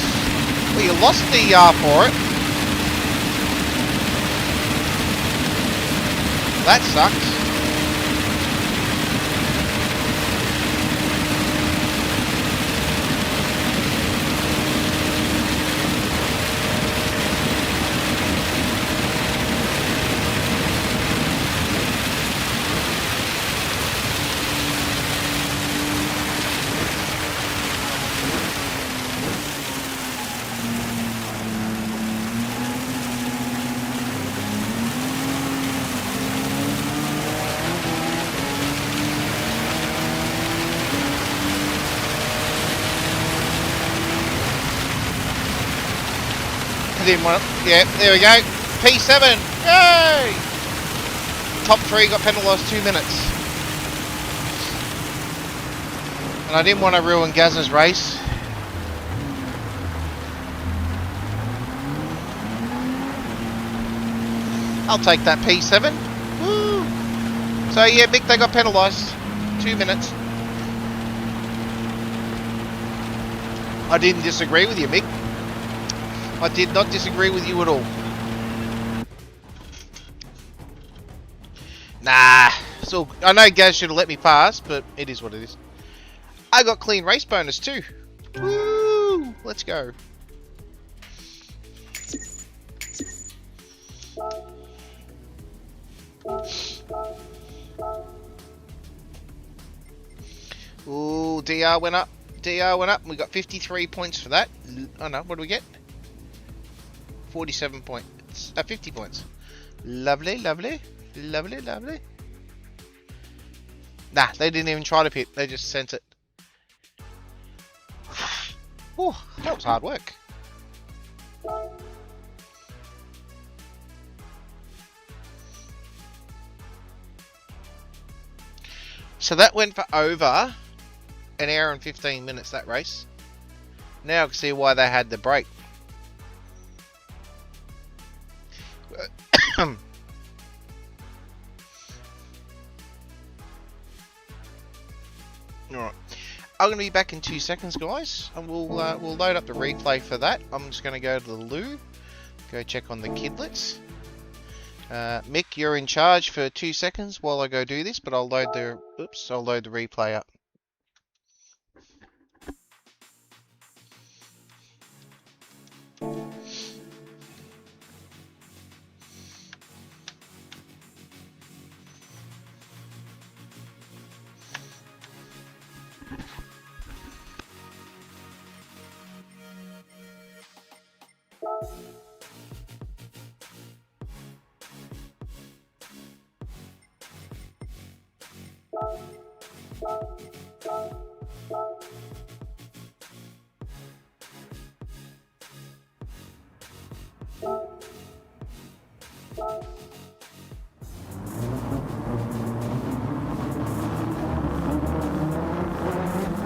Well, you lost DR for it. That sucks. Didn't want it. Yeah, there we go. P7. Yay! Top 3 got penalised 2 minutes. And I didn't want to ruin Gaz's race. I'll take that P7. Woo! So yeah, Mick, they got penalised 2 minutes. I didn't disagree with you, Mick. I did not disagree with you at all. Nah, so I know Gaz should have let me pass, but it is what it is. I got clean race bonus too. Woo! Let's go. Ooh, DR went up. DR went up. We got 53 points for that. Oh no, what do we get? 47 points. 50 points. Lovely, lovely. Lovely, lovely. Nah, they didn't even try to pit. They just sent it. Oh, that was hard work. So that went for over an hour and 15 minutes, that race. Now I can see why they had the break. Alright, I'm going to be back in 2 seconds, guys, and we'll load up the replay for that. I'm just going to go to the loo, go check on the kidlets. Mick, you're in charge for 2 seconds while I go do this, but I'll load the replay up.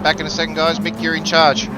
Back in a second, guys. Mick, you're in charge.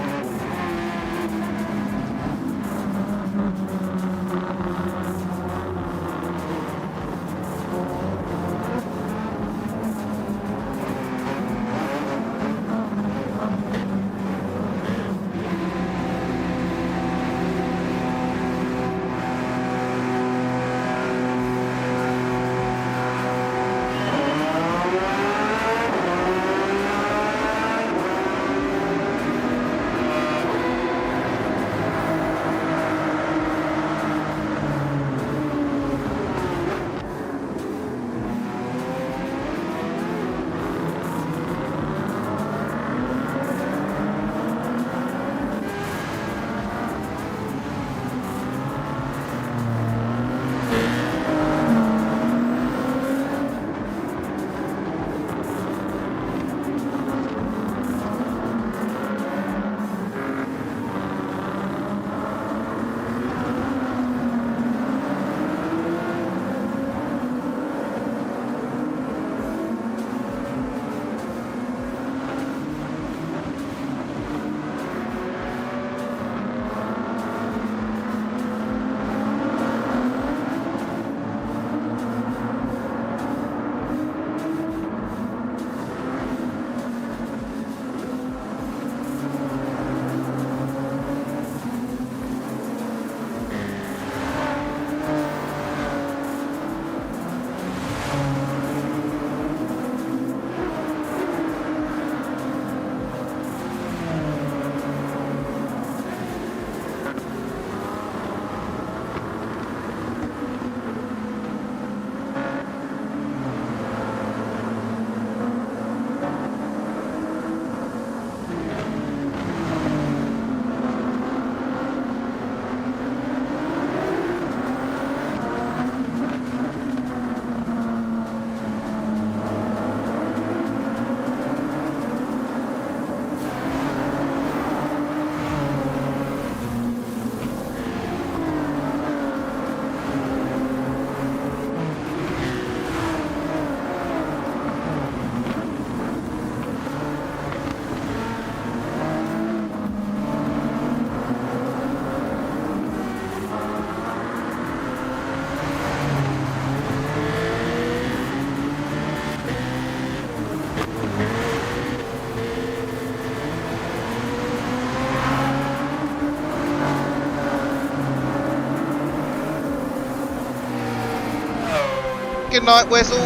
good night, Wessel.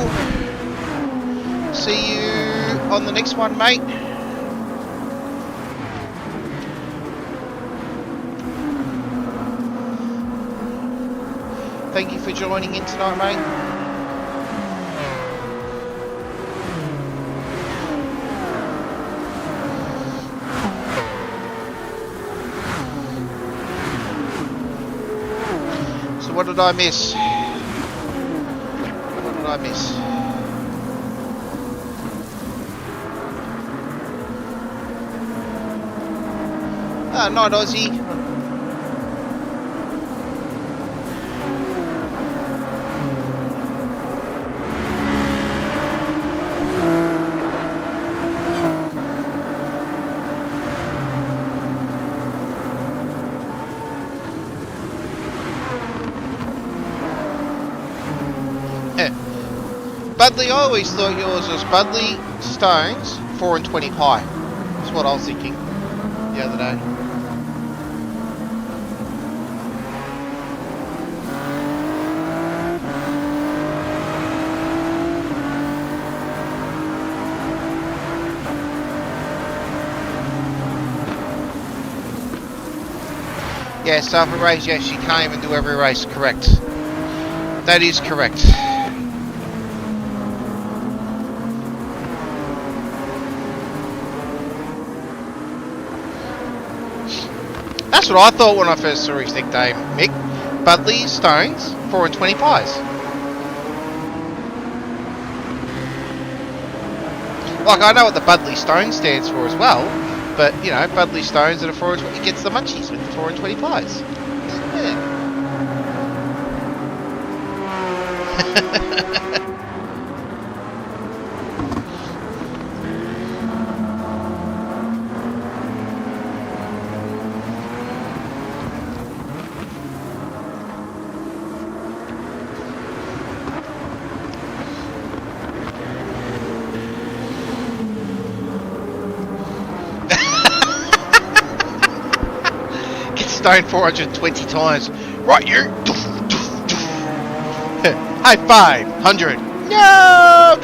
See you on the next one, mate. Thank you for joining in tonight, mate. So what did I miss? What did I miss? Ah, night Aussie. Budley, I always thought yours was Budley Stones 4 and 20 pie. That's what I was thinking the other day. Yeah, so for a race, yes, you can't even do every race, correct. That is correct. That's what I thought when I first saw his nickname, Mick. Budley Stones, 4 and 20 pies. Like, I know what the Budley Stones stands for as well, but, you know, Budley Stones at a 4 and 20, he gets the munchies with the 4 and 20 pies. Yeah. Stone 420 times. Right, you. High 500. No.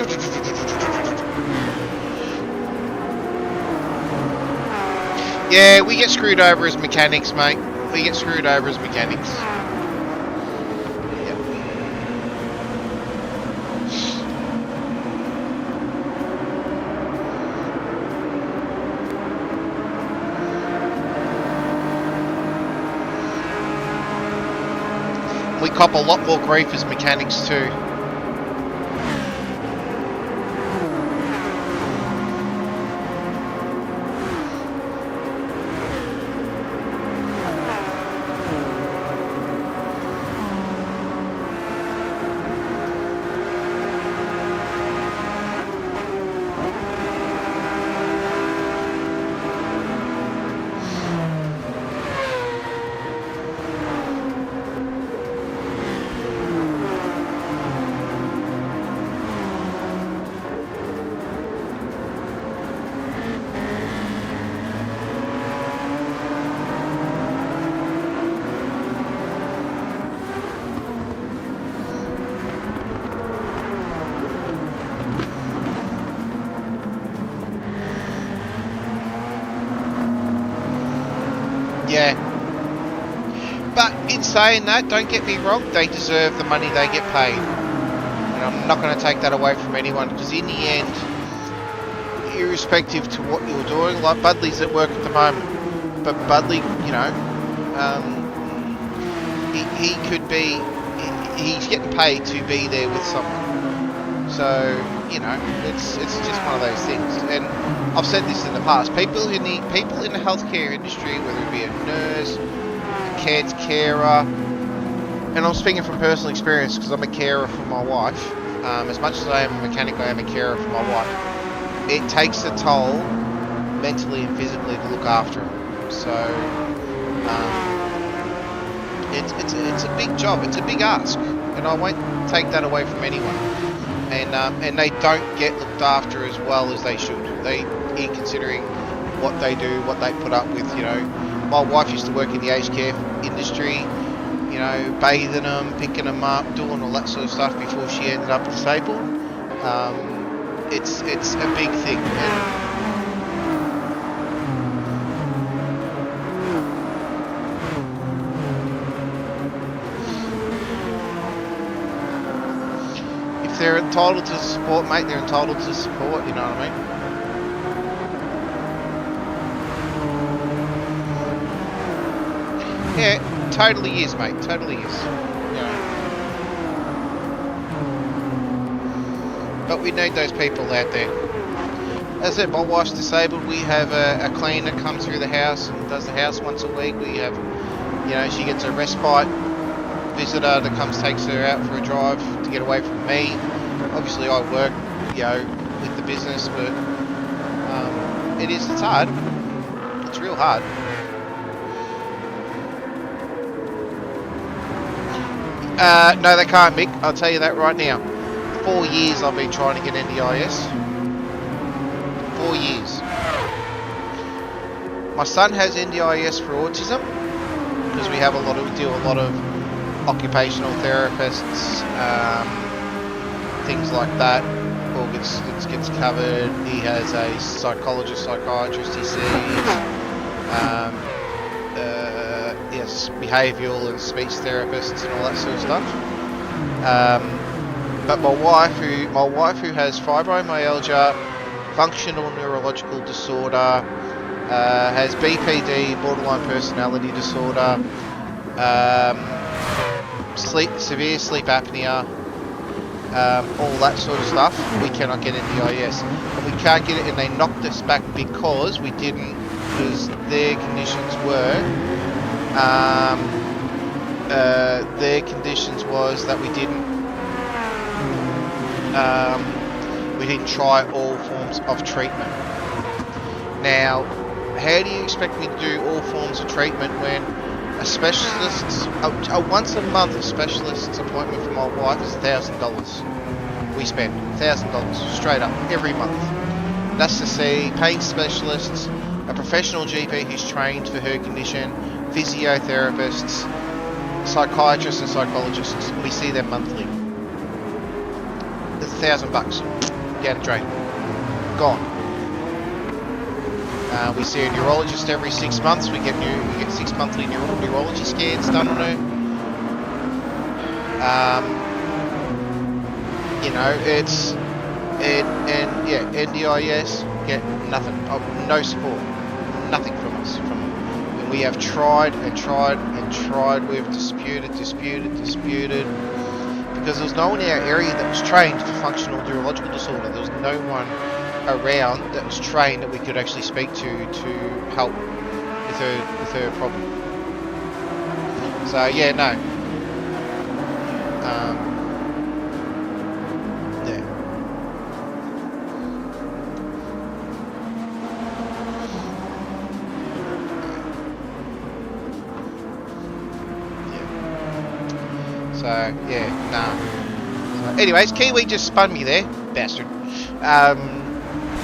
Yeah, we get screwed over as mechanics, mate. We get screwed over as mechanics. Yep. We cop a lot more grief as mechanics too. Yeah. But in saying that, don't get me wrong, they deserve the money they get paid. And I'm not going to take that away from anyone, because in the end, irrespective to what you're doing, like Budley's at work at the moment, but Budley, you know, he could be, he's getting paid to be there with someone. So, you know, it's just one of those things. And I've said this in the past, people in the healthcare industry, whether it be a nurse, a carer, and I'm speaking from personal experience because I'm a carer for my wife. As much as I am a mechanic, I am a carer for my wife. It takes a toll mentally and physically to look after her. So it's a big job, it's a big ask, and I won't take that away from anyone. And they don't get looked after as well as they should. In considering what they do, what they put up with, you know. My wife used to work in the aged care industry. You you know, bathing them, picking them up, doing all that sort of stuff before she ended up disabled. It's a big thing. If they're entitled to support, mate, they're entitled to support, you know what I mean? Yeah, totally is, mate, totally is. Yeah. But we need those people out there. As I said, my wife's disabled. We have a cleaner come through the house and does the house once a week. We have, you know, she gets a respite visitor that comes, takes her out for a drive to get away from me. Obviously I work, you know, with the business, but it's hard. It's real hard. No, they can't, Mick. I'll tell you that right now. 4 years I've been trying to get NDIS. 4 years. My son has NDIS for autism because we deal a lot of occupational therapists, things like that. All gets covered. He has a psychologist, psychiatrist. He sees. Yes, behavioural and speech therapists and all that sort of stuff. But my wife who has fibromyalgia, functional neurological disorder, has BPD, borderline personality disorder, severe sleep apnea, all that sort of stuff. We cannot get NDIS, and we can't get it, and they knocked us back because their conditions were. Their conditions was that we didn't try all forms of treatment. Now, how do you expect me to do all forms of treatment when a specialist, a once a month specialist's appointment for my wife is $1,000? We spend $1,000 straight up every month. That's to see pain specialists, a professional GP who's trained for her condition, physiotherapists, psychiatrists and psychologists. We see them monthly. It's $1,000 down the drain, gone. We see a neurologist every 6 months. We get 6 monthly neurology scans done on her. You know, NDIS get nothing, no support, nothing from us. We have tried and tried and tried. We've disputed, because there was no one in our area that was trained for functional neurological disorder. There was no one around that was trained that we could actually speak to help with her problem. So yeah, no. So yeah, nah. So, anyways, Kiwi just spun me there, bastard.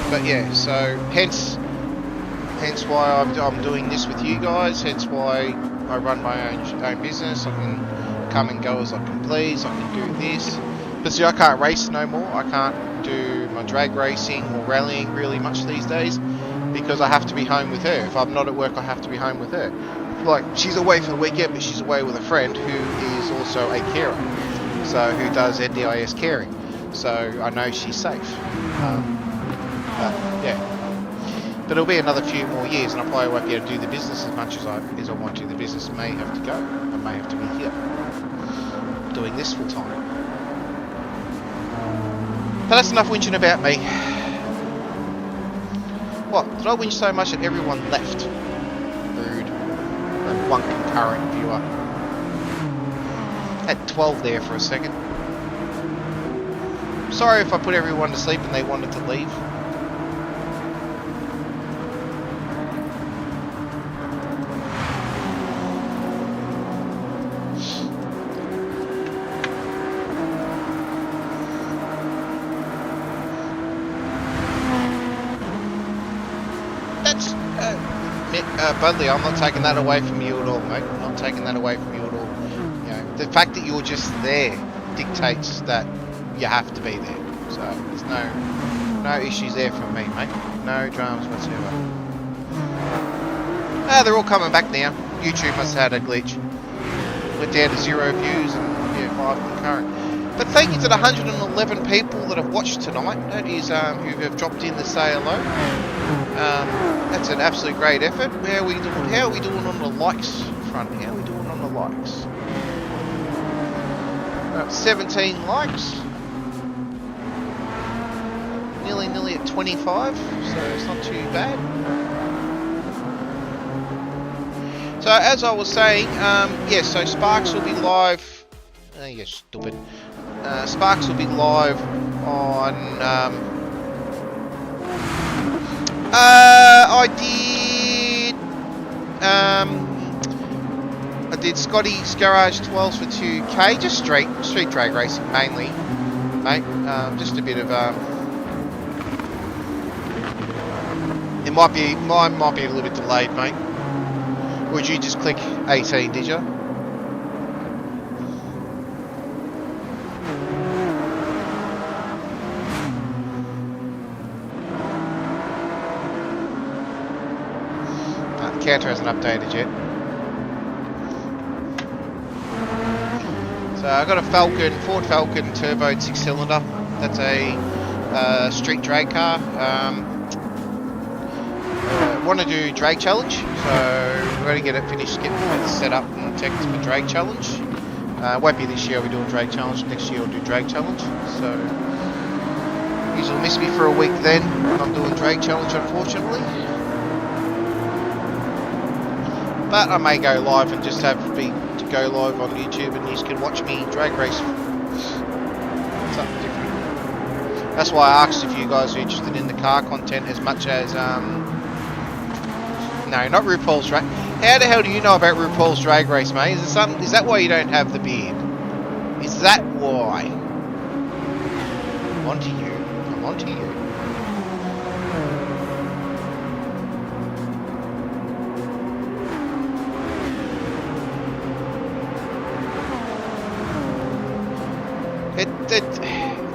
But yeah, so hence why I'm doing this with you guys. Hence why I run my own business. I can come and go as I can please. I can do this. But see, I can't race no more. I can't do my drag racing or rallying really much these days because I have to be home with her. If I'm not at work, I have to be home with her. Like, she's away for the weekend, but she's away with a friend who is also a carer, so who does NDIS caring. So I know she's safe. But yeah, but it'll be another few more years, and I probably won't be able to do the business as much as I want to. The business may have to go. I may have to be here doing this full time. But that's enough whinging about me. What? Did I whinge so much that everyone left? Rude. One concurrent viewer. Had 12 there for a second. Sorry if I put everyone to sleep and they wanted to leave. That's Budley, I'm not taking that away from you at all, mate. I'm not taking that away from you at all. You the fact that you're just there dictates that you have to be there. So there's no issues there from me, mate. No dramas whatsoever. They're all coming back now. YouTube must have had a glitch. Went down to 0 views and yeah, 5 concurrent. But thank you to the 111 people that have watched tonight. That is who have dropped in to say hello. That's an absolute great effort. How are we doing on the likes front? How are we doing on the likes? 17 likes. Nearly at 25, so it's not too bad. So as I was saying, yes, so Sparks will be live. You're stupid. Sparks will be live on. I did Scotty's Garage 12s for 2K, just street drag racing mainly, mate. Just a bit of mine might be a little bit delayed, mate. Or did you just click 18, did you? The counter hasn't updated yet. So I got a Ford Falcon turbo 6-cylinder. That's a street drag car. Want to do drag challenge, so we're going to get it finished, getting it set up and checked for drag challenge. Won't be this year we're doing drag challenge, next year we'll do drag challenge. So you'll miss me for a week then when I'm doing drag challenge, unfortunately. But I may go live and just have to go live on YouTube and you can watch me drag race. Something different. That's why I asked if you guys are interested in the car content as much as no, not RuPaul's Drag. How the hell do you know about RuPaul's Drag Race, mate? Is that why you don't have the beard? Is that why? I'm onto you. I'm onto you.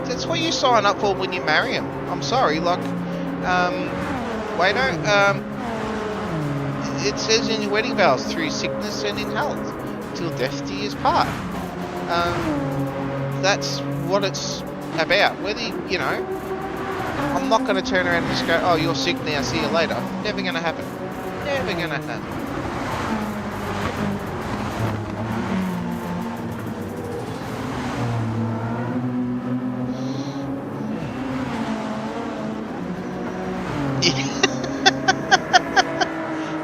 That's what you sign up for when you marry him. I'm sorry, like, Wayno, it says in your wedding vows, through sickness and in health, till death do you part. That's what it's about. Whether you know, I'm not going to turn around and just go, "Oh, you're sick now. See you later." Never going to happen. Never going to happen.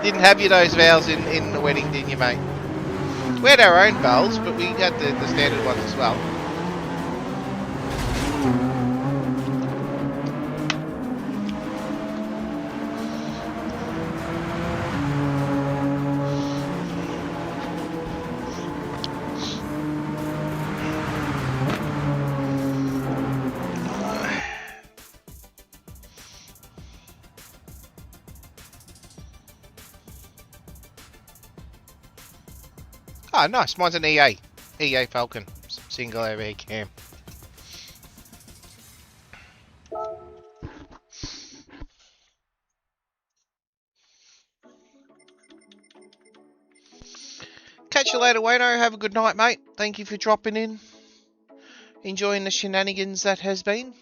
Didn't have you those vows in the wedding, didn't you, mate? We had our own vows, but we had the standard ones as well. Oh, nice. Mine's an EA Falcon. Single overhead cam. Catch you later, Wayno. Have a good night, mate. Thank you for dropping in. Enjoying the shenanigans that has been.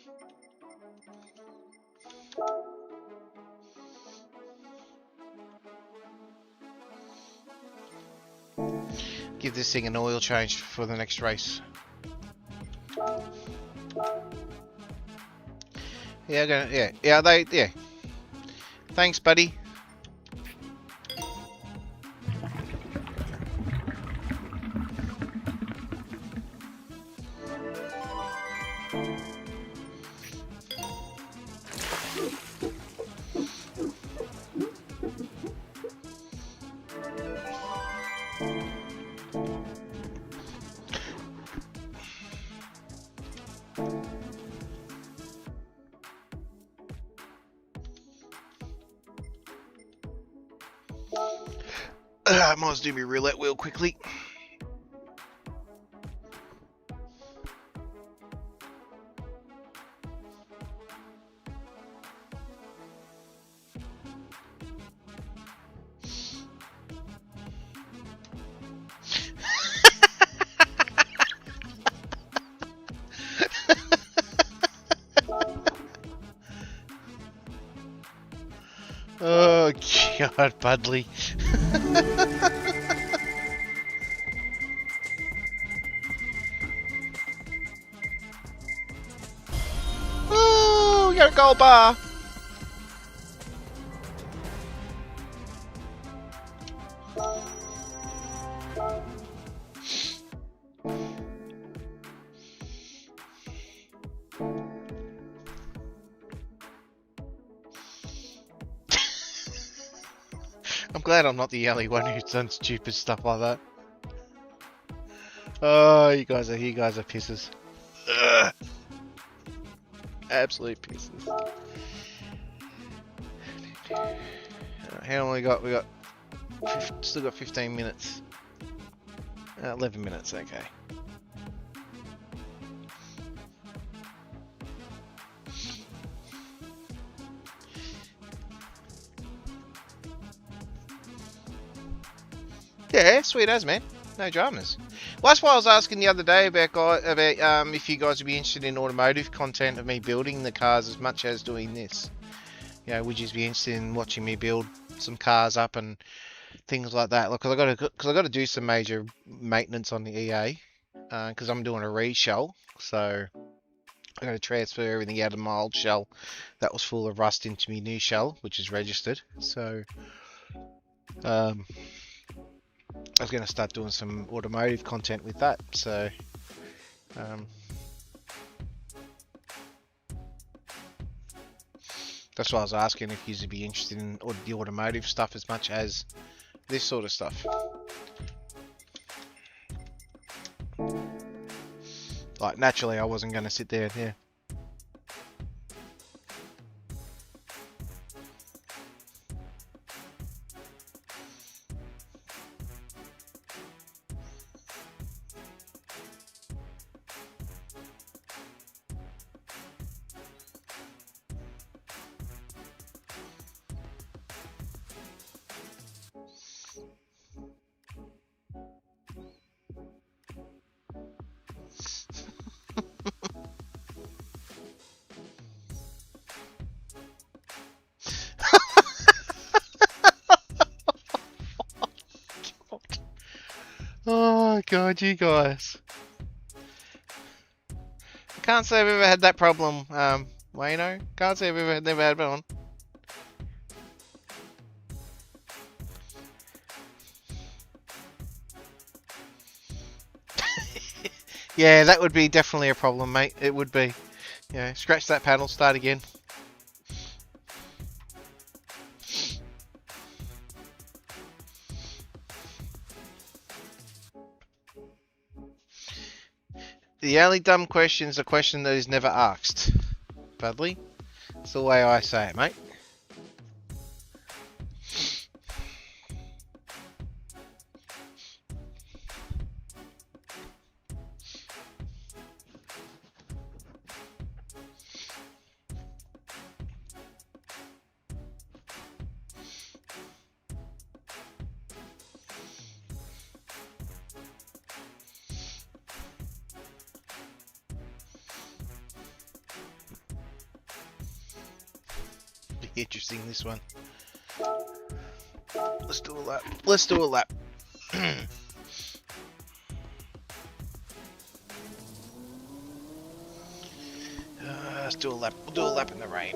Give this thing an oil change for the next race. Yeah. Thanks, buddy. Might as well do my roulette wheel quickly. God, Budley. Oh, we got a gold bar. I'm glad I'm not the only one who's done stupid stuff like that. Oh, you guys are pisses. Ugh. Absolute pisses. How long we got? We got still got 15 minutes. 11 minutes, okay. Yeah, sweet as, man. No dramas. Well, that's why I was asking the other day about if you guys would be interested in automotive content of me building the cars as much as doing this. You know, would you be interested in watching me build some cars up and things like that? Look, because I got to do some major maintenance on the EA because I'm doing a reshell, so I got to transfer everything out of my old shell that was full of rust into my new shell, which is registered. So, I was going to start doing some automotive content with that. So, that's why I was asking if you'd be interested in the automotive stuff as much as this sort of stuff. Like, naturally, I wasn't going to sit there, yeah. Oh god, you guys. I can't say I've ever had that problem, Wayno. Can't say I've never had one. Yeah, that would be definitely a problem, mate. It would be. Yeah, scratch that panel, start again. The only dumb question is a question that is never asked. Budley. That's the way I say it, mate. Be interesting, this one. Let's do a lap. Let's do a lap. Let's do a lap. We'll do a lap in the rain.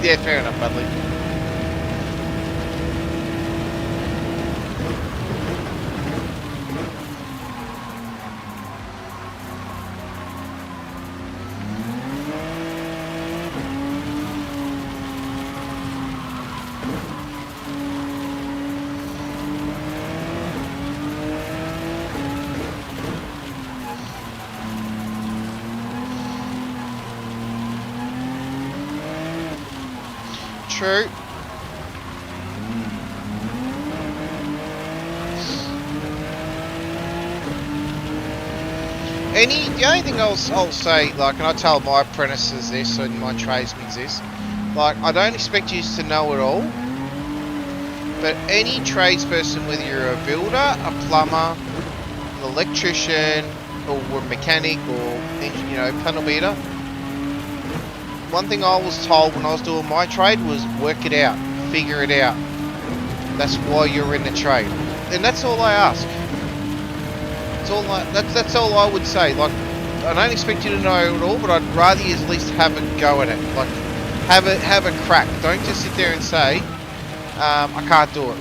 Yeah, fair enough, Budley. True. The only thing I'll say, like, and I tell my apprentices this and my tradesmen this, like, I don't expect you to know it all, but any tradesperson, whether you're a builder, a plumber, an electrician, or a mechanic, or, you know, panel beater, one thing I was told when I was doing my trade was work it out, figure it out. That's why you're in the trade, and that's all I ask. That's all I would say. Like, I don't expect you to know it all, but I'd rather you at least have a go at it. Like, have a crack. Don't just sit there and say, I can't do it,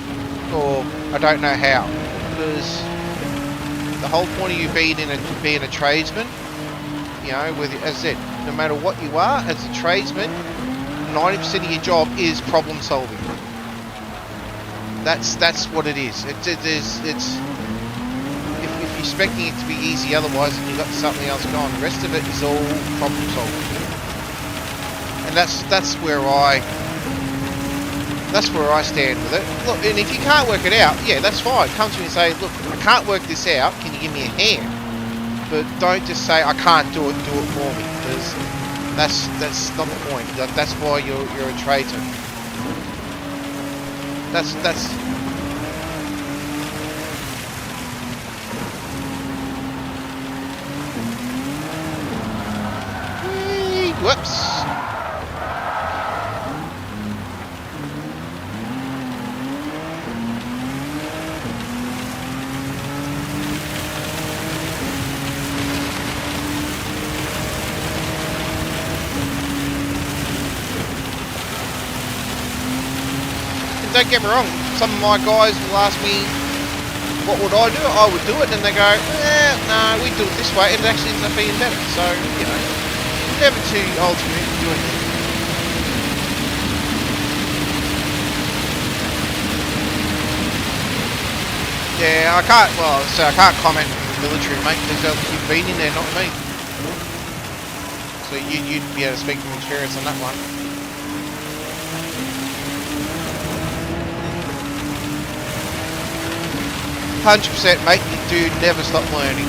or I don't know how. Because the whole point of you being a tradesman, you know, with, as I said, no matter what you are, as a tradesman, 90% of your job is problem solving. That's what it is. It's if you're expecting it to be easy otherwise, and you've got something else going. The rest of it is all problem solving, and that's where I stand with it. Look, and if you can't work it out, yeah, that's fine. Come to me and say, look, I can't work this out. Can you give me a hand? But don't just say I can't do it. Do it for me, because that's not the point. That's why you're a tradesman. That's. Whoops. Don't get me wrong, some of my guys will ask me, what would I do? I would do it, and they go, no, we do it this way, and it actually ends up being better. So, you know, never too old to do anything. Yeah, I can't comment on the military, mate, because you've been in there, not me. So you'd be able to speak from experience on that one. 100%, mate, you do never stop learning.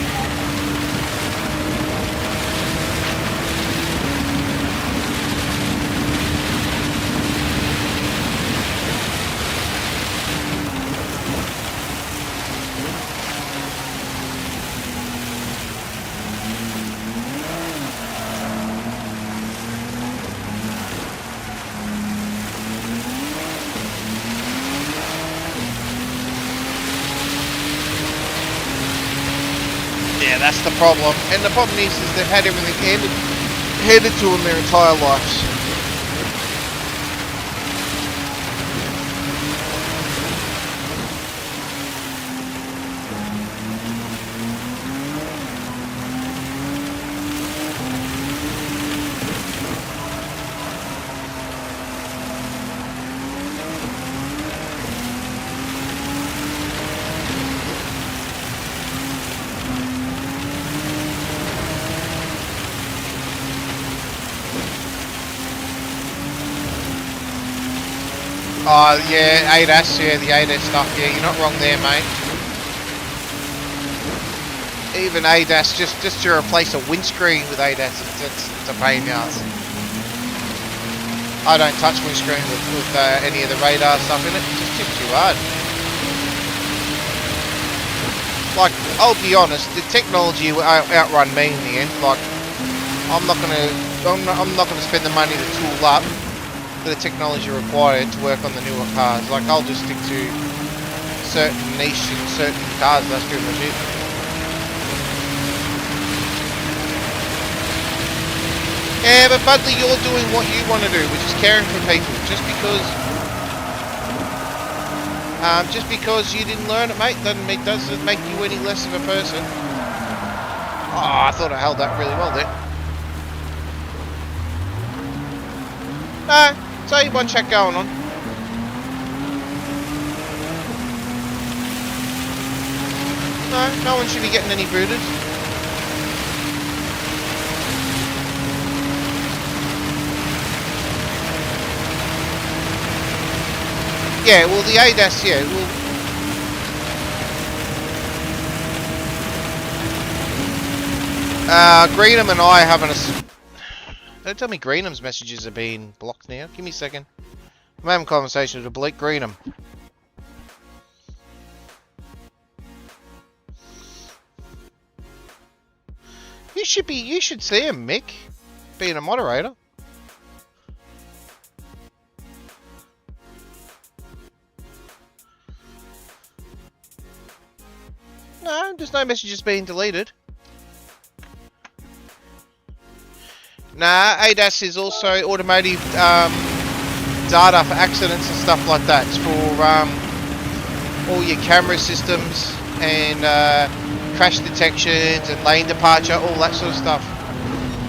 Yeah, that's the problem. And the problem is they've had everything handed to them their entire lives. Oh, yeah, ADAS, yeah, the ADAS stuff, yeah, you're not wrong there, mate. Even ADAS, just to replace a windscreen with ADAS, it's a pain in the ass. I don't touch windscreen with any of the radar stuff in it, it's just too hard. Like, I'll be honest, the technology will outrun me in the end. Like, I'm not gonna spend the money to tool up the technology required to work on the newer cars. Like, I'll just stick to certain niche and certain cars that's pretty much it. Yeah, but Budley, you're doing what you want to do, which is caring for people. Just because you didn't learn it, mate, doesn't make you any less of a person. Oh, I thought I held that really well there. No. So you one check going on. No one should be getting any booters. Yeah, well the ADAS, yeah, well. Greenham and I having a... Don't tell me Greenham's messages are being blocked now. Give me a second. I'm having a conversation with Blake Greenham. You should see him, Mick, being a moderator. No, there's no messages being deleted. Nah, ADAS is also automotive data for accidents and stuff like that. It's for all your camera systems and crash detections and lane departure, all that sort of stuff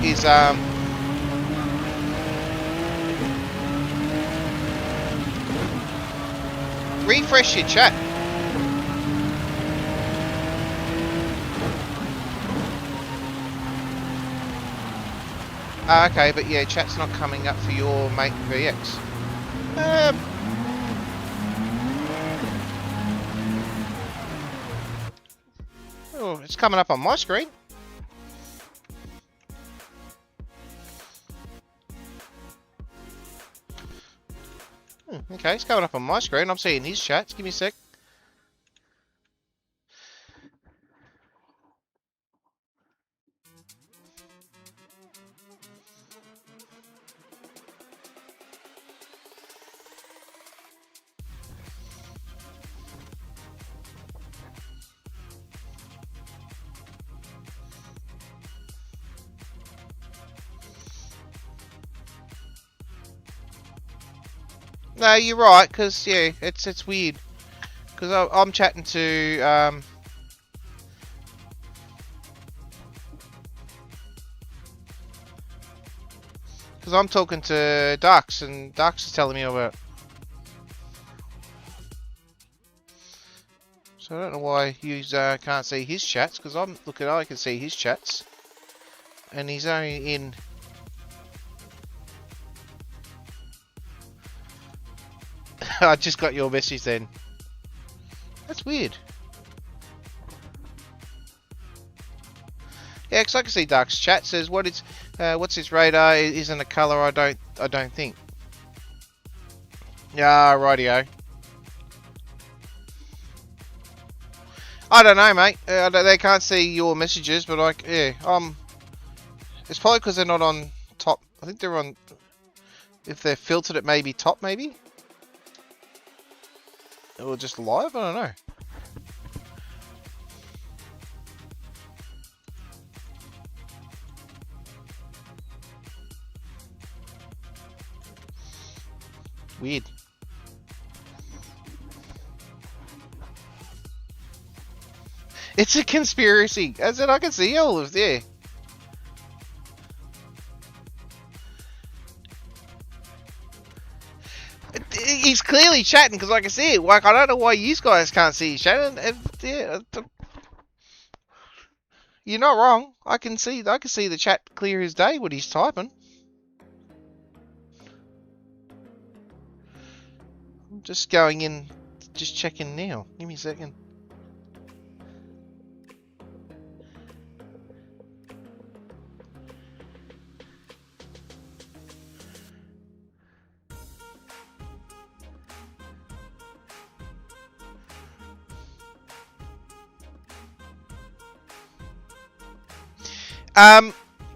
is refresh your chat. Okay, but yeah, chat's not coming up for your mate VX. Oh, it's coming up on my screen. Okay, it's coming up on my screen. I'm seeing his chats. Give me a sec. No, you're right, because, yeah, it's weird. Because I'm chatting to, because I'm talking to Dux, and Dux is telling me about... So I don't know why you can't see his chats, because I'm looking, I can see his chats. And he's only in... I just got your message then. That's weird. Yeah, because I can see Dark's chat says what's his radar isn't a colour. I don't think. Yeah, rightio. I don't know, mate. They can't see your messages, but yeah, it's probably because they're not on top. I think they're on. If they're filtered, it may be top, maybe. Or just live? I don't know. Weird. It's a conspiracy. I said I can see all of there. He's clearly chatting because I can see it. Like, I don't know why you guys can't see his chat. And yeah, you're not wrong. I can see the chat clear as day when he's typing. I'm just going in, just checking now. Give me a second.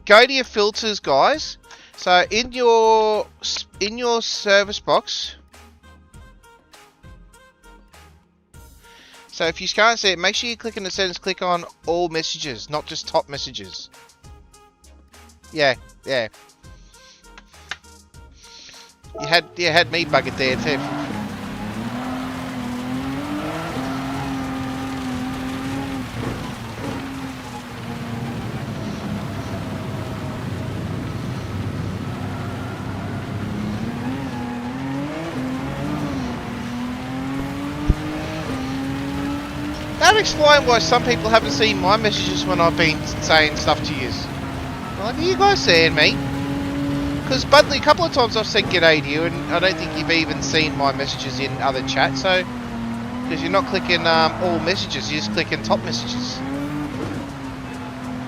Go to your filters, guys. So in your service box. So if you can't see it, make sure you click in the settings, click on all messages, not just top messages. Yeah. You had me buggered there too. That explains why some people haven't seen my messages when I've been saying stuff to you. Like, are you guys seeing me? Because Budley, a couple of times I've said g'day to you, and I don't think you've even seen my messages in other chats. So, because you're not clicking all messages, you're just clicking top messages.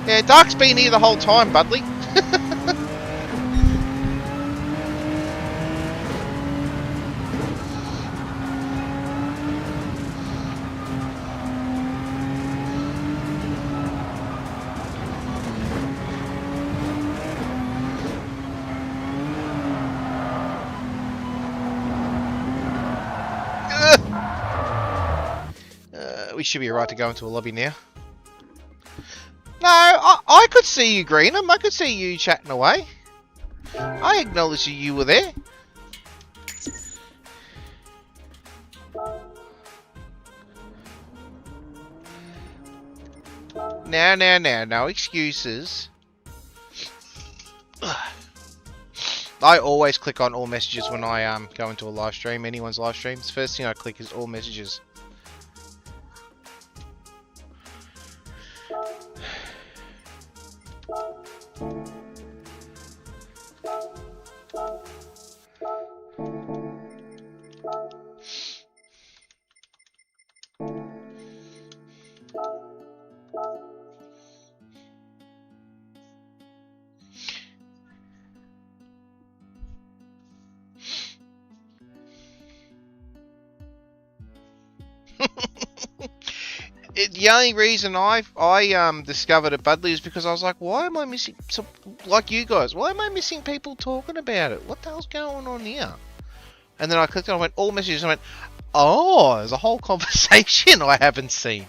Yeah, Dark's been here the whole time, Budley. We should be alright to go into a lobby now. No, I could see you, Greenham. I could see you chatting away. I acknowledge you were there. Now, no excuses. I always click on all messages when I go into a live stream, anyone's live streams. First thing I click is all messages. The only reason I discovered it, Budley, is because I was like, why am I missing, like you guys, why am I missing people talking about it? What the hell's going on here? And then I clicked on it, I went, all messages, and I went, oh, there's a whole conversation I haven't seen.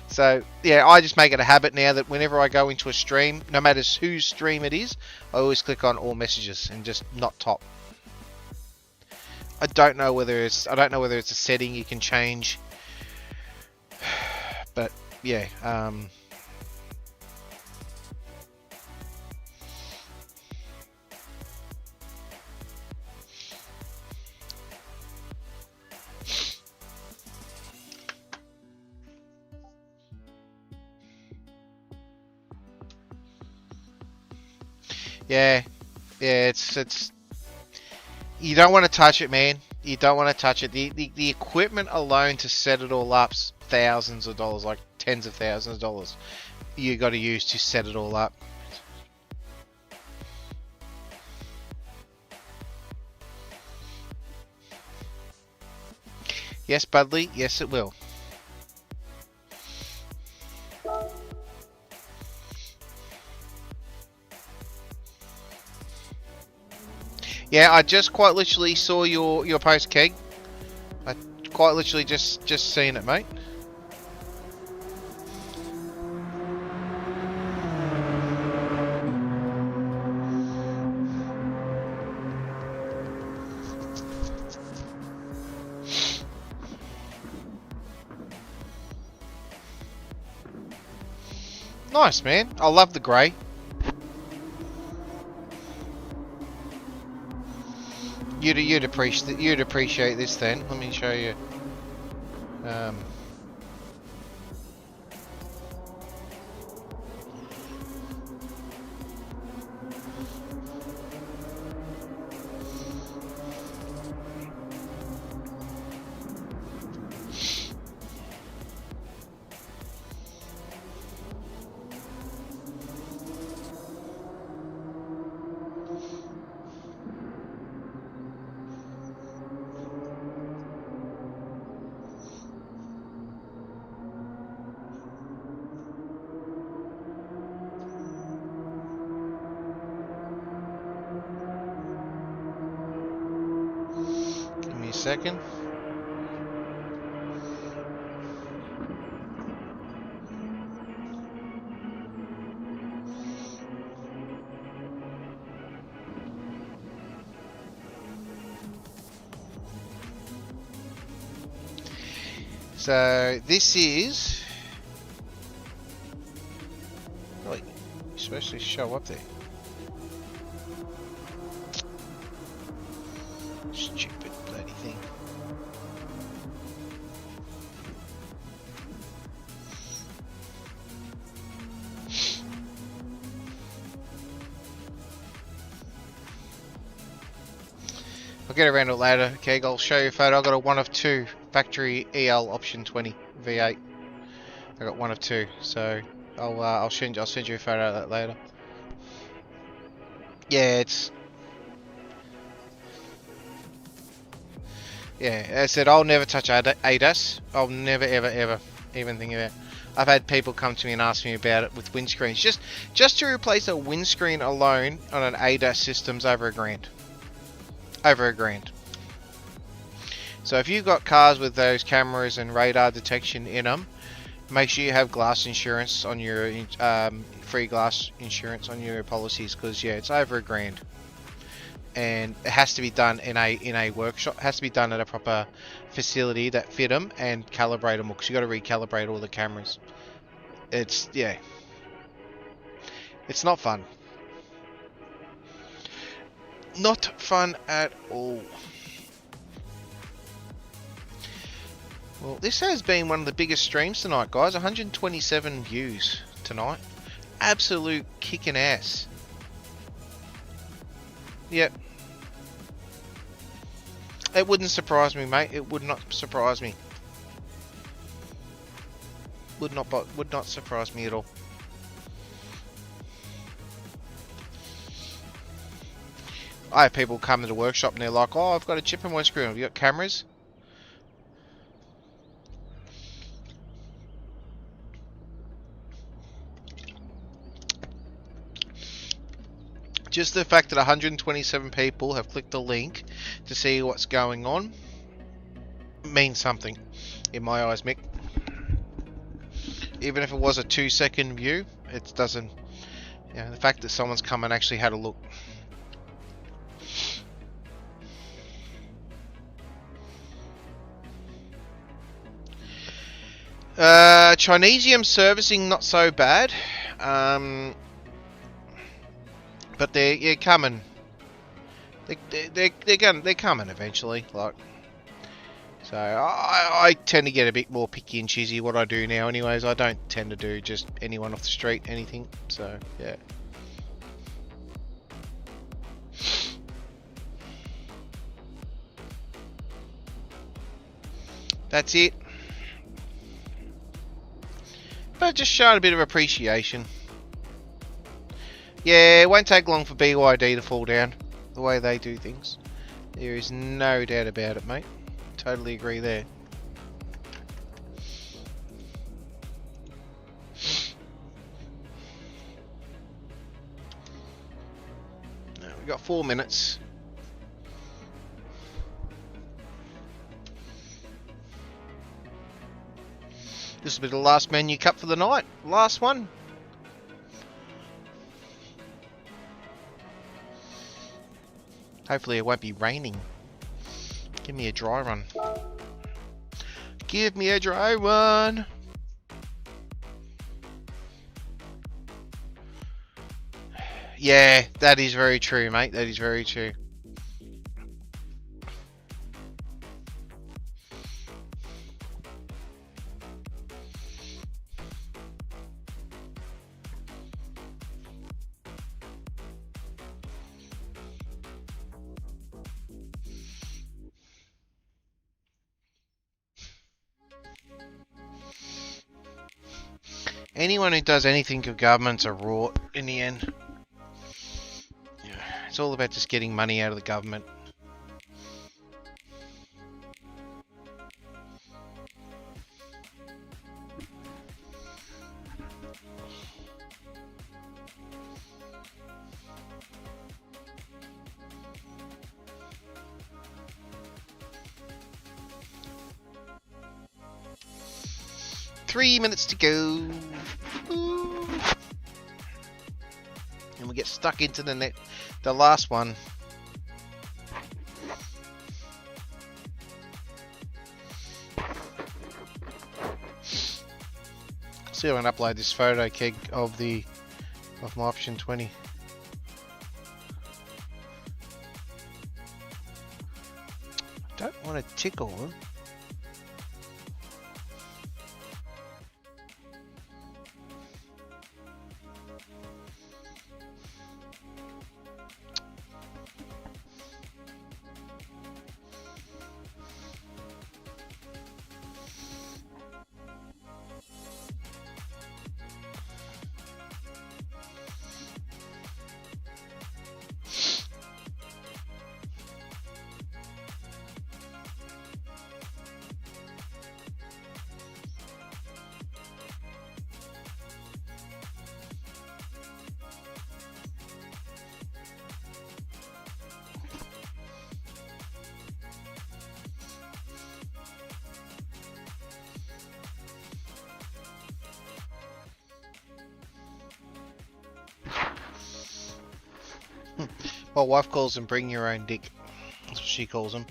So, yeah, I just make it a habit now that whenever I go into a stream, no matter whose stream it is, I always click on all messages and just not top. I don't know whether it's a setting you can change. But yeah, yeah, it's you don't want to touch it, man. You don't want to touch it. The equipment alone to set it all up's thousands of dollars, like tens of thousands of dollars you got to use to set it all up. Yes, Budley, yes it will. Yeah, I just quite literally saw your post, Keg. I quite literally just seen it, mate. Nice, man. I love the grey. You'd appreciate this then. Let me show you. Second. So this is. Wait, you're supposed to show up there. Stupid bloody thing. I'll get around it later. Okay, I'll show you a photo. I got a 1 of 2 factory EL option 20 V8. I got 1 of 2. So I'll send you a photo of that later. Yeah, it's yeah. As I said, I'll never touch ADAS. I'll never ever even think about it. I've had people come to me and ask me about it with windscreens. Just to replace a windscreen alone on an ADAS system's over $1,000. Over $1,000. So if you've got cars with those cameras and radar detection in them, make sure you have glass insurance on your free glass insurance on your policies, because yeah, it's over $1,000, and it has to be done in a workshop. It has to be done at a proper facility that fit them and calibrate them, because you got to recalibrate all the cameras. It's yeah, it's not fun. Not fun at all. Well, this has been one of the biggest streams tonight, guys. 127 views tonight. Absolute kicking ass. Yep. It wouldn't surprise me, mate. It would not surprise me. Would not surprise me at all. I have people come to the workshop and they're like, "Oh, I've got a chip in my screen. Have you got cameras?" Just the fact that 127 people have clicked the link to see what's going on means something in my eyes, Mick. Even if it was a 2-second view, it doesn't. You know, the fact that someone's come and actually had a look. Chinesium servicing not so bad. But they're coming. They're coming eventually. Like, so I tend to get a bit more picky and choosy what I do now. Anyways, I don't tend to do just anyone off the street anything. So yeah. That's it. But just showing a bit of appreciation. Yeah, it won't take long for BYD to fall down, the way they do things. There is no doubt about it, mate. Totally agree there. Now, we've got 4 minutes. This will be the last menu cut for the night. Last one. Hopefully it won't be raining. Give me a dry run. Give me a dry run. Yeah, that is very true, mate. That is very true. Anyone who does anything for government's a rort in the end. It's all about just getting money out of the government. Three minutes to go. Ooh. And we get stuck into the last one. See if I can upload this photo, Keg, of my option 20. Don't want to tickle them. My wife calls them bring your own dick. That's what she calls them.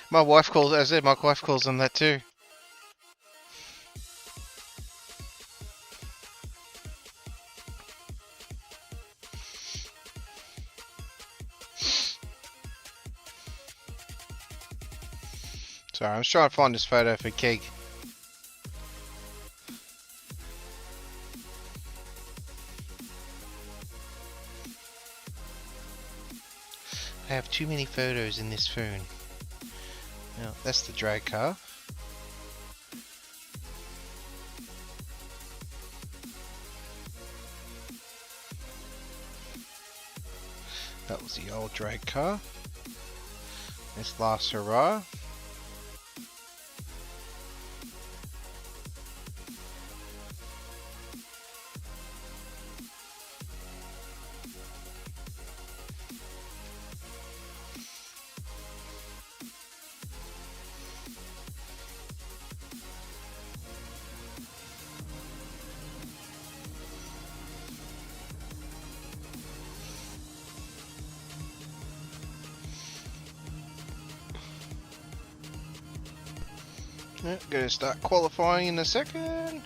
My wife calls, as I said, my wife calls them that too. Sorry, I'm just trying to find this photo for Keeg. I have too many photos in this phone. Now, that's the drag car. That was the old drag car. This last hurrah. Gonna start qualifying in a second.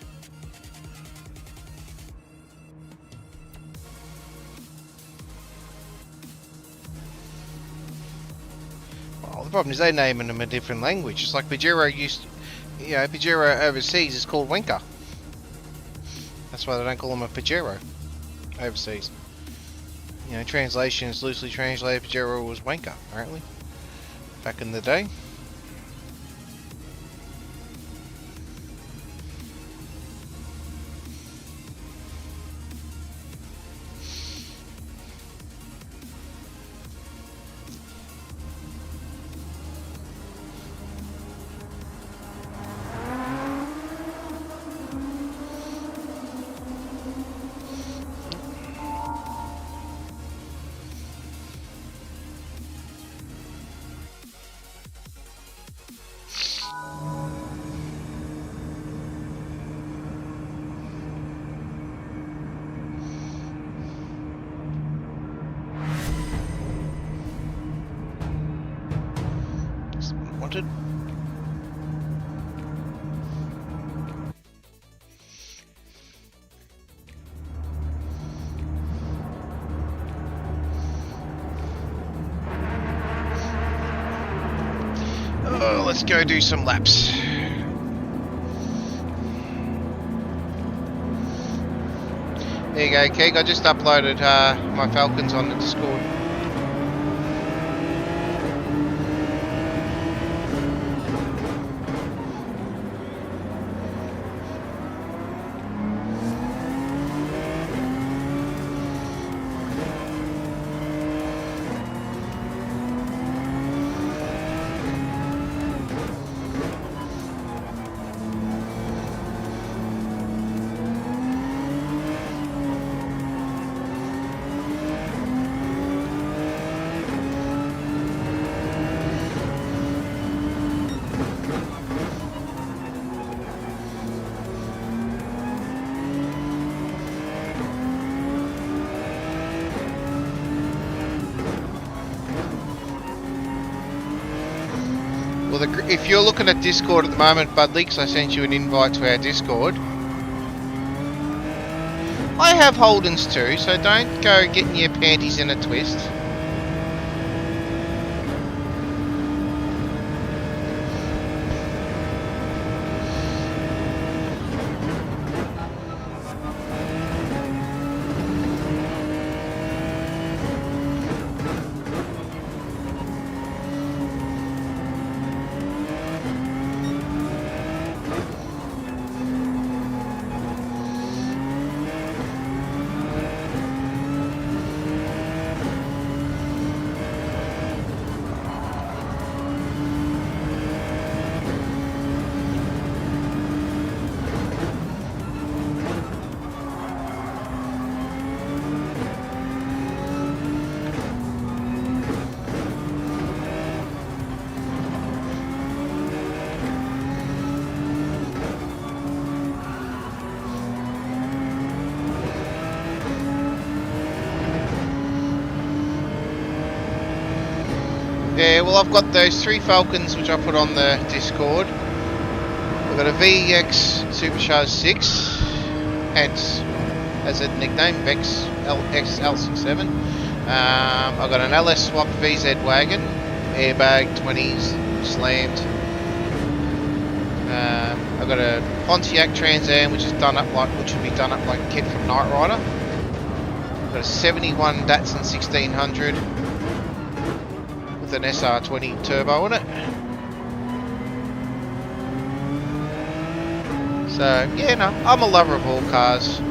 Well, the problem is they name them a different language. It's like Pajero used, Pajero overseas is called Wenka. That's why they don't call them a Pajero overseas. Translation is loosely translated. Pajero was Wenka, apparently, back in the day. Wanted. Oh, let's go do some laps. There you go, Keeg. I just uploaded my Falcons on the Discord. If you're looking at Discord at the moment, Bud Leaks, I sent you an invite to our Discord. I have Holdens too, so don't go getting your panties in a twist. Yeah, well, I've got those 3 Falcons which I put on the Discord. I've got a VX Supercharged 6, hence as a nickname, VXSL67. I've got an LS Swap VZ wagon, airbag 20s slammed. I've got a Pontiac Trans Am which is done up like, which will be done up like a kid from Knight Rider. I've got a 71 Datsun 1600 with an SR20 turbo in it. So yeah, no, I'm a lover of all cars.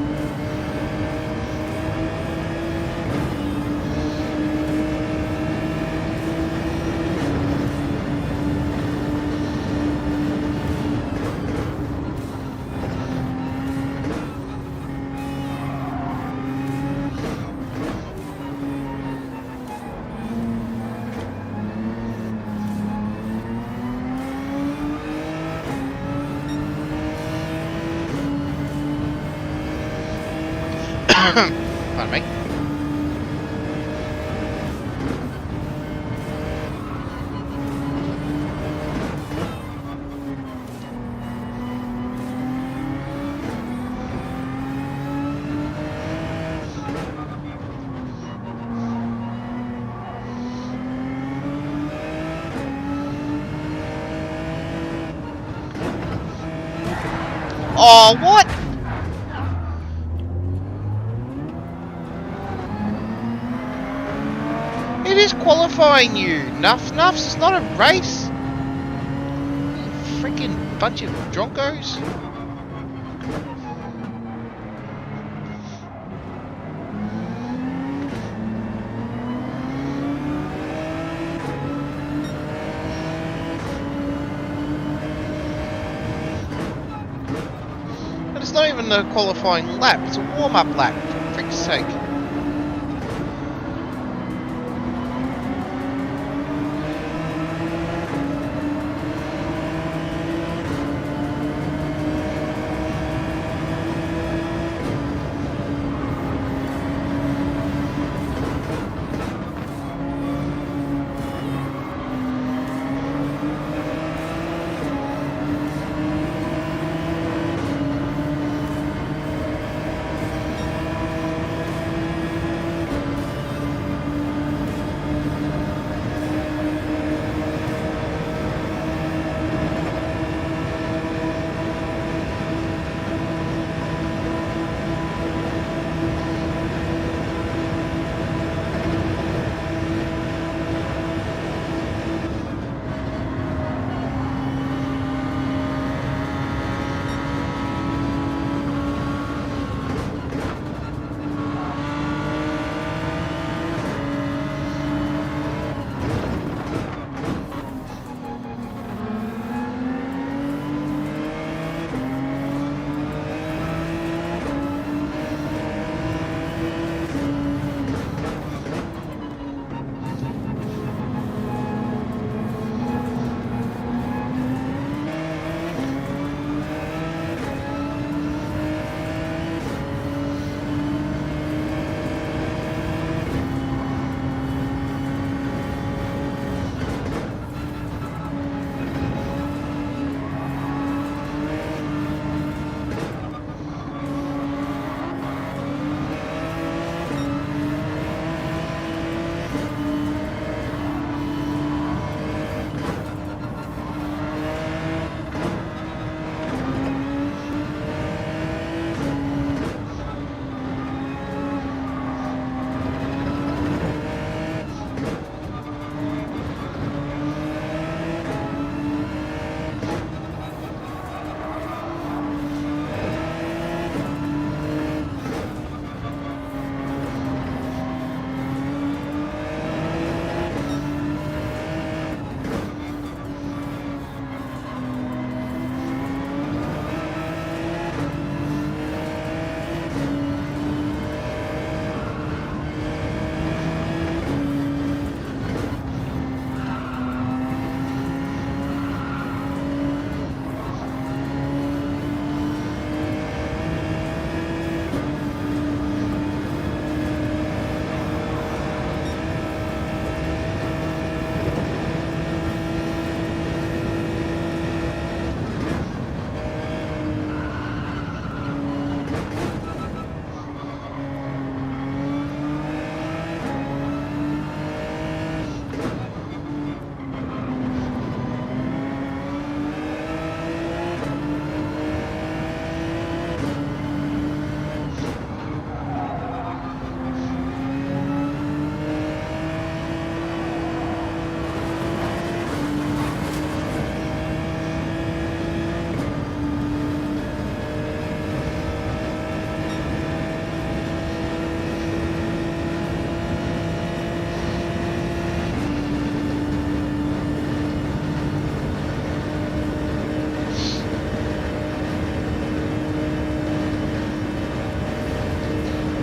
Pardon me. Oh, what? It is qualifying you, Nuffs. It's not a race. You freaking bunch of dronkos. And it's not even a qualifying lap. It's a warm-up lap, for frick's sake.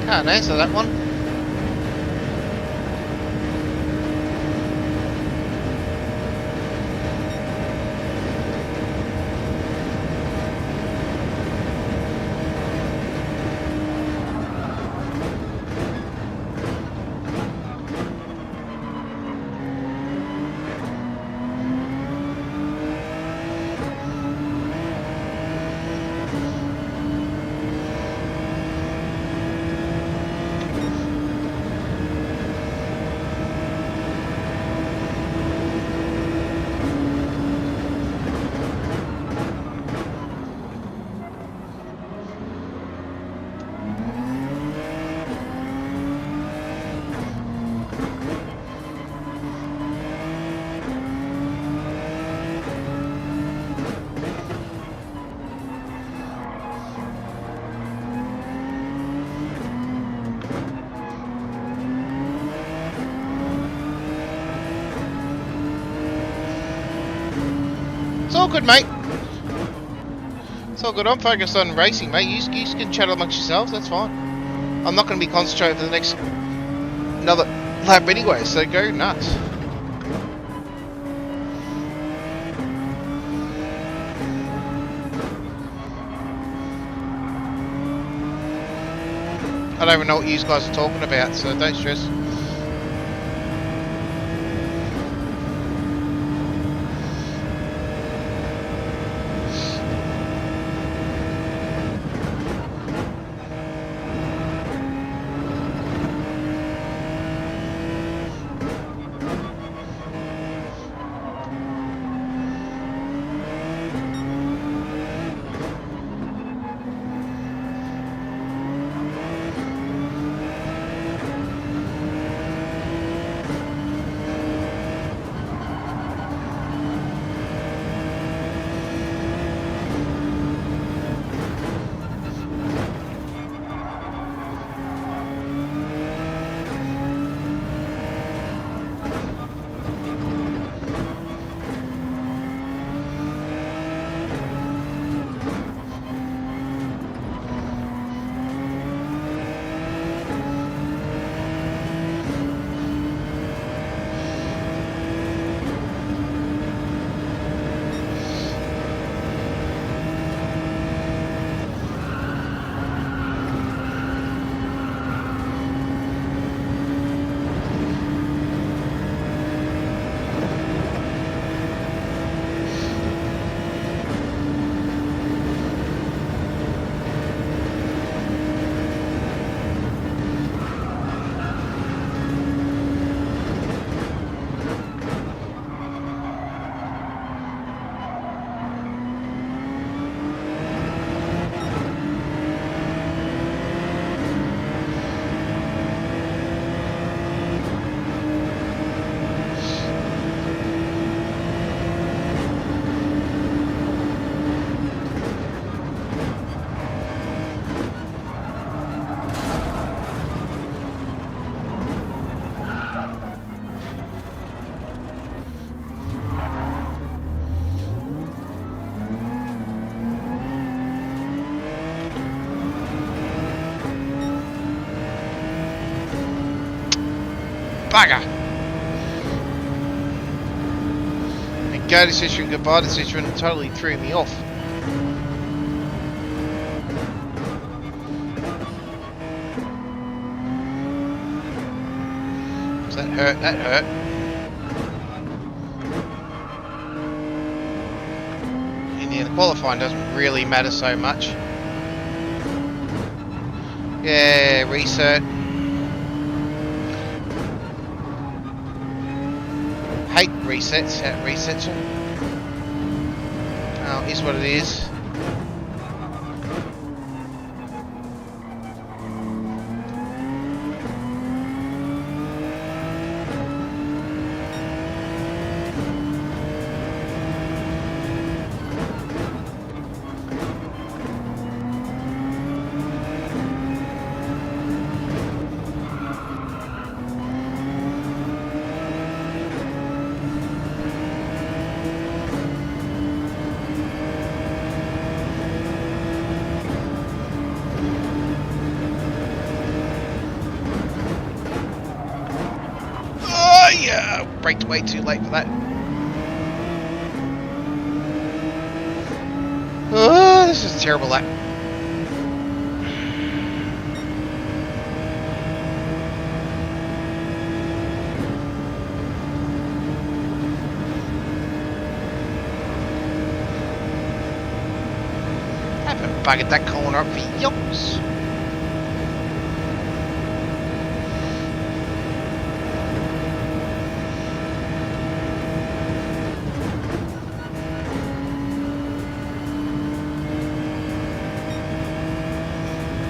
Can't answer that one. It's all good, mate. It's all good. I'm focused on racing, mate. You can chat amongst yourselves. That's fine. I'm not going to be concentrating for the next another lap anyway. So go nuts. I don't even know what you guys are talking about, so don't stress. Bugger! And go to Citroen, goodbye to Citroen, totally threw me off. That hurt, that hurt. And yeah, the qualifying doesn't really matter so much. Yeah, reset. Hate resets, that resets them. Oh, is what it is. braked way too late for that. Oh, this is a terrible lap. Haven't buggered that corner up for yonks.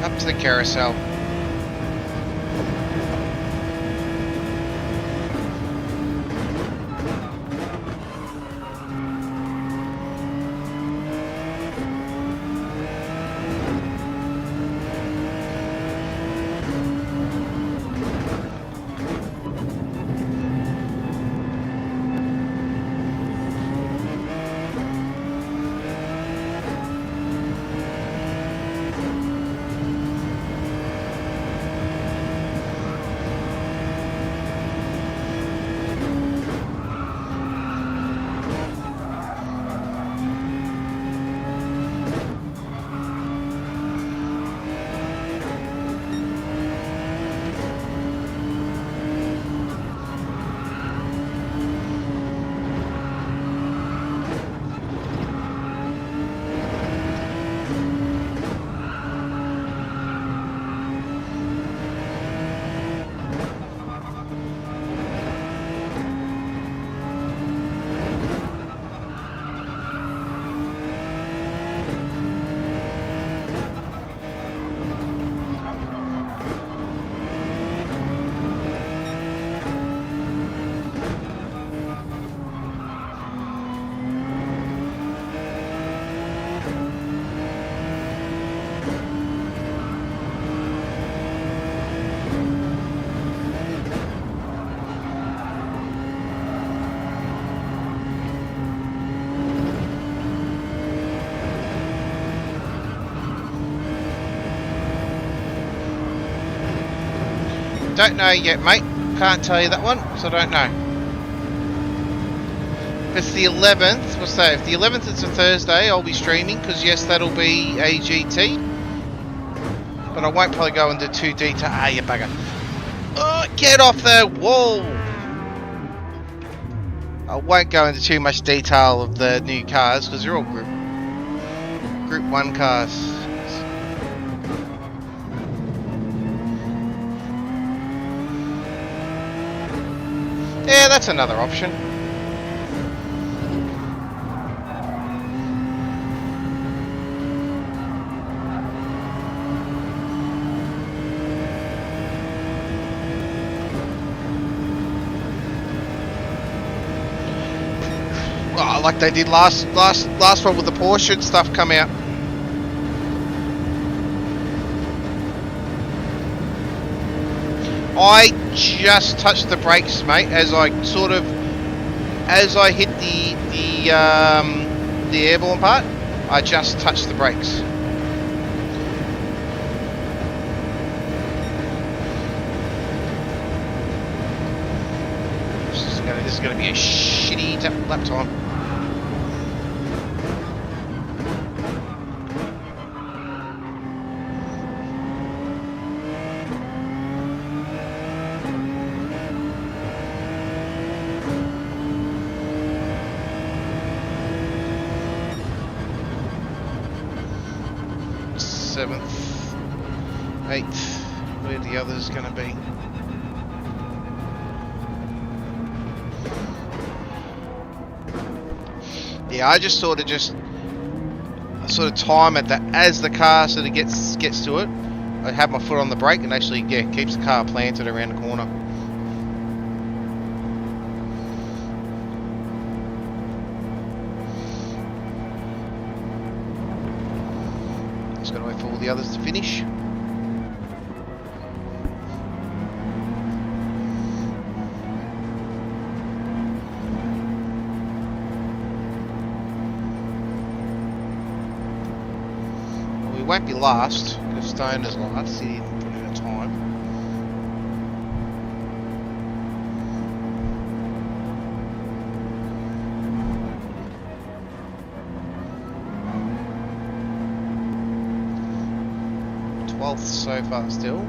Up to the carousel. Don't know yet, mate. Can't tell you that one, so I don't know. If it's the 11th, what's that? If the 11th is a Thursday, I'll be streaming, because yes, that'll be a GT. But I won't probably go into too detail. Ah, you bugger. Oh, get off the wall! I won't go into too much detail of the new cars, because they're all Group 1 cars. Yeah, that's another option. Oh, like they did last one with the Porsche and stuff come out. I just touched the brakes, mate, as I hit the airborne part. I just touched the brakes. This is going to be a shitty lap time. Seventh, eighth, where the others going to be? Yeah, I just sort of time it that as the car sort of gets to it, I have my foot on the brake and actually keeps the car planted around the corner. Just got to wait for all the others to finish. Won't be last, because Stone is last, he didn't put in a time. 12th so far still.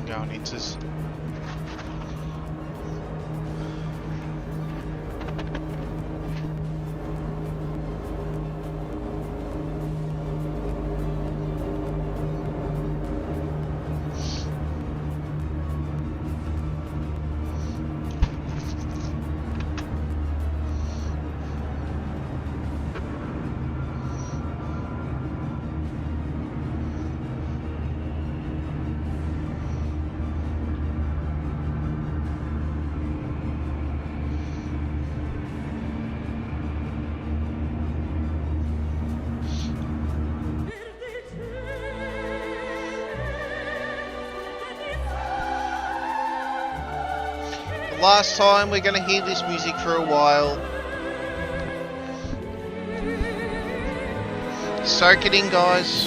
Going into last time. We're going to hear this music for a while. Soak it in, guys.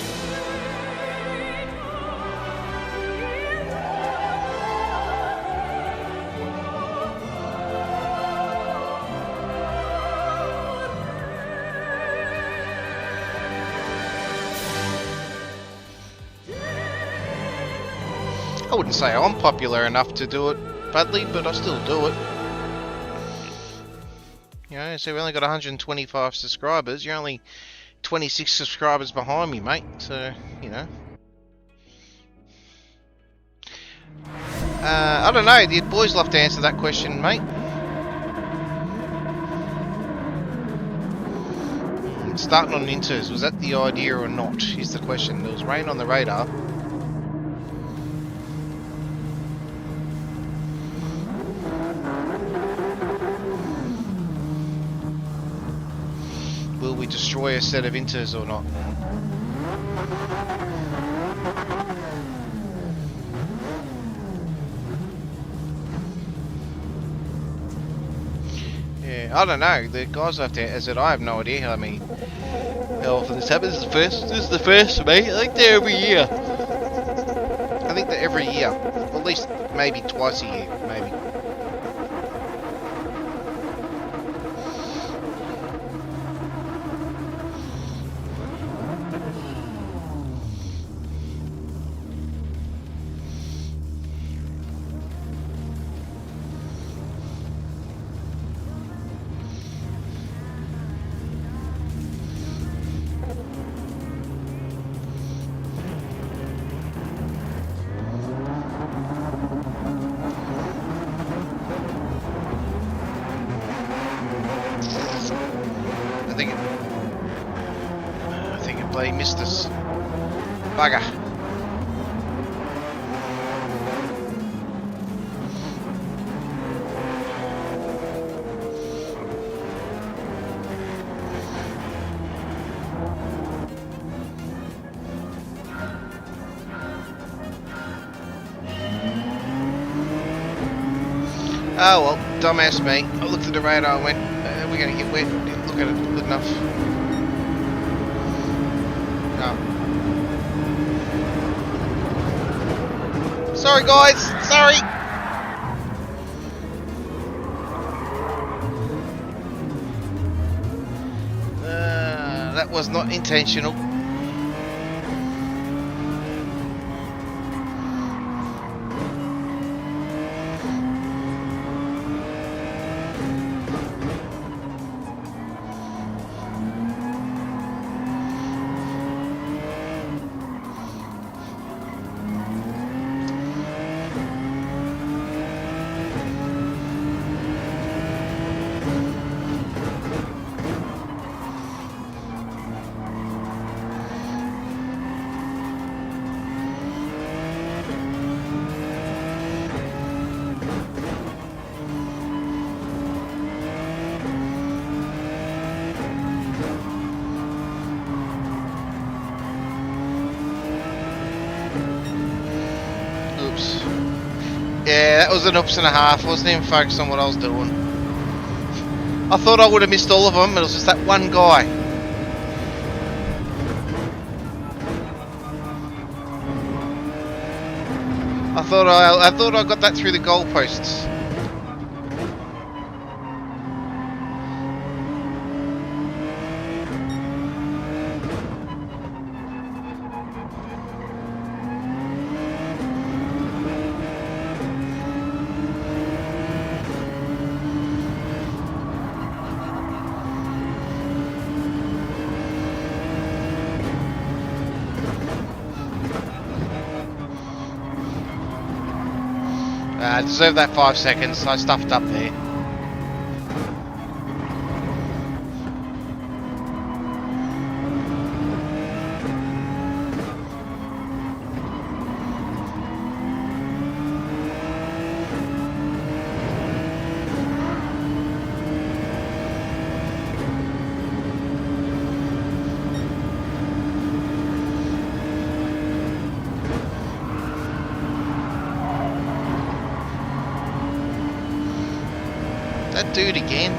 I wouldn't say I'm popular enough to do it, Budley, but I still do it. You know, so we only got 125 subscribers. You're only 26 subscribers behind me, mate. So, you know. I don't know. The boys love to answer that question, mate. Starting on inters, was that the idea or not? Is the question. There was rain on the radar. Will we destroy a set of inters or not? Yeah, I don't know. The guys have to answer it. I have no idea how many. How often this happens? This is the first for me. I think they're every year. I think they're every year. At least maybe twice a year, maybe. I think it bloody missed us. Bugger. Oh well, dumbass me. I looked at the radar and went, we're going to get wet. Didn't look at it good enough. No. Sorry guys, sorry! That was not intentional. oops. Yeah, that was an oops and a half. I wasn't even focused on what I was doing. I thought I would have missed all of them. It was just that one guy. I thought I got that through the goalposts. I deserve that 5 seconds. I stuffed up there. That dude again.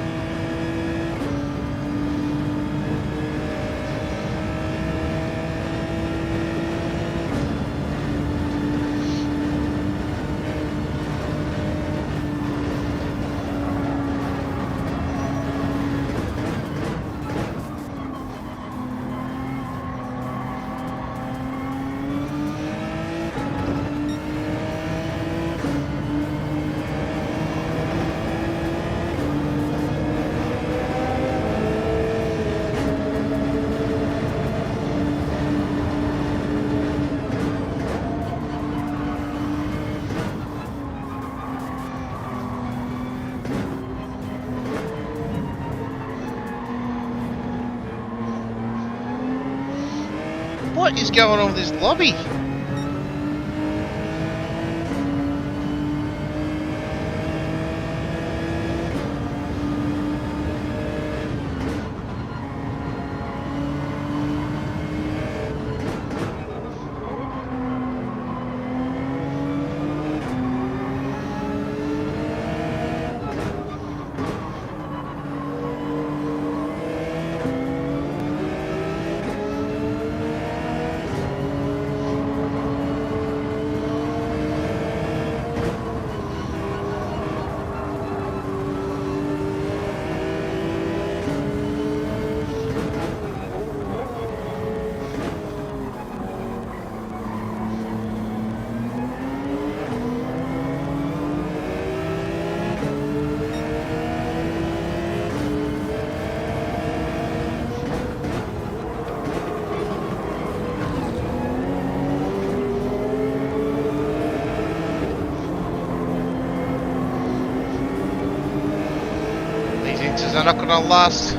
What is going on with this lobby? They're not gonna last.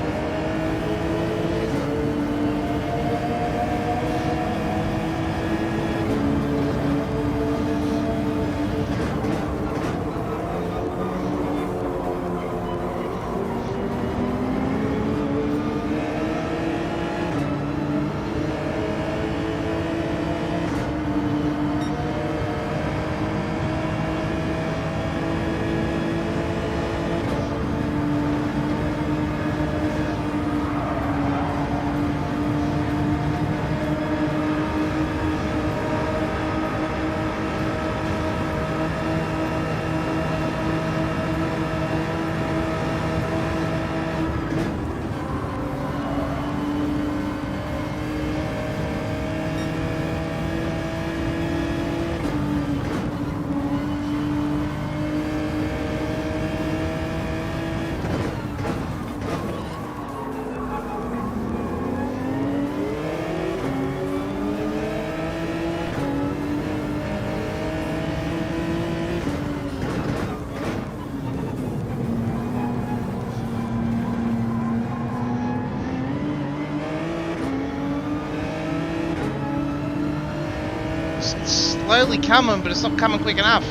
It's slowly coming, but it's not coming quick enough.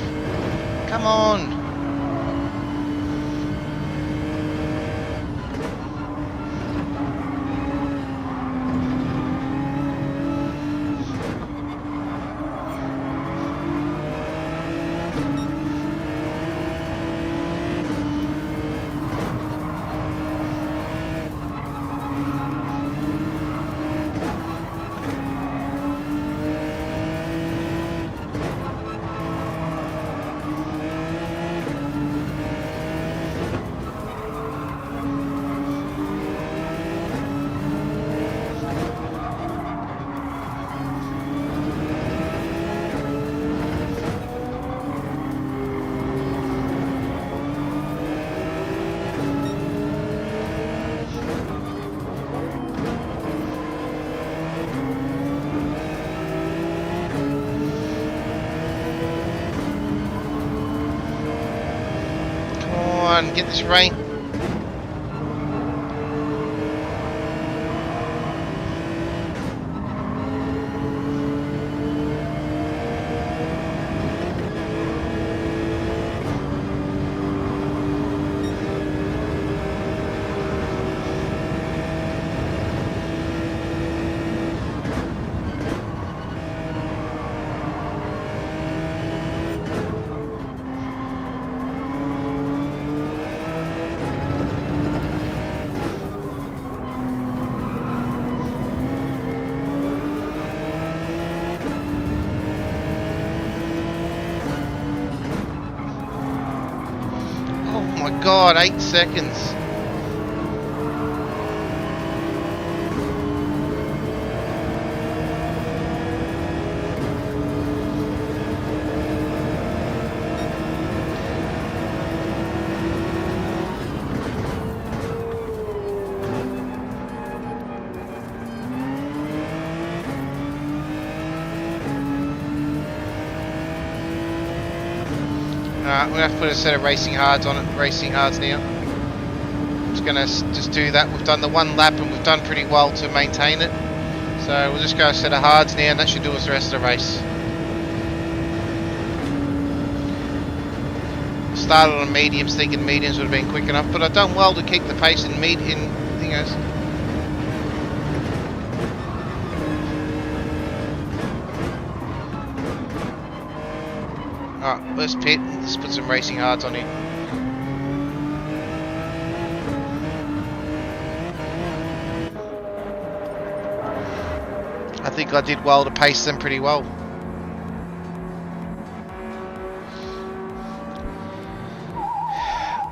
Come on. on, get this rain. Oh my god, 8 seconds. Alright, we're going to have to put a set of racing hards on it, racing hards now. I'm just going to just do that. We've done the one lap and we've done pretty well to maintain it. So we'll just go a set of hards now and that should do us the rest of the race. Started on mediums thinking mediums would have been quick enough, but I've done well to keep the pace in thingos. Alright, let's pit and let's put some racing hards on here. I think I did well to pace them pretty well.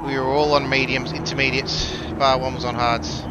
We were all on mediums, intermediates, bar one was on hards.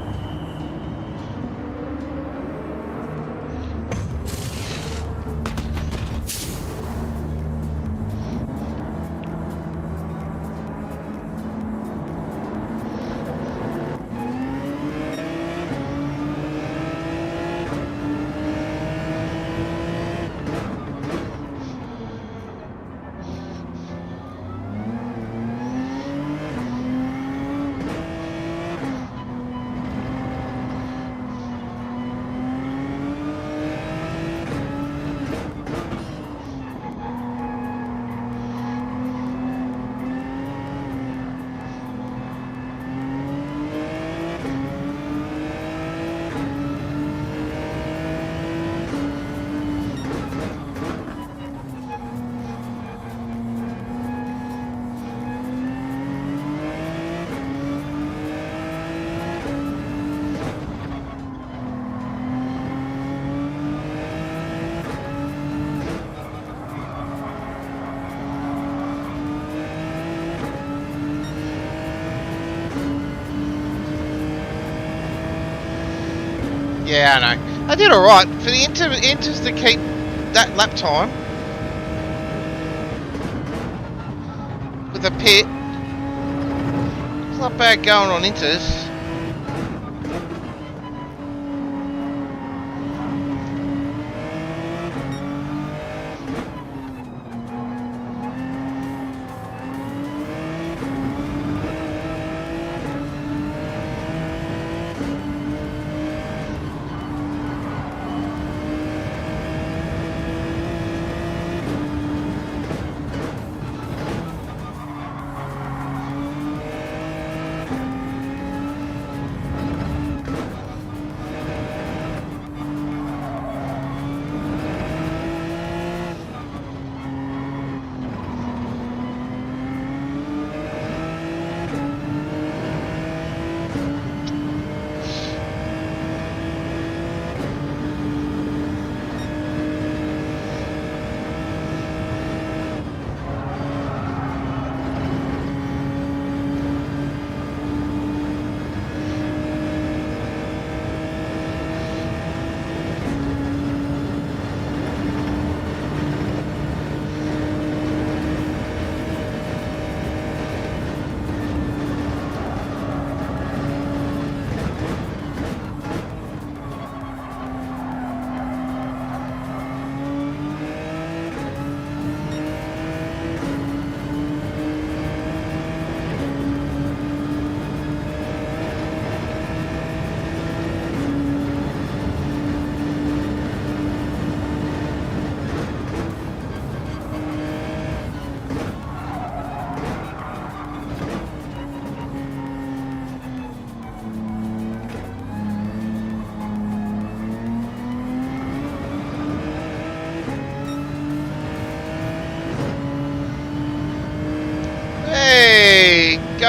Yeah, I know. I did alright. For the inters to keep that lap time with a pit, it's not bad going on inters.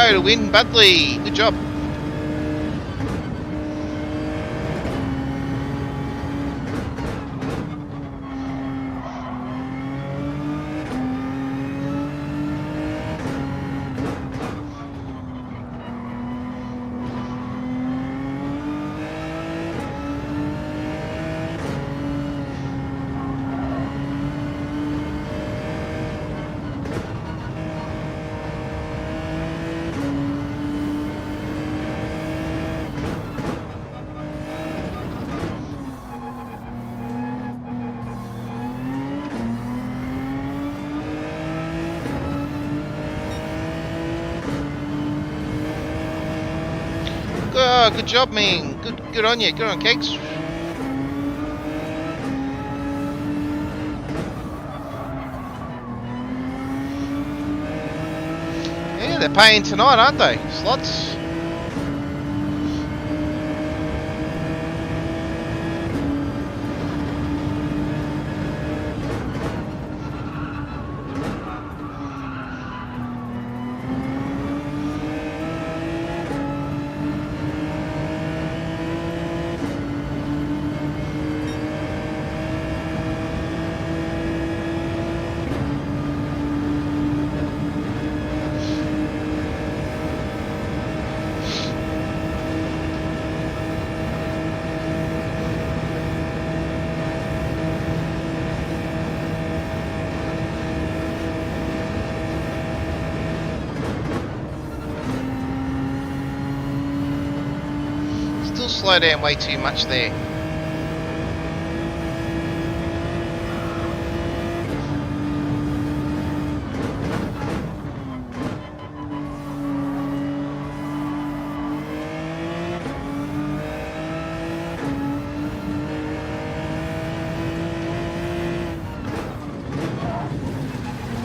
go to win Budley. Good job. Oh, good job, man. Good on you. Good on, Kegs. Yeah, they're paying tonight, aren't they? Slots. Still slow down way too much there.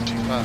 Too far.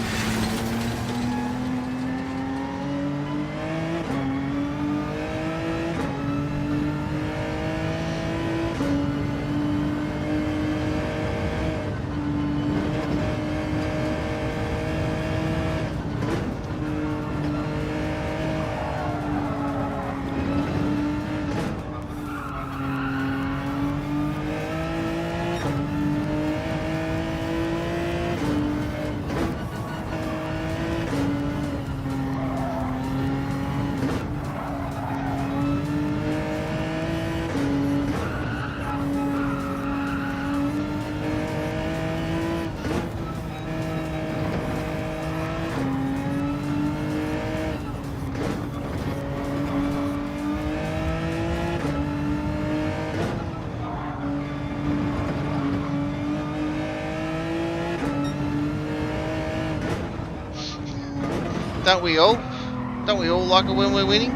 Don't we all? Don't we all like it when we're winning?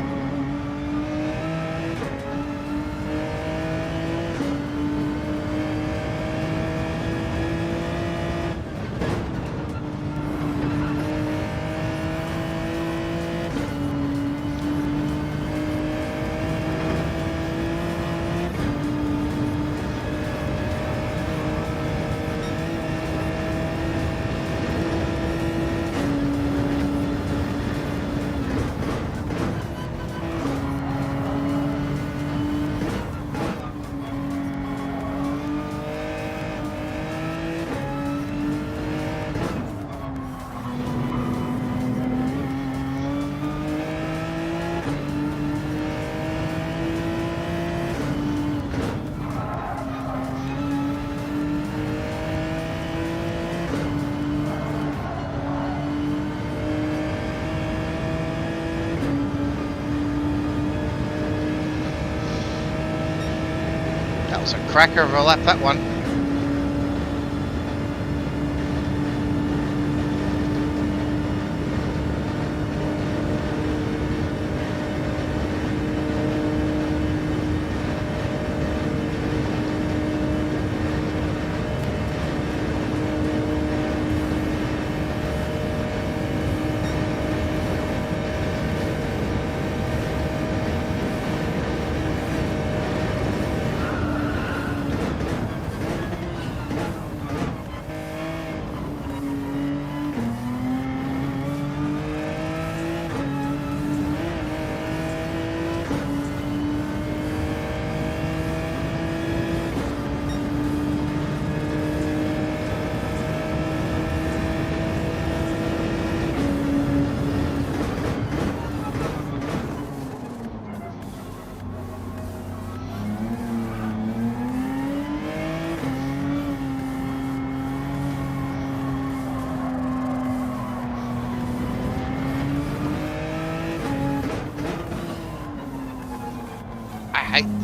That was a cracker of a lap, that one.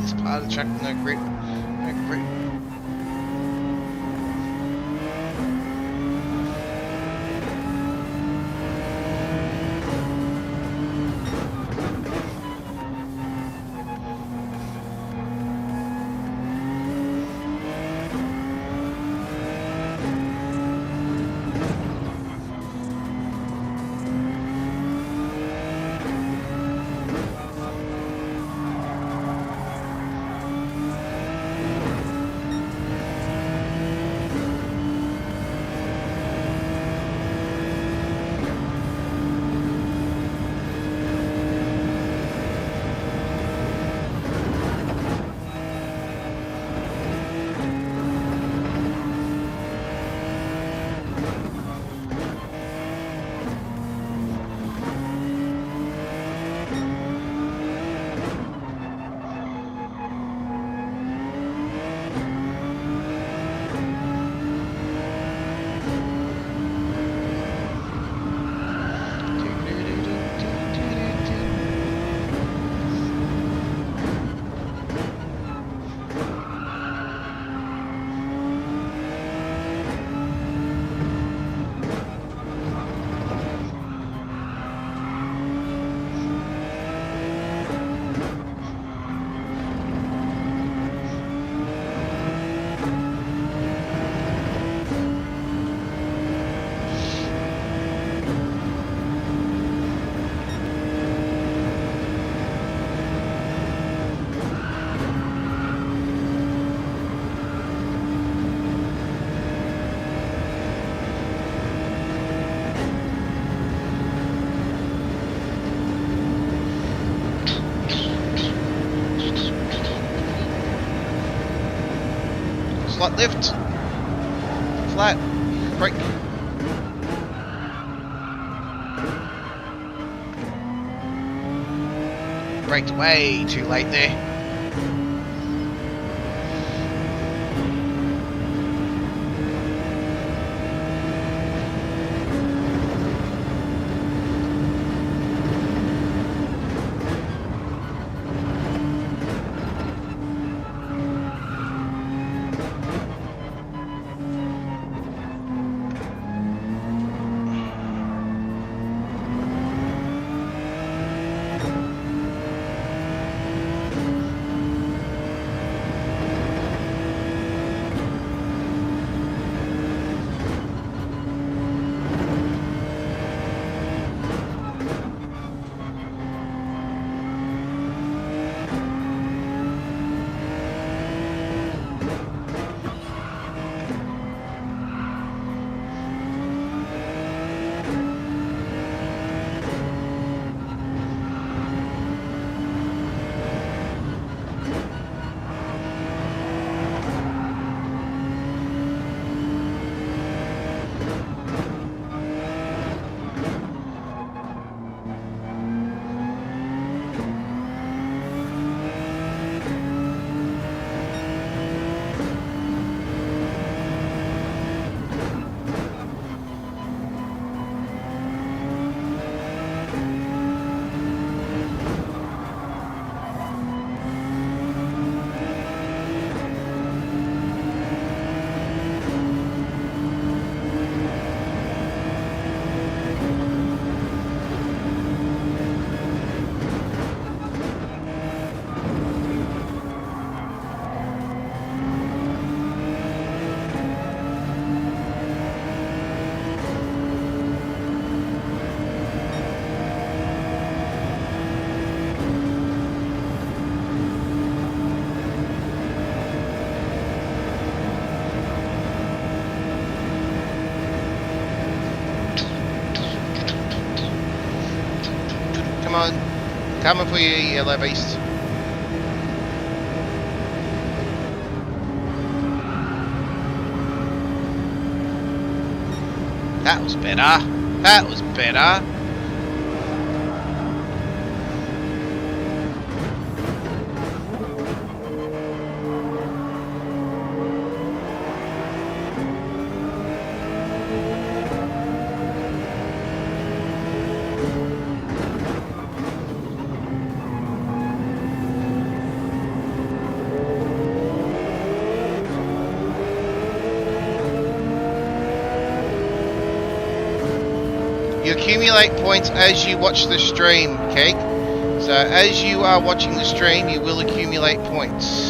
It's part of the track, no grit. No grit. Slight lift. Flat. Brake. Braked way too late there. Come on. Coming for you, yellow beast. That was better. That was better. You accumulate points as you watch the stream, okay? So as you are watching the stream, you will accumulate points.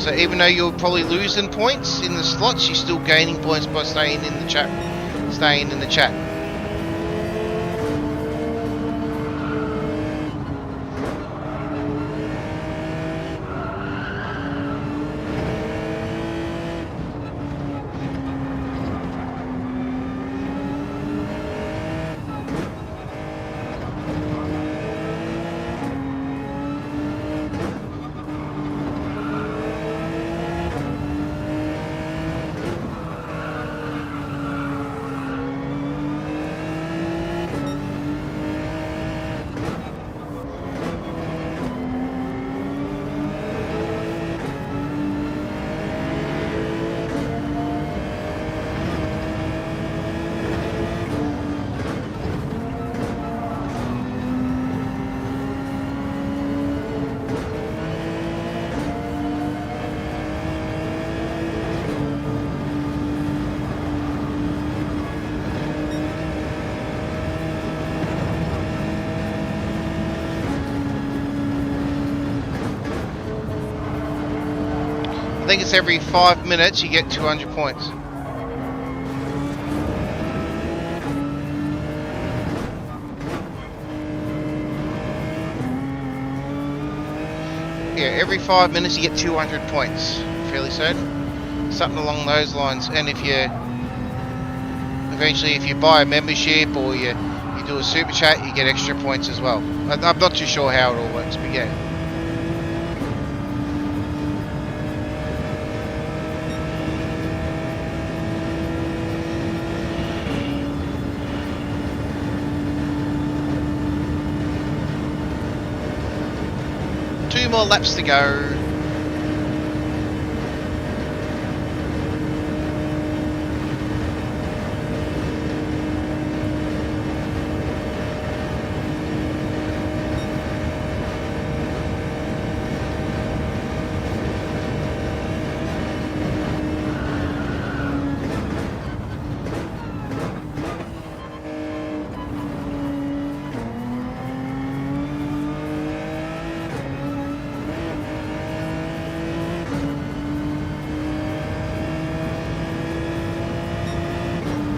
So even though you're probably losing points in the slots, you're still gaining points by staying in the chat. Staying in the chat. I think it's every 5 minutes you get 200 points. Yeah, every 5 minutes you get 200 points. Fairly certain. Something along those lines. And if you eventually, if you buy a membership or you do a super chat, you get extra points as well. I'm not too sure how it all works, but yeah. Two more laps to go.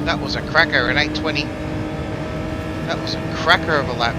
That was a cracker at 8:20. That was a cracker of a lap.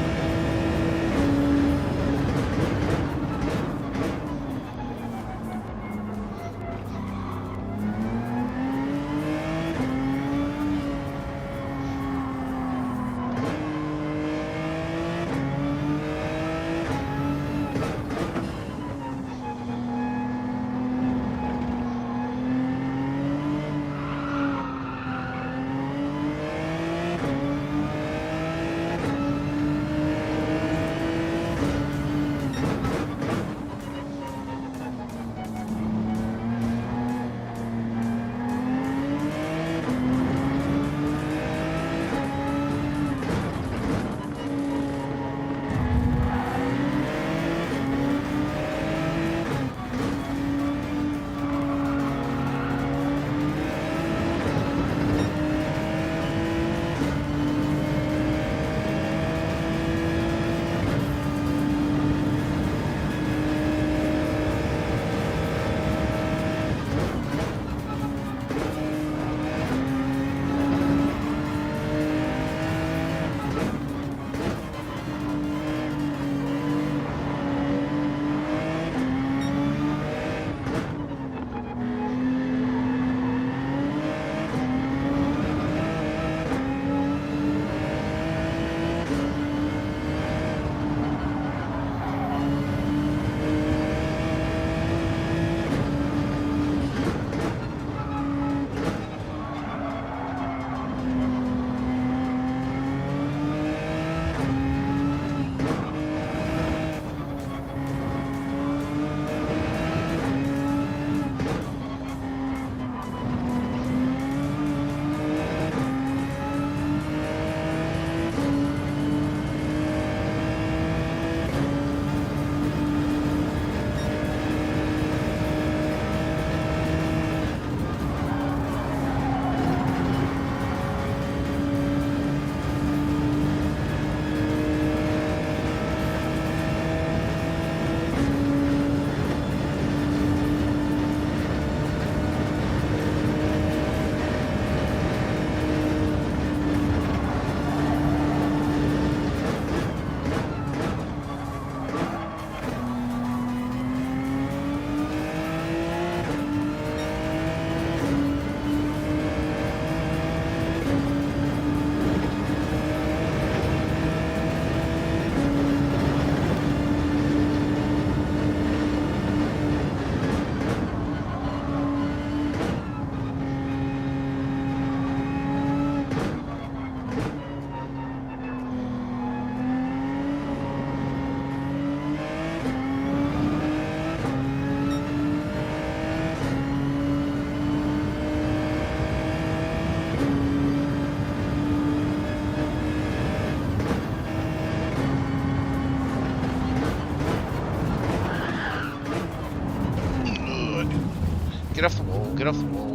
Get off the wall, get off the wall.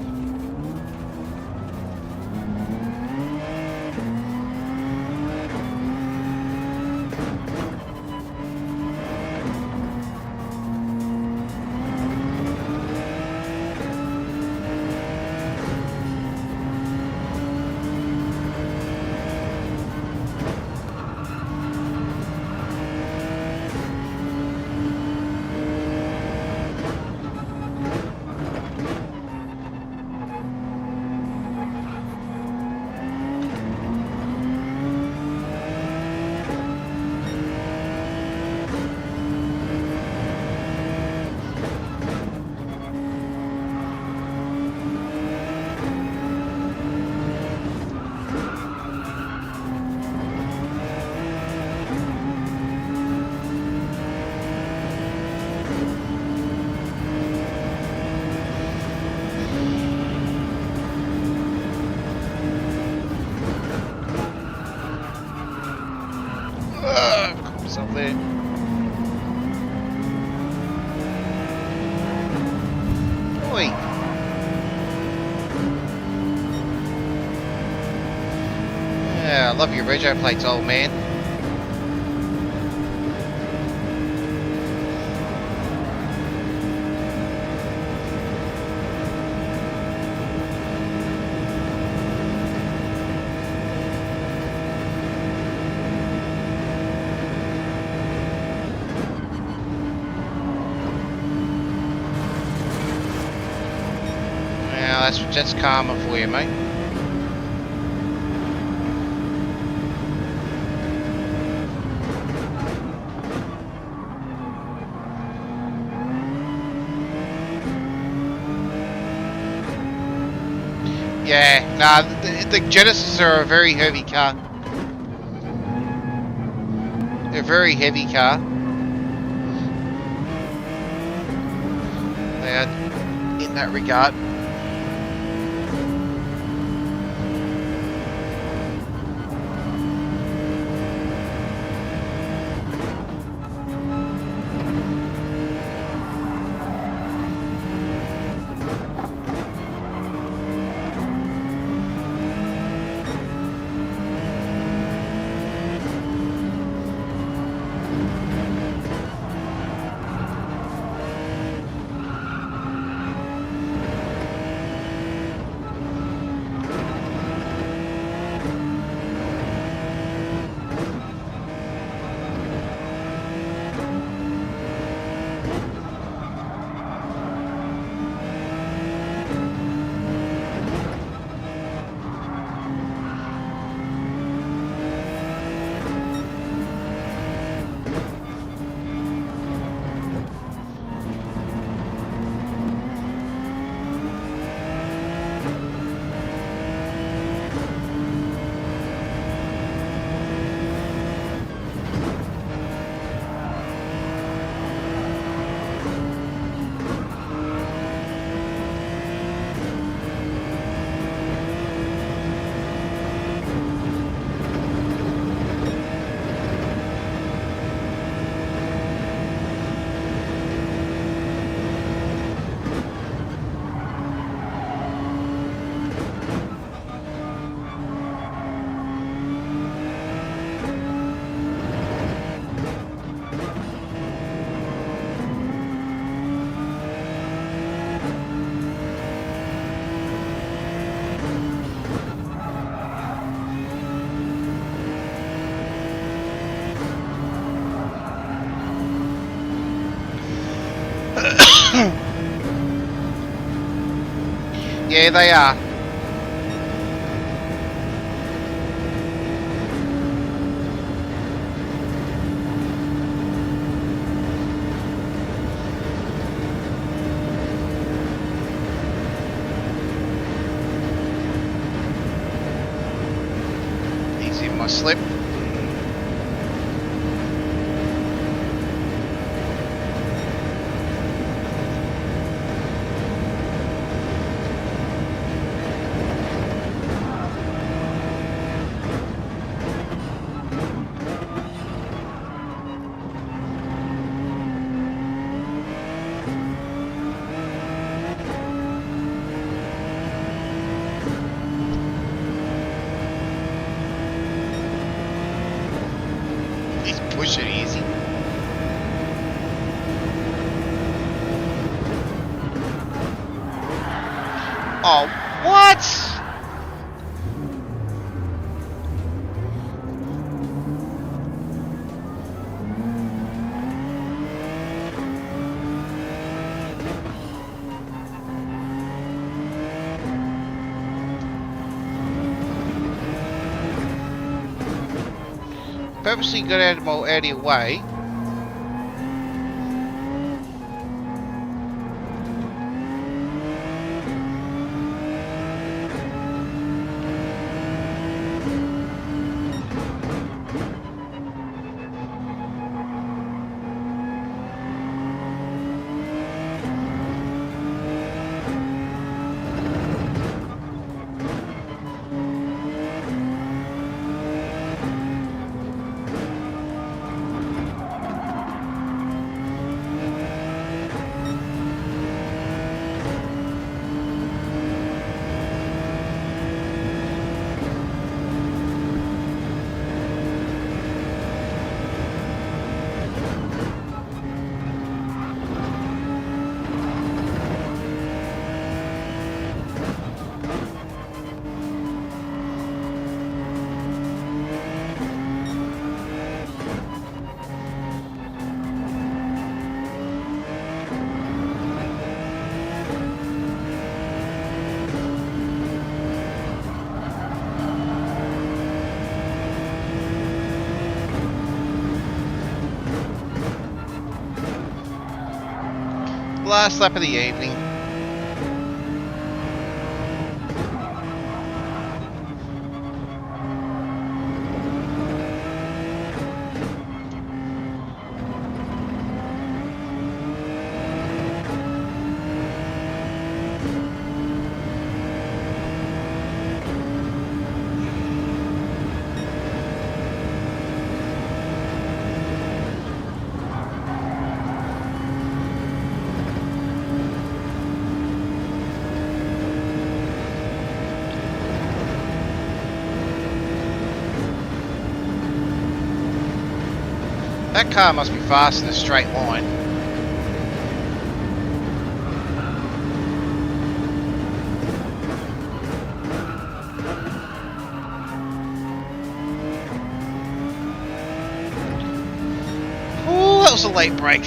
Myself there. Oi! Yeah, I love your rego plates, old man. That's karma for you, mate. Yeah, nah, the Genesis are a very heavy car. They're a very heavy car. They are in that regard. Yeah, they are. He's in my slip. Oh, what? Purposely got out of your way. Last lap of the evening. That car must be fast in a straight line. Ooh, that was a late break.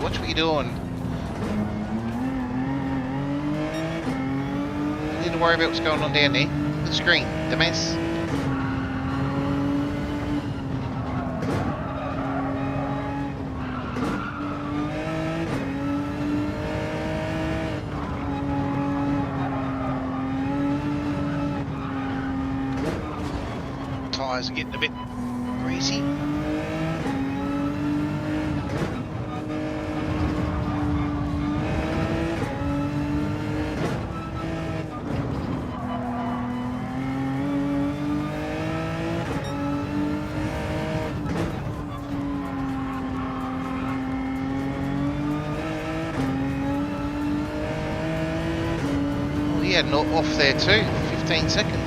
Watch what you're doing. You need to worry about what's going on down there. The screen, the mess. Tyres are getting a bit greasy. He had an off there too, 15 seconds.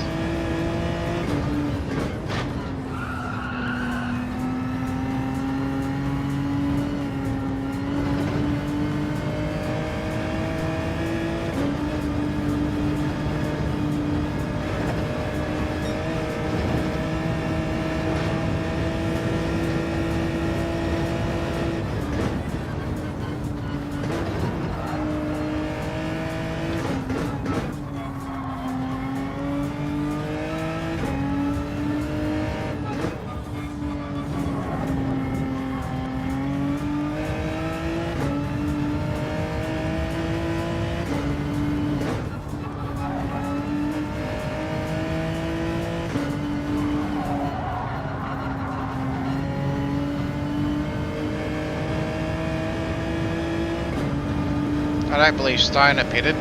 I don't believe Stoner pitted.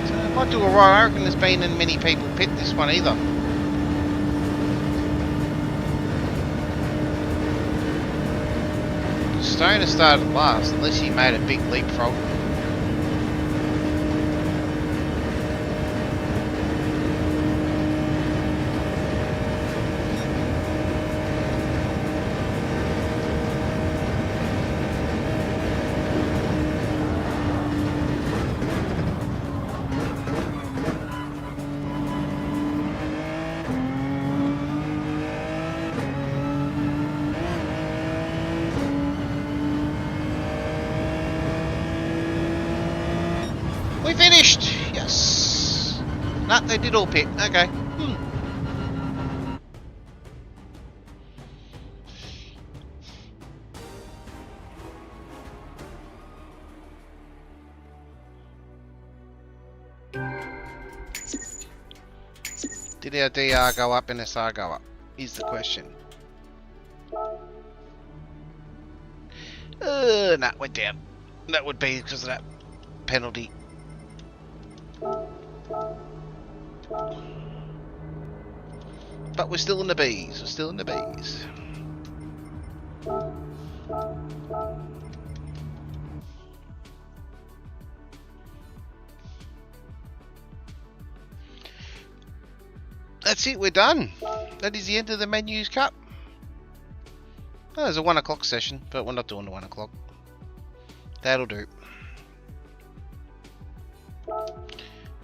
So it might do alright. I reckon there's been many people pit this one either. Stoner started last, unless he made a big leapfrog. We finished! Yes! No, they did all pit. Okay. Did our DR go up and SR go up? Is the question. No, went down. That would be because of that penalty. But we're still in the B's. We're still in the B's. That's it, we're done. That is the end of the Menus Cup. Oh, there's a 1 o'clock session, but we're not doing the 1 o'clock. That'll do.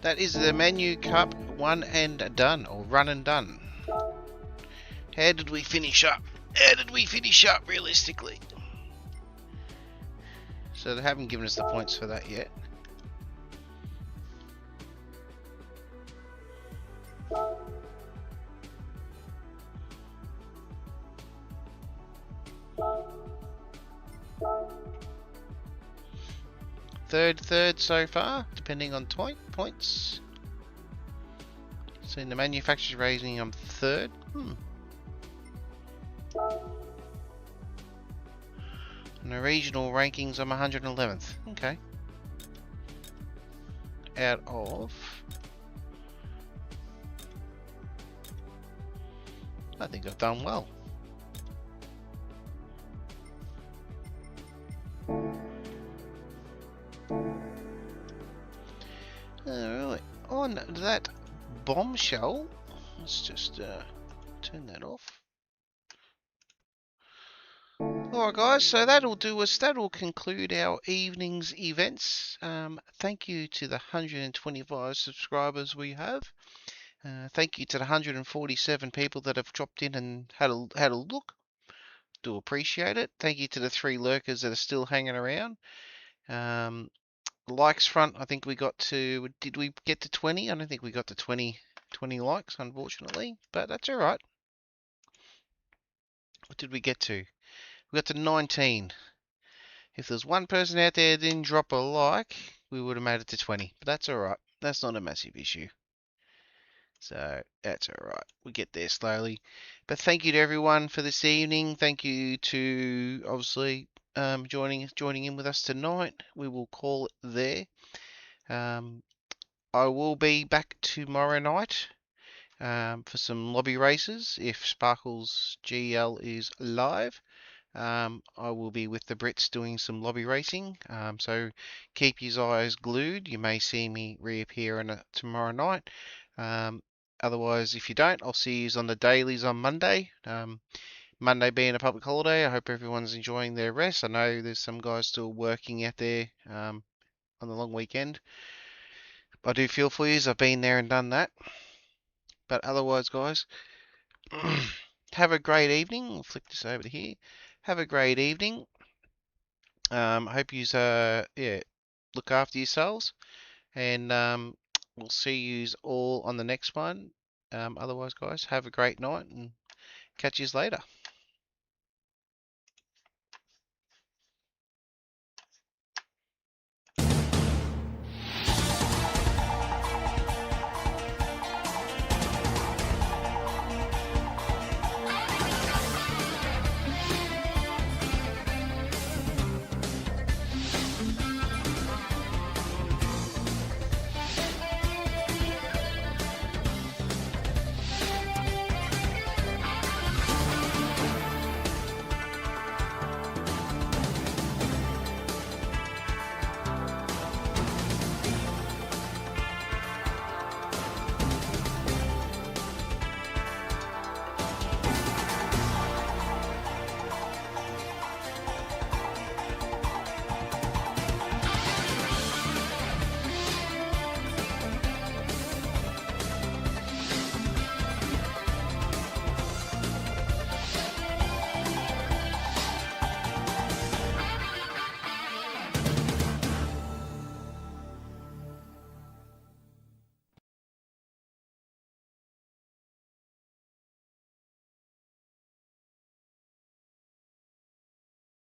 That is the Menu Cup 1 and done, or run and done. How did we finish up? How did we finish up realistically? So they haven't given us the points for that yet. Third so far, depending on points. So in the manufacturer's rating, I'm third. In the regional rankings, I'm 111th. Okay. Out of... I think I've done well. Alright, on that bombshell, let's just turn that off. Alright guys, so that'll do us, that'll conclude our evening's events. Thank you to the 125 subscribers we have. Thank you to the 147 people that have dropped in and had a look. Do appreciate it. Thank you to the 3 lurkers that are still hanging around. Likes front, I think we got to, did we get to 20? I don't think we got to 20 likes, unfortunately, but that's all right. What did we get to? We got to 19. If there's one person out there that didn't drop a like, we would have made it to 20, but that's all right. That's not a massive issue. So that's all right. We get there slowly. But thank you to everyone for this evening. Thank you to obviously joining in with us tonight. We will call it there. I will be back tomorrow night for some lobby races if Sparkles GL is live. I will be with the Brits doing some lobby racing, so keep your eyes glued. You may see me reappear tomorrow night. Otherwise, if you don't, I'll see you on the dailies on Monday. Monday being a public holiday, I hope everyone's enjoying their rest. I know there's some guys still working out there on the long weekend. I do feel for you, as I've been there and done that. But otherwise, guys, have a great evening. I'll flick this over to here. Have a great evening. I hope you look after yourselves, and we'll see you all on the next one. Otherwise, guys, have a great night and catch you later.